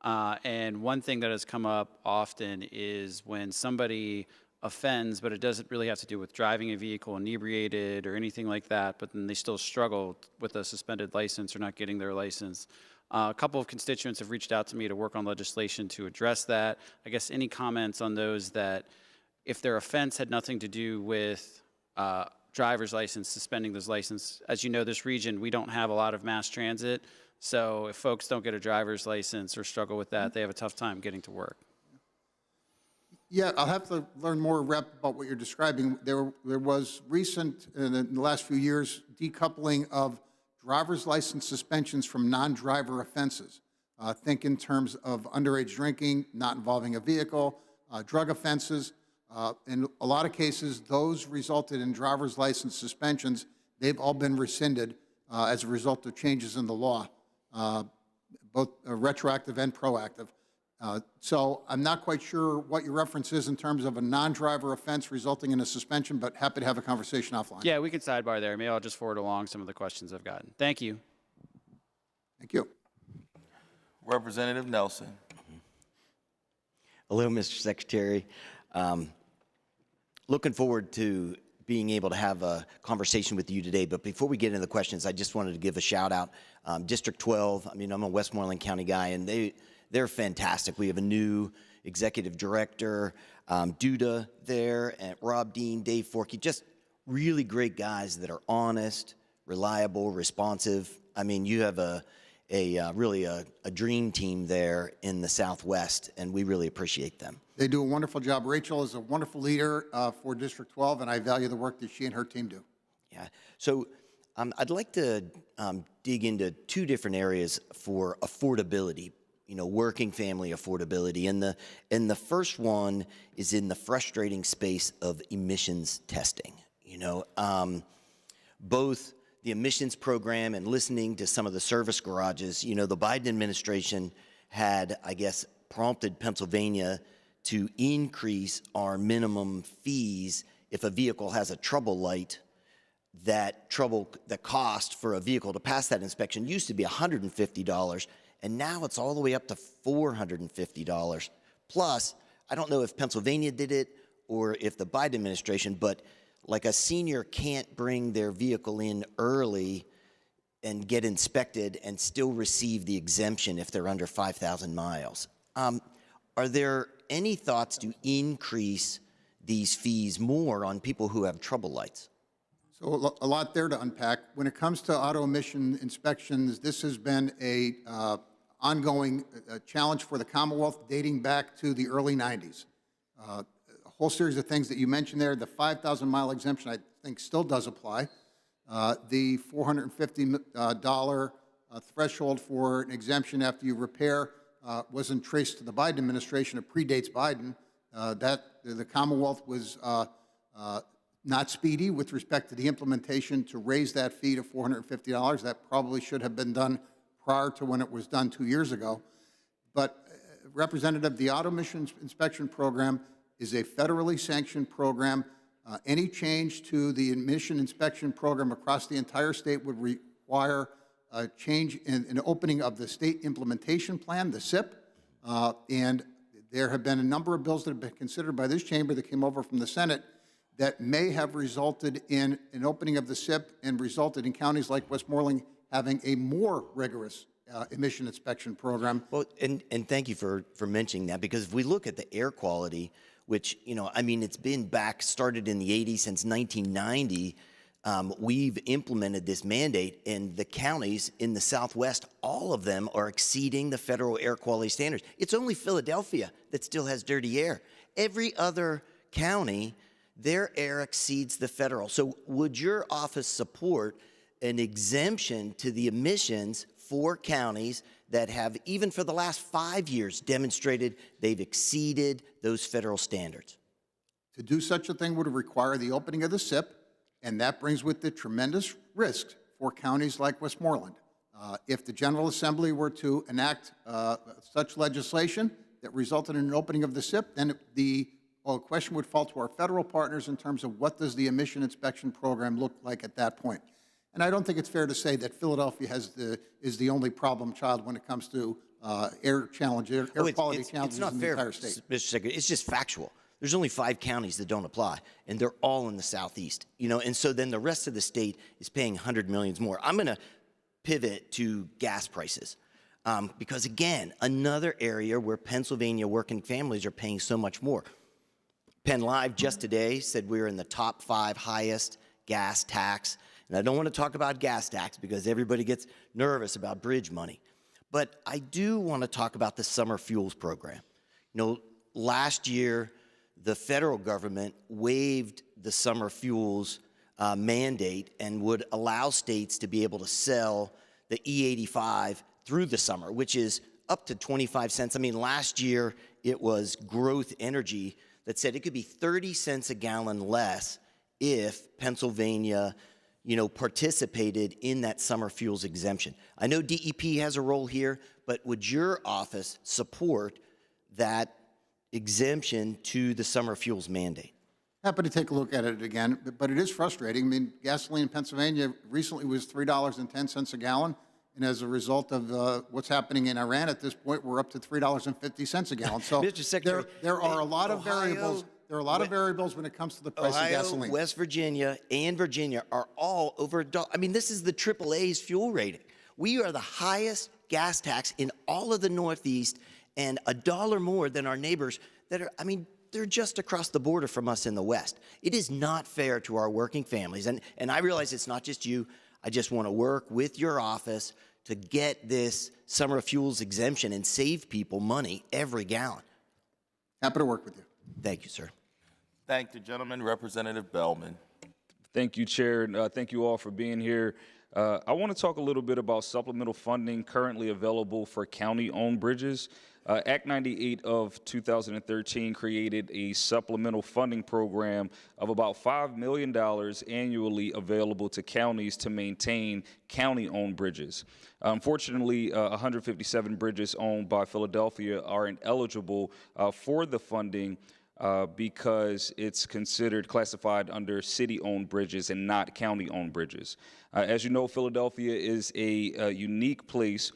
and one thing that has come up often is when somebody offends, but it doesn't really have to do with driving a vehicle inebriated or anything like that, but then they still struggle with a suspended license or not getting their license. A couple of constituents have reached out to me to work on legislation to address that. I guess any comments on those that if their offense had nothing to do with driver's license, suspending those license. As you know, this region, we don't have a lot of mass transit. So if folks don't get a driver's license or struggle with that, they have a tough time getting to work. Yeah, I'll have to learn more, Rep, about what you're describing. There was recent, in the last few years, decoupling of driver's license suspensions from non-driver offenses. Think in terms of underage drinking, not involving a vehicle, drug offenses. In a lot of cases, those resulted in driver's license suspensions. They've all been rescinded as a result of changes in the law, both retroactive and proactive. So I'm not quite sure what your reference is in terms of a non-driver offense resulting in a suspension, but happy to have a conversation offline. Yeah, we can sidebar there. Maybe I'll just forward along some of the questions I've gotten. Thank you. Thank you. Representative Nelson. Hello, Mr. Secretary. Looking forward to being able to have a conversation with you today. But before we get into the questions, I just wanted to give a shout out. District 12, I mean, I'm a Westmoreland County guy, and they're fantastic. We have a new executive director, Duda there, and Rob Dean, Dave Forkey, just really great guys that are honest, reliable, responsive. I mean, you have really a dream team there in the Southwest, and we really appreciate them. They do a wonderful job. Rachel is a wonderful leader for District 12, and I value the work that she and her team do. Yeah. So I'd like to dig into two different areas for affordability. working family affordability. And the first one is in the frustrating space of emissions testing. Both the emissions program and listening to some of the service garages, the Biden administration had, I guess, prompted Pennsylvania to increase our minimum fees if a vehicle has a trouble light. The cost for a vehicle to pass that inspection used to be $150, and now it's all the way up to $450. Plus, I don't know if Pennsylvania did it or if the Biden administration, but like a senior can't bring their vehicle in early and get inspected and still receive the exemption if they're under 5,000 miles. Are there any thoughts to increase these fees more on people who have trouble lights? So a lot there to unpack. When it comes to auto emission inspections, this has been a ongoing challenge for the Commonwealth dating back to the early 90s. A whole series of things that you mentioned there. The 5,000-mile exemption, I think, still does apply. The $450 threshold for an exemption after you repair wasn't traced to the Biden administration. It predates Biden. The Commonwealth was not speedy with respect to the implementation to raise that fee to $450. That probably should have been done prior to when it was done 2 years ago. But, Representative, the auto emissions inspection program is a federally sanctioned program. Any change to the emission inspection program across the entire state would require a change in an opening of the state implementation plan, the SIP, and there have been a number of bills that have been considered by this chamber that came over from the Senate that may have resulted in an opening of the SIP and resulted in counties like Westmoreland having a more rigorous emission inspection program. Well, and thank you for mentioning that, because if we look at the air quality, which, it's been started in the 80s, since 1990, we've implemented this mandate, and the counties in the Southwest, all of them are exceeding the federal air quality standards. It's only Philadelphia that still has dirty air. Every other county, their air exceeds the federal. So would your office support an exemption to the emissions for counties that have, even for the last 5 years, demonstrated they've exceeded those federal standards? To do such a thing would require the opening of the SIP, and that brings with it tremendous risk for counties like Westmoreland. If the General Assembly were to enact such legislation that resulted in an opening of the SIP, then the question would fall to our federal partners in terms of what does the emission inspection program look like at that point. And I don't think it's fair to say that Philadelphia is the only problem child when it comes to air quality challenges in the entire state. Mr. Secretary, it's just factual. There's only 5 counties that don't apply, and they're all in the Southeast. And so then the rest of the state is paying $100 million more. I'm going to pivot to gas prices, because again, another area where Pennsylvania working families are paying so much more. Penn Live just today said we're in the top 5 highest gas tax. And I don't want to talk about gas tax because everybody gets nervous about bridge money. But I do want to talk about the summer fuels program. Last year, the federal government waived the summer fuels mandate and would allow states to be able to sell the E85 through the summer, which is up to 25 cents. Last year, it was Growth Energy that said it could be 30 cents a gallon less if Pennsylvania participated in that summer fuels exemption. I know DEP has a role here, but would your office support that exemption to the summer fuels mandate? Happy to take a look at it again, but it is frustrating. Gasoline in Pennsylvania recently was $3.10 a gallon, and as a result of what's happening in Iran at this point, we're up to $3.50 a gallon. So Mr. Secretary, there are a lot of variables. There are a lot of variables when it comes to the price of gasoline. West Virginia, and Virginia are all over $1. This is the AAA's fuel rating. We are the highest gas tax in all of the Northeast, and $1 more than our neighbors that are, they're just across the border from us in the West. It is not fair to our working families. And I realize it's not just you. I just want to work with your office to get this summer fuels exemption and save people money every gallon. Happy to work with you. Thank you, sir. Thank the gentleman. Representative Bellman. Thank you, Chair. Thank you all for being here. I want to talk a little bit about supplemental funding currently available for county-owned bridges. Act 98 of 2013 created a supplemental funding program of about $5 million annually available to counties to maintain county-owned bridges. Unfortunately, 157 bridges owned by Philadelphia are ineligible for the funding because it's considered classified under city-owned bridges and not county-owned bridges. As you know, Philadelphia is a unique place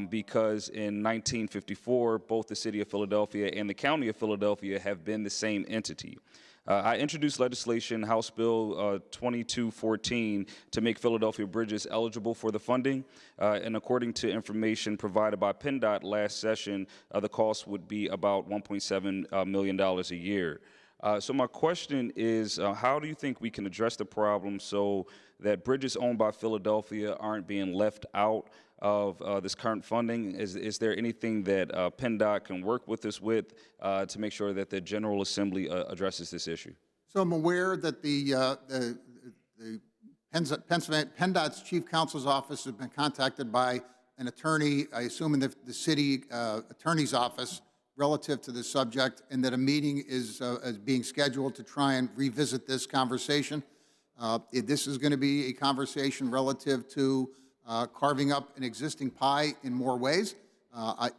because in 1954, both the city of Philadelphia and the county of Philadelphia have been the same entity. I introduced legislation, House Bill 2214, to make Philadelphia bridges eligible for the funding. And according to information provided by PennDOT last session, the cost would be about $1.7 million a year. So my question is, how do you think we can address the problem so that bridges owned by Philadelphia aren't being left out of this current funding? Is there anything that PennDOT can work with us with to make sure that the General Assembly addresses this issue? So I'm aware that the PennDOT's Chief Counsel's Office has been contacted by an attorney, I assume in the city attorney's office, relative to this subject, and that a meeting is being scheduled to try and revisit this conversation. This is going to be a conversation relative to carving up an existing pie in more ways.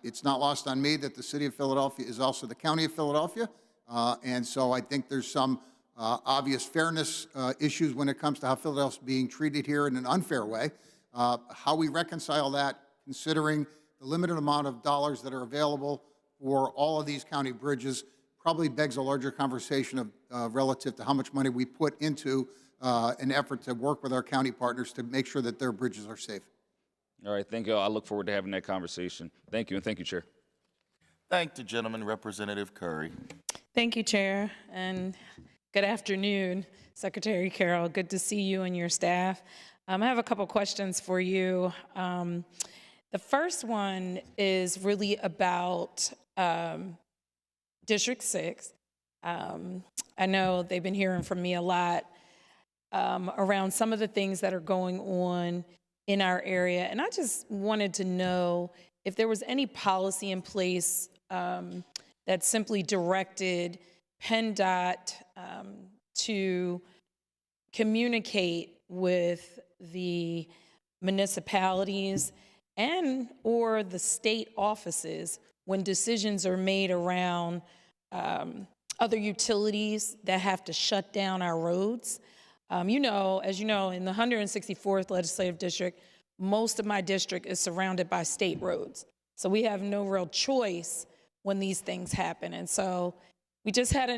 It's not lost on me that the city of Philadelphia is also the county of Philadelphia, and so I think there's some obvious fairness issues when it comes to how Philadelphia is being treated here in an unfair way. How we reconcile that, considering the limited amount of dollars that are available for all of these county bridges, probably begs a larger conversation of relative to how much money we put into an effort to work with our county partners to make sure that their bridges are safe. All right, thank you. I look forward to having that conversation. Thank you, and thank you, Chair. Thank the gentleman, Representative Curry. Thank you, Chair, and good afternoon, Secretary Carroll. Good to see you and your staff. I have a couple questions for you. The first one is really about District 6. I know they've been hearing from me a lot around some of the things that are going on in our area, and I just wanted to know if there was any policy in place that simply directed PennDOT to communicate with the municipalities and or the state offices when decisions are made around other utilities that have to shut down our roads. As you know, in the 164th Legislative District, most of my district is surrounded by state roads. So we have no real choice when these things happen. And so we just had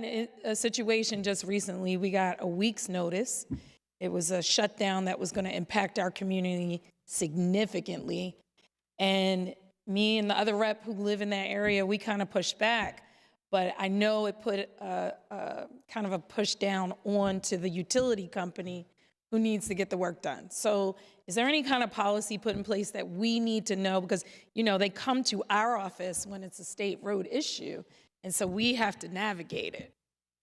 a situation just recently. We got a week's notice. It was a shutdown that was going to impact our community significantly. And me and the other rep who live in that area, we kind of pushed back. But I know it put kind of a push down onto the utility company who needs to get the work done. So is there any kind of policy put in place that we need to know? Because, they come to our office when it's a state road issue, and so we have to navigate it.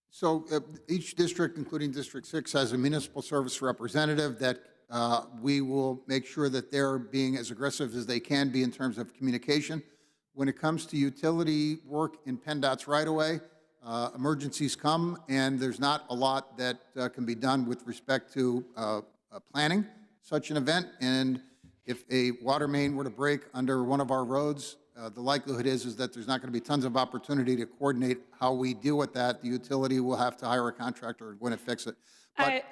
So each district, including District 6, has a municipal service representative that we will make sure that they're being as aggressive as they can be in terms of communication. When it comes to utility work in PennDOT's right-of-way, emergencies come, and there's not a lot that can be done with respect to planning such an event. And if a water main were to break under one of our roads, the likelihood is that there's not going to be tons of opportunity to coordinate how we deal with that. The utility will have to hire a contractor and go in and fix it. But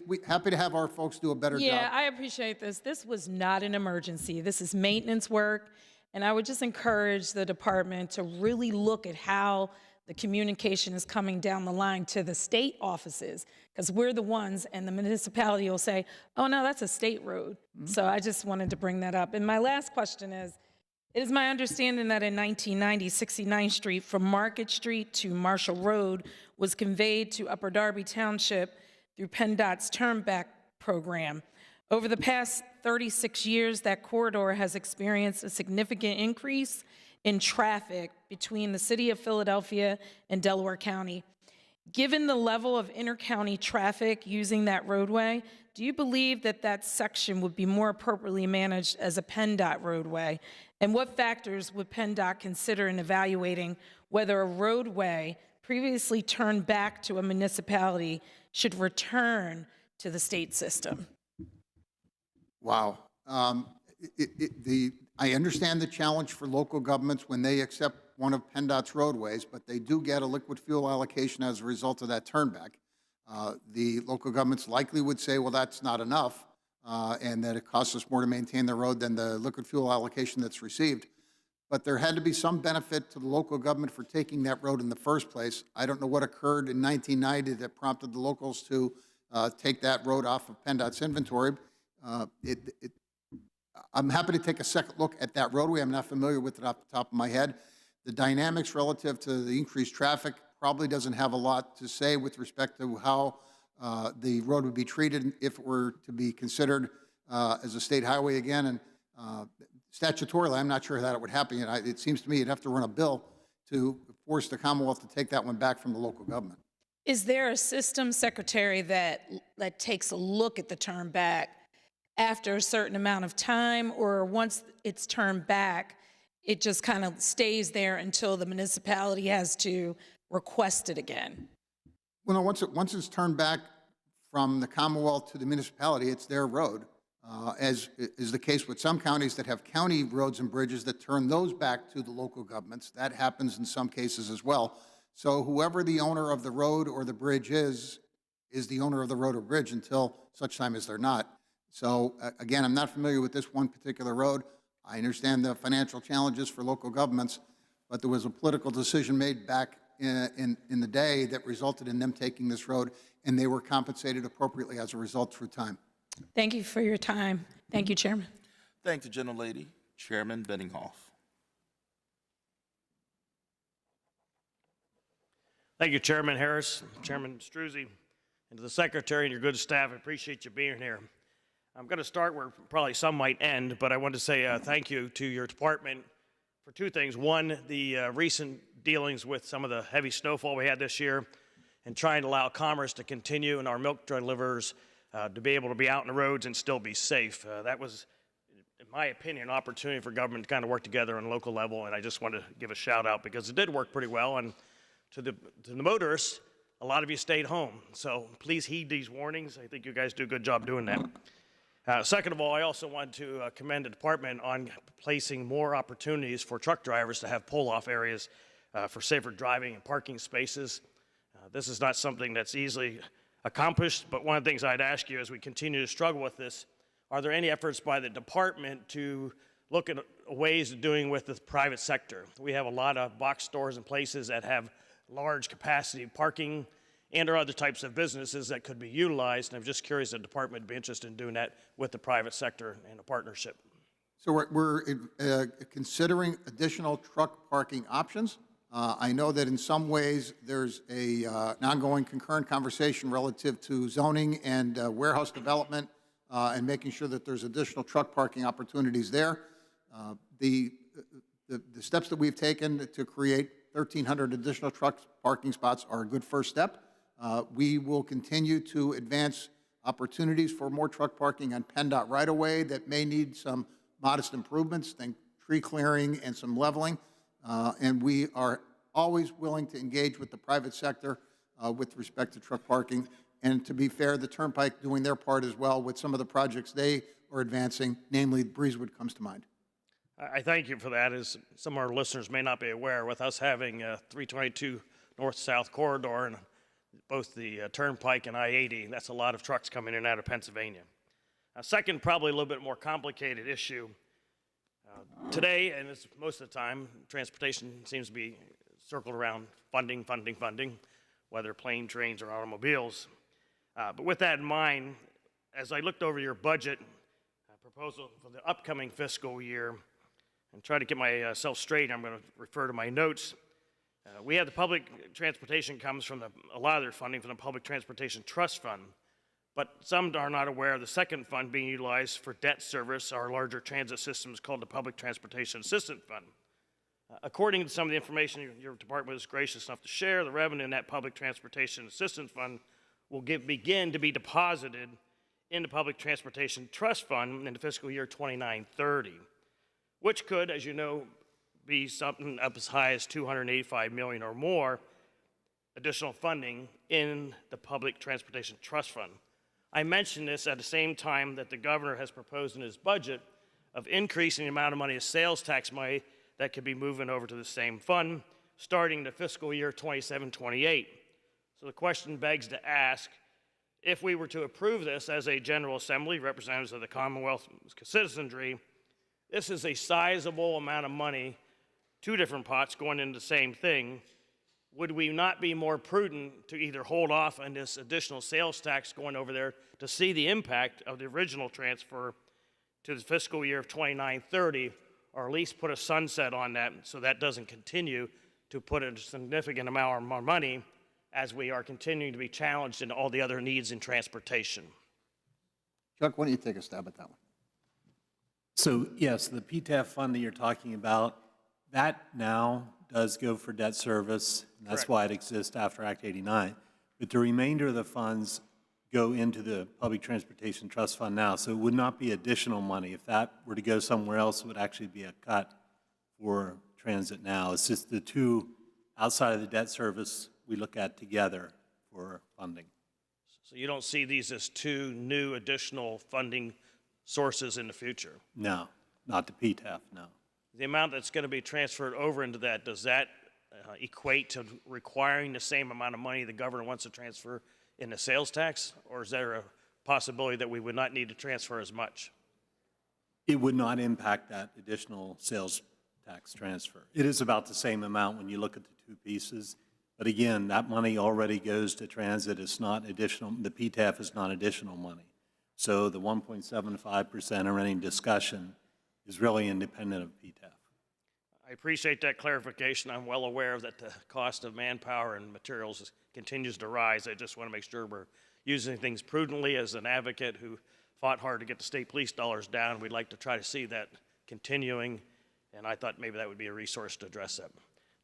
we're happy to have our folks do a better job. Yeah, I appreciate this. This was not an emergency. This is maintenance work. And I would just encourage the department to really look at how the communication is coming down the line to the state offices, because we're the ones, and the municipality will say, oh, no, that's a state road. So I just wanted to bring that up. And my last question is, it is my understanding that in 1990, 69th Street from Market Street to Marshall Road was conveyed to Upper Darby Township through PennDOT's Turnback program. Over the past 36 years, that corridor has experienced a significant increase in traffic between the city of Philadelphia and Delaware County. Given the level of intercounty traffic using that roadway, do you believe that that section would be more appropriately managed as a PennDOT roadway? And what factors would PennDOT consider in evaluating whether a roadway previously turned back to a municipality should return to the state system? Wow. I understand the challenge for local governments when they accept one of PennDOT's roadways, but they do get a liquid fuel allocation as a result of that turnback. The local governments likely would say, well, that's not enough, and that it costs us more to maintain the road than the liquid fuel allocation that's received. But there had to be some benefit to the local government for taking that road in the first place. I don't know what occurred in 1990 that prompted the locals to take that road off of PennDOT's inventory. I'm happy to take a second look at that roadway. I'm not familiar with it off the top of my head. The dynamics relative to the increased traffic probably doesn't have a lot to say with respect to how the road would be treated if it were to be considered as a state highway again. And statutorily, I'm not sure that it would happen. It seems to me you'd have to run a bill to force the Commonwealth to take that one back from the local government. Is there a system, Secretary, that takes a look at the turn back after a certain amount of time, or once it's turned back, it just kind of stays there until the municipality has to request it again? Well, no, once it's turned back from the Commonwealth to the municipality, it's their road, as is the case with some counties that have county roads and bridges that turn those back to the local governments. That happens in some cases as well. So whoever the owner of the road or the bridge is the owner of the road or bridge until such time as they're not. So again, I'm not familiar with this one particular road. I understand the financial challenges for local governments, but there was a political decision made back in the day that resulted in them taking this road, and they were compensated appropriately as a result through time. Thank you for your time. Thank you, Chairman. Thank the gentlelady. Chairman Benninghoff. Thank you, Chairman Harris, Chairman Struzzi, and to the Secretary and your good staff. I appreciate you being here. I'm going to start where probably some might end, but I want to say thank you to your department for two things. One, the recent dealings with some of the heavy snowfall we had this year and trying to allow commerce to continue and our milk deliverers to be able to be out on the roads and still be safe. That was, in my opinion, an opportunity for government to kind of work together on a local level, and I just want to give a shout out because it did work pretty well. And to the motorists, a lot of you stayed home, so please heed these warnings. I think you guys do a good job doing that. Second of all, I also want to commend the department on placing more opportunities for truck drivers to have pull-off areas for safer driving and parking spaces. This is not something that's easily accomplished, but one of the things I'd ask you as we continue to struggle with this, are there any efforts by the department to look at ways of doing with the private sector? We have a lot of box stores and places that have large capacity parking and or other types of businesses that could be utilized. And I'm just curious if the department would be interested in doing that with the private sector and a partnership. So we're considering additional truck parking options. I know that in some ways there's an ongoing concurrent conversation relative to zoning and warehouse development and making sure that there's additional truck parking opportunities there. The steps that we've taken to create 1,300 additional truck parking spots are a good first step. We will continue to advance opportunities for more truck parking on PennDOT right-of-way that may need some modest improvements, think tree clearing and some leveling. And we are always willing to engage with the private sector with respect to truck parking. And to be fair, the Turnpike doing their part as well with some of the projects they are advancing, namely Breezewood comes to mind. I thank you for that. As some of our listeners may not be aware, with us having a 322 north-south corridor and both the Turnpike and I-80, that's a lot of trucks coming in and out of Pennsylvania. Second, probably a little bit more complicated issue. Today, and it's most of the time, transportation seems to be circled around funding, whether plane, trains, or automobiles. But with that in mind, as I looked over your budget proposal for the upcoming fiscal year and try to get myself straight, I'm going to refer to my notes. We have the public transportation comes from a lot of their funding from the Public Transportation Trust Fund, but some are not aware of the second fund being utilized for debt service. Our larger transit systems called the Public Transportation Assistance Fund. According to some of the information your department was gracious enough to share, the revenue in that Public Transportation Assistance Fund will begin to be deposited in the Public Transportation Trust Fund in the fiscal year 29-30, which could, as you know, be something up as high as $285 million or more additional funding in the Public Transportation Trust Fund. I mention this at the same time that the governor has proposed in his budget of increasing the amount of money as sales tax money that could be moving over to the same fund starting the fiscal year 27-28. So the question begs to ask, if we were to approve this as a General Assembly, representatives of the Commonwealth citizenry, this is a sizable amount of money, two different pots going into the same thing. Would we not be more prudent to either hold off on this additional sales tax going over there to see the impact of the original transfer to the fiscal year of 29-30, or at least put a sunset on that so that doesn't continue to put a significant amount more money as we are continuing to be challenged in all the other needs in transportation? Chuck, why don't you take a stab at that one? So yes, the PTAF fund that you're talking about, that now does go for debt service, and that's Correct. why it exists after Act 89. But the remainder of the funds go into the Public Transportation Trust Fund now, so it would not be additional money. If that were to go somewhere else, it would actually be a cut for transit now. It's just the two outside of the debt service we look at together for funding. So you don't see these as two new additional funding sources in the future? No, not the PTAF, no. The amount that's going to be transferred over into that, does that equate to requiring the same amount of money the governor wants to transfer in the sales tax? Or is there a possibility that we would not need to transfer as much? It would not impact that additional sales tax transfer. It is about the same amount when you look at the two pieces. But again, that money already goes to transit. It's not additional. The PTAF is not additional money. So the 1.75% or any discussion is really independent of PTAF. I appreciate that clarification. I'm well aware that the cost of manpower and materials continues to rise. I just want to make sure we're using things prudently. As an advocate who fought hard to get the state police dollars down, we'd like to try to see that continuing, and I thought maybe that would be a resource to address that.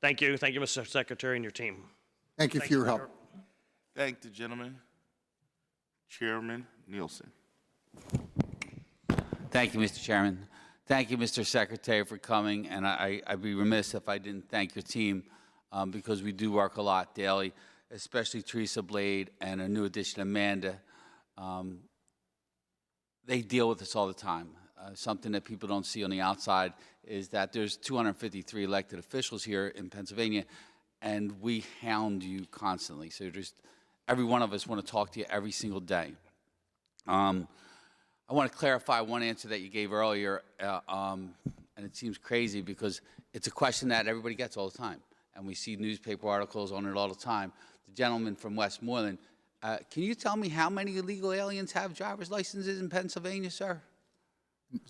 Thank you. Thank you, Mr. Secretary, and your team. Thank you for your help. Thank the gentleman. Chairman Nielsen. Thank you, Mr. Chairman. Thank you, Mr. Secretary, for coming, and I'd be remiss if I didn't thank your team because we do work a lot daily, especially Teresa Blade and a new addition, Amanda. They deal with this all the time. Something that people don't see on the outside is that there's 253 elected officials here in Pennsylvania, and we hound you constantly. So just every one of us want to talk to you every single day. I want to clarify one answer that you gave earlier, and it seems crazy because it's a question that everybody gets all the time, and we see newspaper articles on it all the time. The gentleman from Westmoreland, can you tell me how many illegal aliens have driver's licenses in Pennsylvania, sir?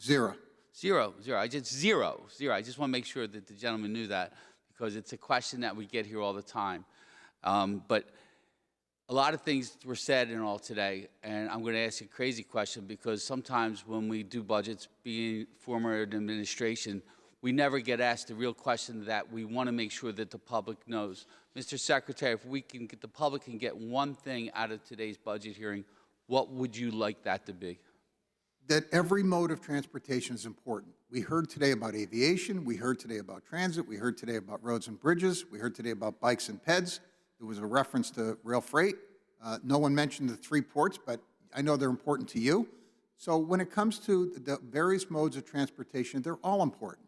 Zero. Zero. I just want to make sure that the gentleman knew that because it's a question that we get here all the time. But a lot of things were said and all today, and I'm going to ask you a crazy question because sometimes when we do budgets, being former administration, we never get asked the real question that we want to make sure that the public knows. Mr. Secretary, if we can get the public can get one thing out of today's budget hearing, what would you like that to be? That every mode of transportation is important. We heard today about aviation, we heard today about transit, we heard today about roads and bridges, we heard today about bikes and peds. There was a reference to rail freight. No one mentioned the three ports, but I know they're important to you. So when it comes to the various modes of transportation, they're all important.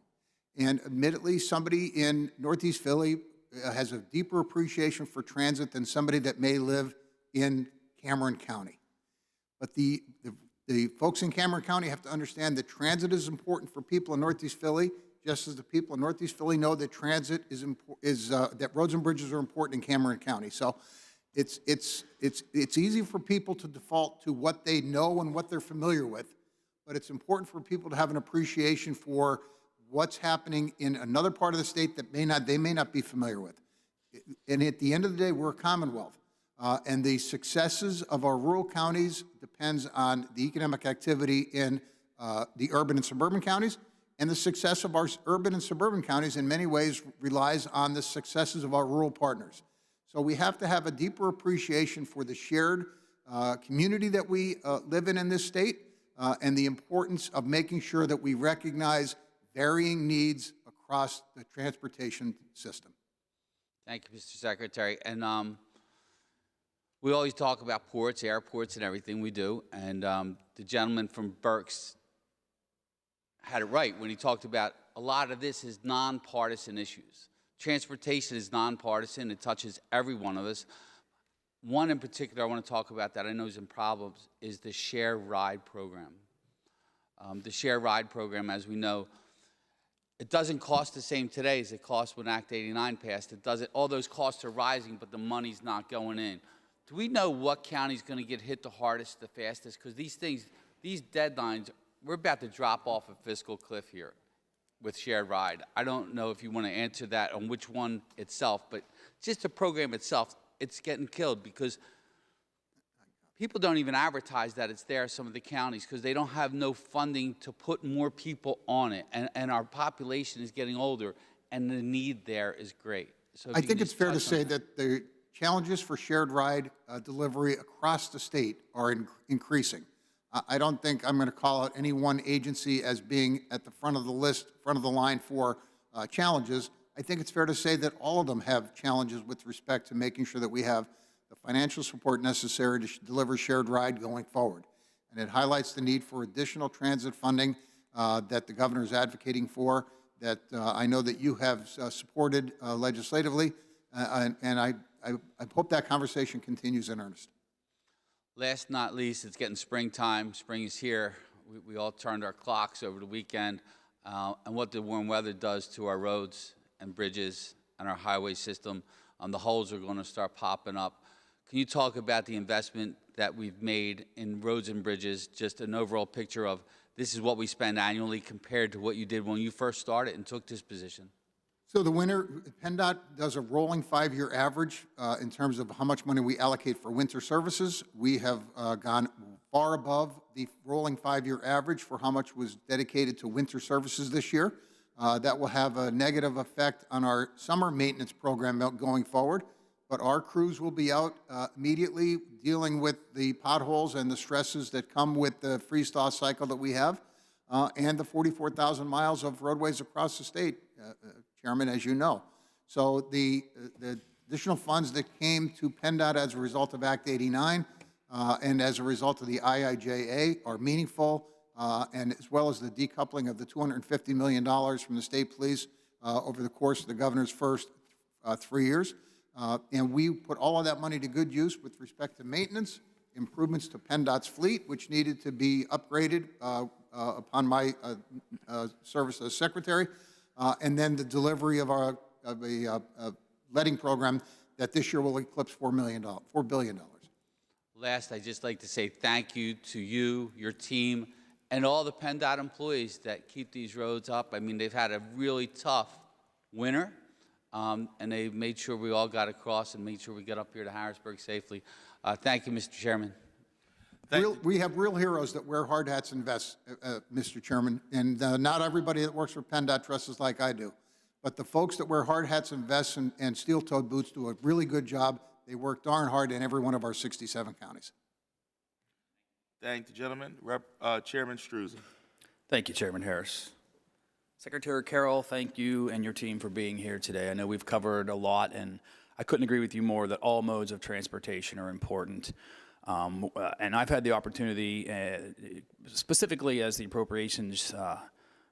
And admittedly, somebody in Northeast Philly has a deeper appreciation for transit than somebody that may live in Cameron County. But the folks in Cameron County have to understand that transit is important for people in Northeast Philly, just as the people in Northeast Philly know that transit that roads and bridges are important in Cameron County. So it's easy for people to default to what they know and what they're familiar with, but it's important for people to have an appreciation for what's happening in another part of the state that they may not be familiar with. And at the end of the day, we're a Commonwealth. And the successes of our rural counties depends on the economic activity in the urban and suburban counties, And the success of our urban and suburban counties in many ways relies on the successes of our rural partners. So we have to have a deeper appreciation for the shared community that we live in this state and the importance of making sure that we recognize varying needs across the transportation system. Thank you, Mr. Secretary. And we always talk about ports, airports, and everything we do. And the gentleman from Berks had it right when he talked about a lot of this is nonpartisan issues. Transportation is nonpartisan. It touches every one of us. One in particular I want to talk about that I know is in problems is the Share Ride program. The Share Ride program, as we know, it doesn't cost the same today as it cost when Act 89 passed. It doesn't. All those costs are rising, but the money's not going in. Do we know what county's going to get hit the hardest, the fastest? Because these things, these deadlines, we're about to drop off a fiscal cliff here with Shared Ride. I don't know if you want to answer that on which one itself, but just the program itself, it's getting killed because people don't even advertise that it's there, some of the counties, because they don't have no funding to put more people on it. And our population is getting older, and the need there is great. So I think it's fair to say that the challenges for shared ride delivery across the state are increasing. I don't think I'm going to call out any one agency as being at the front of the list, front of the line for challenges. I think it's fair to say that all of them have challenges with respect to making sure that we have the financial support necessary to deliver shared ride going forward. And it highlights the need for additional transit funding that the governor is advocating for, that I know that you have supported legislatively, and I hope that conversation continues in earnest. Last not least, it's getting springtime. Spring is here. We all turned our clocks over the weekend. And what the warm weather does to our roads and bridges and our highway system, the holes are going to start popping up. Can you talk about the investment that we've made in roads and bridges, just an overall picture of this is what we spend annually compared to what you did when you first started and took this position? So the winter, PennDOT does a rolling 5-year average in terms of how much money we allocate for winter services. We have gone far above the rolling 5-year average for how much was dedicated to winter services this year. That will have a negative effect on our summer maintenance program going forward, but our crews will be out immediately dealing with the potholes and the stresses that come with the freeze-thaw cycle that we have and the 44,000 miles of roadways across the state. Chairman, as you know. So the additional funds that came to PennDOT as a result of Act 89 and as a result of the IIJA are meaningful, and as well as the decoupling of the $250 million from the state police over the course of the governor's first 3 years. And we put all of that money to good use with respect to maintenance, improvements to PennDOT's fleet, which needed to be upgraded upon my service as secretary, and then the delivery of a letting program that this year will eclipse $4 billion. Last, I'd just like to say thank you to you, your team, and all the PennDOT employees that keep these roads up. I mean, they've had a really tough winter, and they made sure we all got across and made sure we got up here to Harrisburg safely. Thank you, Mr. Chairman. We have real heroes that wear hard hats and vests, Mr. Chairman, and not everybody that works for PennDOT dresses like I do. But the folks that wear hard hats and vests and steel-toed boots do a really good job. They work darn hard in every one of our 67 counties. Thank the gentleman. Chairman Struzzi. Thank you, Chairman Harris. Secretary Carroll, thank you and your team for being here today. I know we've covered a lot, and I couldn't agree with you more that all modes of transportation are important. And I've had the opportunity, specifically as the Appropriations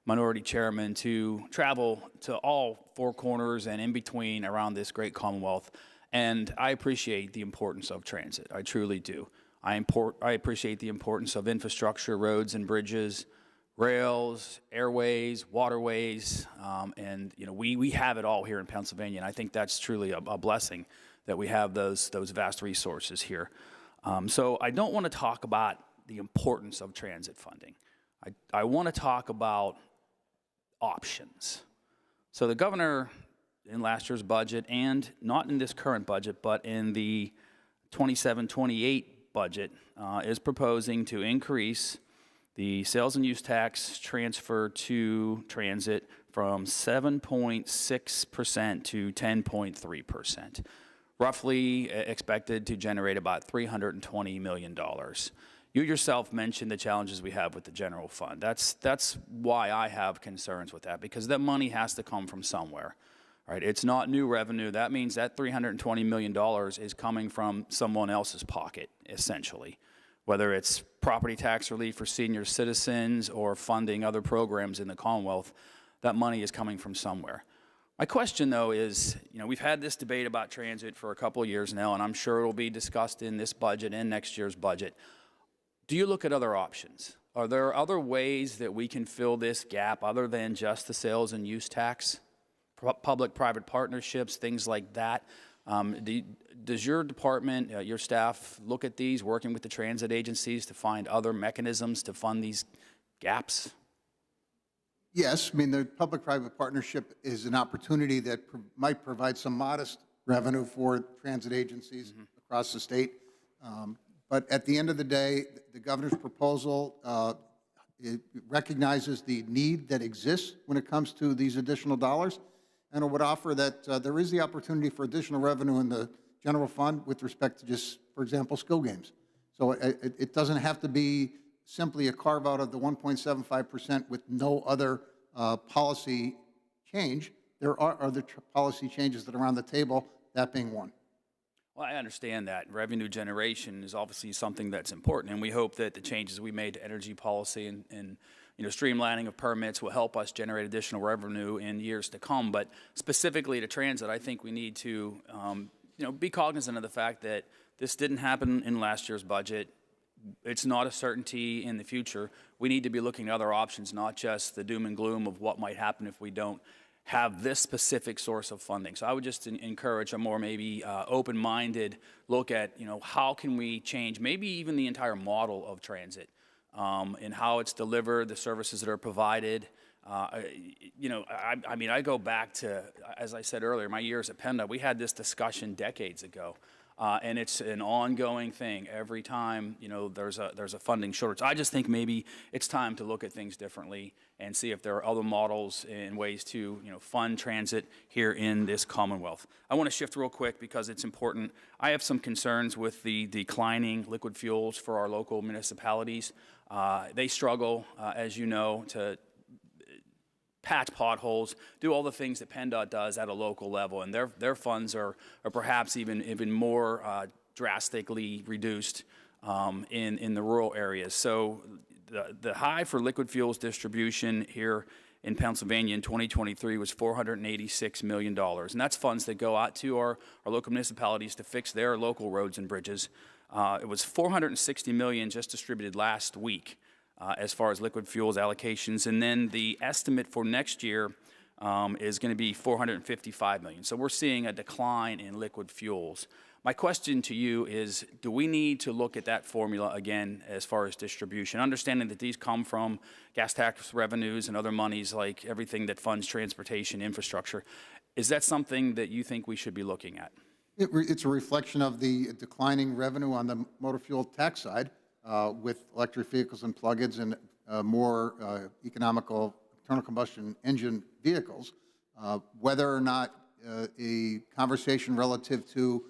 Minority Chairman, to travel to all four corners and in between around this great Commonwealth. And I appreciate the importance of transit. I truly do. I appreciate the importance of infrastructure, roads and bridges, rails, airways, waterways, and we have it all here in Pennsylvania. And I think that's truly a blessing that we have those vast resources here. So I don't want to talk about the importance of transit funding. I want to talk about options. So the governor in last year's budget, and not in this current budget, but in the 27-28 budget, is proposing to increase The sales and use tax transfer to transit from 7.6% to 10.3%, roughly expected to generate about $320 million. You yourself mentioned the challenges we have with the general fund. That's why I have concerns with that, because that money has to come from somewhere. Right? It's not new revenue. That means that $320 million is coming from someone else's pocket, essentially. Whether it's property tax relief for senior citizens or funding other programs in the Commonwealth, that money is coming from somewhere. My question, though, is, we've had this debate about transit for a couple of years now, and I'm sure it'll be discussed in this budget and next year's budget. Do you look at other options? Are there other ways that we can fill this gap other than just the sales and use tax? Public-private partnerships, things like that. Does your department, your staff, look at these, working with the transit agencies to find other mechanisms to fund these gaps? Yes, I mean, the public-private partnership is an opportunity that might provide some modest revenue for transit agencies across the state. But at the end of the day, the governor's proposal it recognizes the need that exists when it comes to these additional dollars, and it would offer that there is the opportunity for additional revenue in the general fund with respect to just, for example, skill games. So it doesn't have to be simply a carve-out of the 1.75% with no other policy change. There are other policy changes that are on the table, that being one. Well, I understand that. Revenue generation is obviously something that's important, and we hope that the changes we made to energy policy and streamlining of permits will help us generate additional revenue in years to come. But specifically to transit, I think we need to be cognizant of the fact that this didn't happen in last year's budget. It's not a certainty in the future. We need to be looking at other options, not just the doom and gloom of what might happen if we don't have this specific source of funding. So I would just encourage a more maybe open-minded look at, how can we change maybe even the entire model of transit and how it's delivered, the services that are provided. I mean, I go back to, as I said earlier, my years at PennDOT. We had this discussion decades ago. And it's an ongoing thing every time there's a funding shortage. I just think maybe it's time to look at things differently and see if there are other models and ways to fund transit here in this Commonwealth. I want to shift real quick because it's important. I have some concerns with the declining liquid fuels for our local municipalities. They struggle, as you know, to patch potholes, do all the things that PennDOT does at a local level, and their funds are perhaps even more drastically reduced in the rural areas. So the high for liquid fuels distribution here in Pennsylvania in 2023 was $486 million, and that's funds that go out to our local municipalities to fix their local roads and bridges. It was $460 million just distributed last week. As far as liquid fuels allocations, and then the estimate for next year is going to be $455 million. So we're seeing a decline in liquid fuels. My question to you is, do we need to look at that formula again as far as distribution, understanding that these come from gas tax revenues and other monies like everything that funds transportation infrastructure? Is that something that you think we should be looking at? It's a reflection of the declining revenue on the motor fuel tax side. With electric vehicles and plug-ins and more economical internal combustion engine vehicles, whether or not a conversation relative to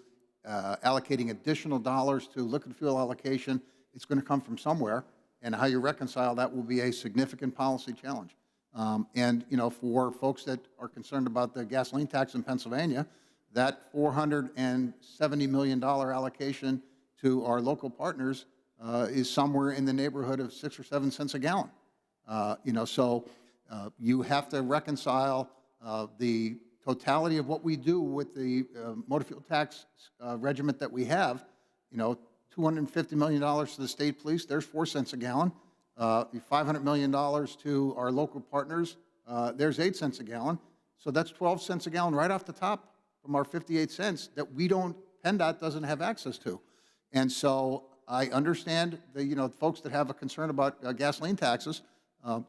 allocating additional dollars to liquid fuel allocation, it's going to come from somewhere, and how you reconcile that will be a significant policy challenge. And for folks that are concerned about the gasoline tax in Pennsylvania, that $470 million allocation to our local partners is somewhere in the neighborhood of 6 or 7 cents a gallon. So you have to reconcile the totality of what we do with the motor fuel tax regiment that we have. $250 million to the state police, there's 4 cents a gallon. $500 million to our local partners, there's 8 cents a gallon. So that's 12 cents a gallon right off the top from our 58 cents that PennDOT doesn't have access to. And so I understand the folks that have a concern about gasoline taxes.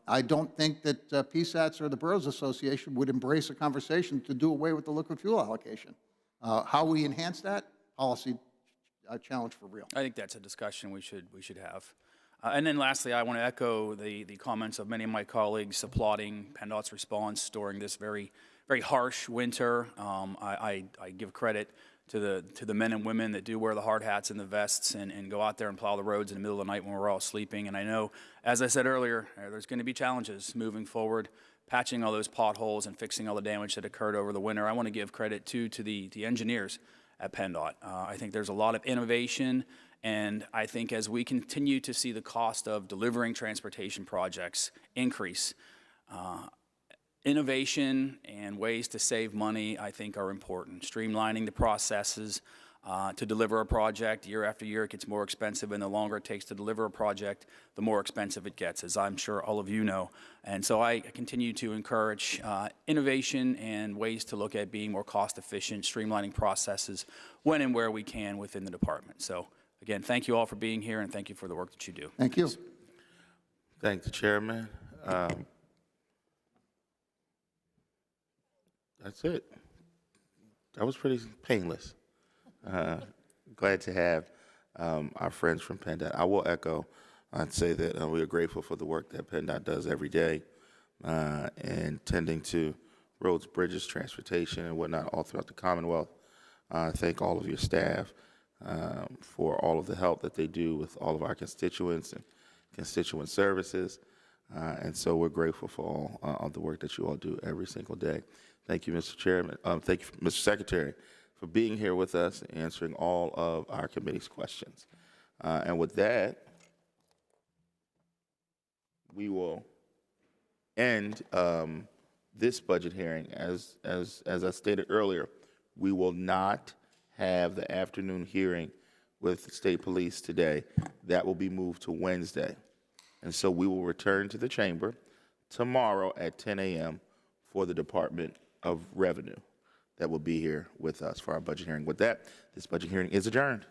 I don't think that PSATs or the Boroughs Association would embrace a conversation to do away with the liquid fuel allocation. How we enhance that policy challenge for real. I think that's a discussion we should have. And then lastly, I want to echo the comments of many of my colleagues applauding PennDOT's response during this very harsh winter. I give credit to the men and women that do wear the hard hats and the vests and go out there and plow the roads in the middle of the night when we're all sleeping. And I know, as I said earlier, there's going to be challenges moving forward, patching all those potholes and fixing all the damage that occurred over the winter. I want to give credit to the engineers at PennDOT. I think there's a lot of innovation, and I think as we continue to see the cost of delivering transportation projects increase, innovation and ways to save money, I think, are important. Streamlining the processes to deliver a project year after year, it gets more expensive, and the longer it takes to deliver a project, the more expensive it gets, as I'm sure all of you know. And so I continue to encourage innovation and ways to look at being more cost efficient, streamlining processes when and where we can within the department. So again, thank you all for being here, and thank you for the work that you do. Thank you. Thank the chairman. That's it. That was pretty painless. Glad to have our friends from PennDOT. I will echo and say that we are grateful for the work that PennDOT does every day and tending to roads, bridges, transportation, and whatnot all throughout the Commonwealth. Thank all of your staff for all of the help that they do with all of our constituents and constituent services. And so we're grateful for all of the work that you all do every single day. Thank you, Mr. Chairman. Thank you, Mr. Secretary, for being here with us and answering all of our committee's questions. And with that, we will end this budget hearing. As I stated earlier, we will not have the afternoon hearing with the State Police today. That will be moved to Wednesday. And so we will return to the chamber tomorrow at 10 a.m. for the Department of Revenue that will be here with us for our budget hearing. With that, this budget hearing is adjourned.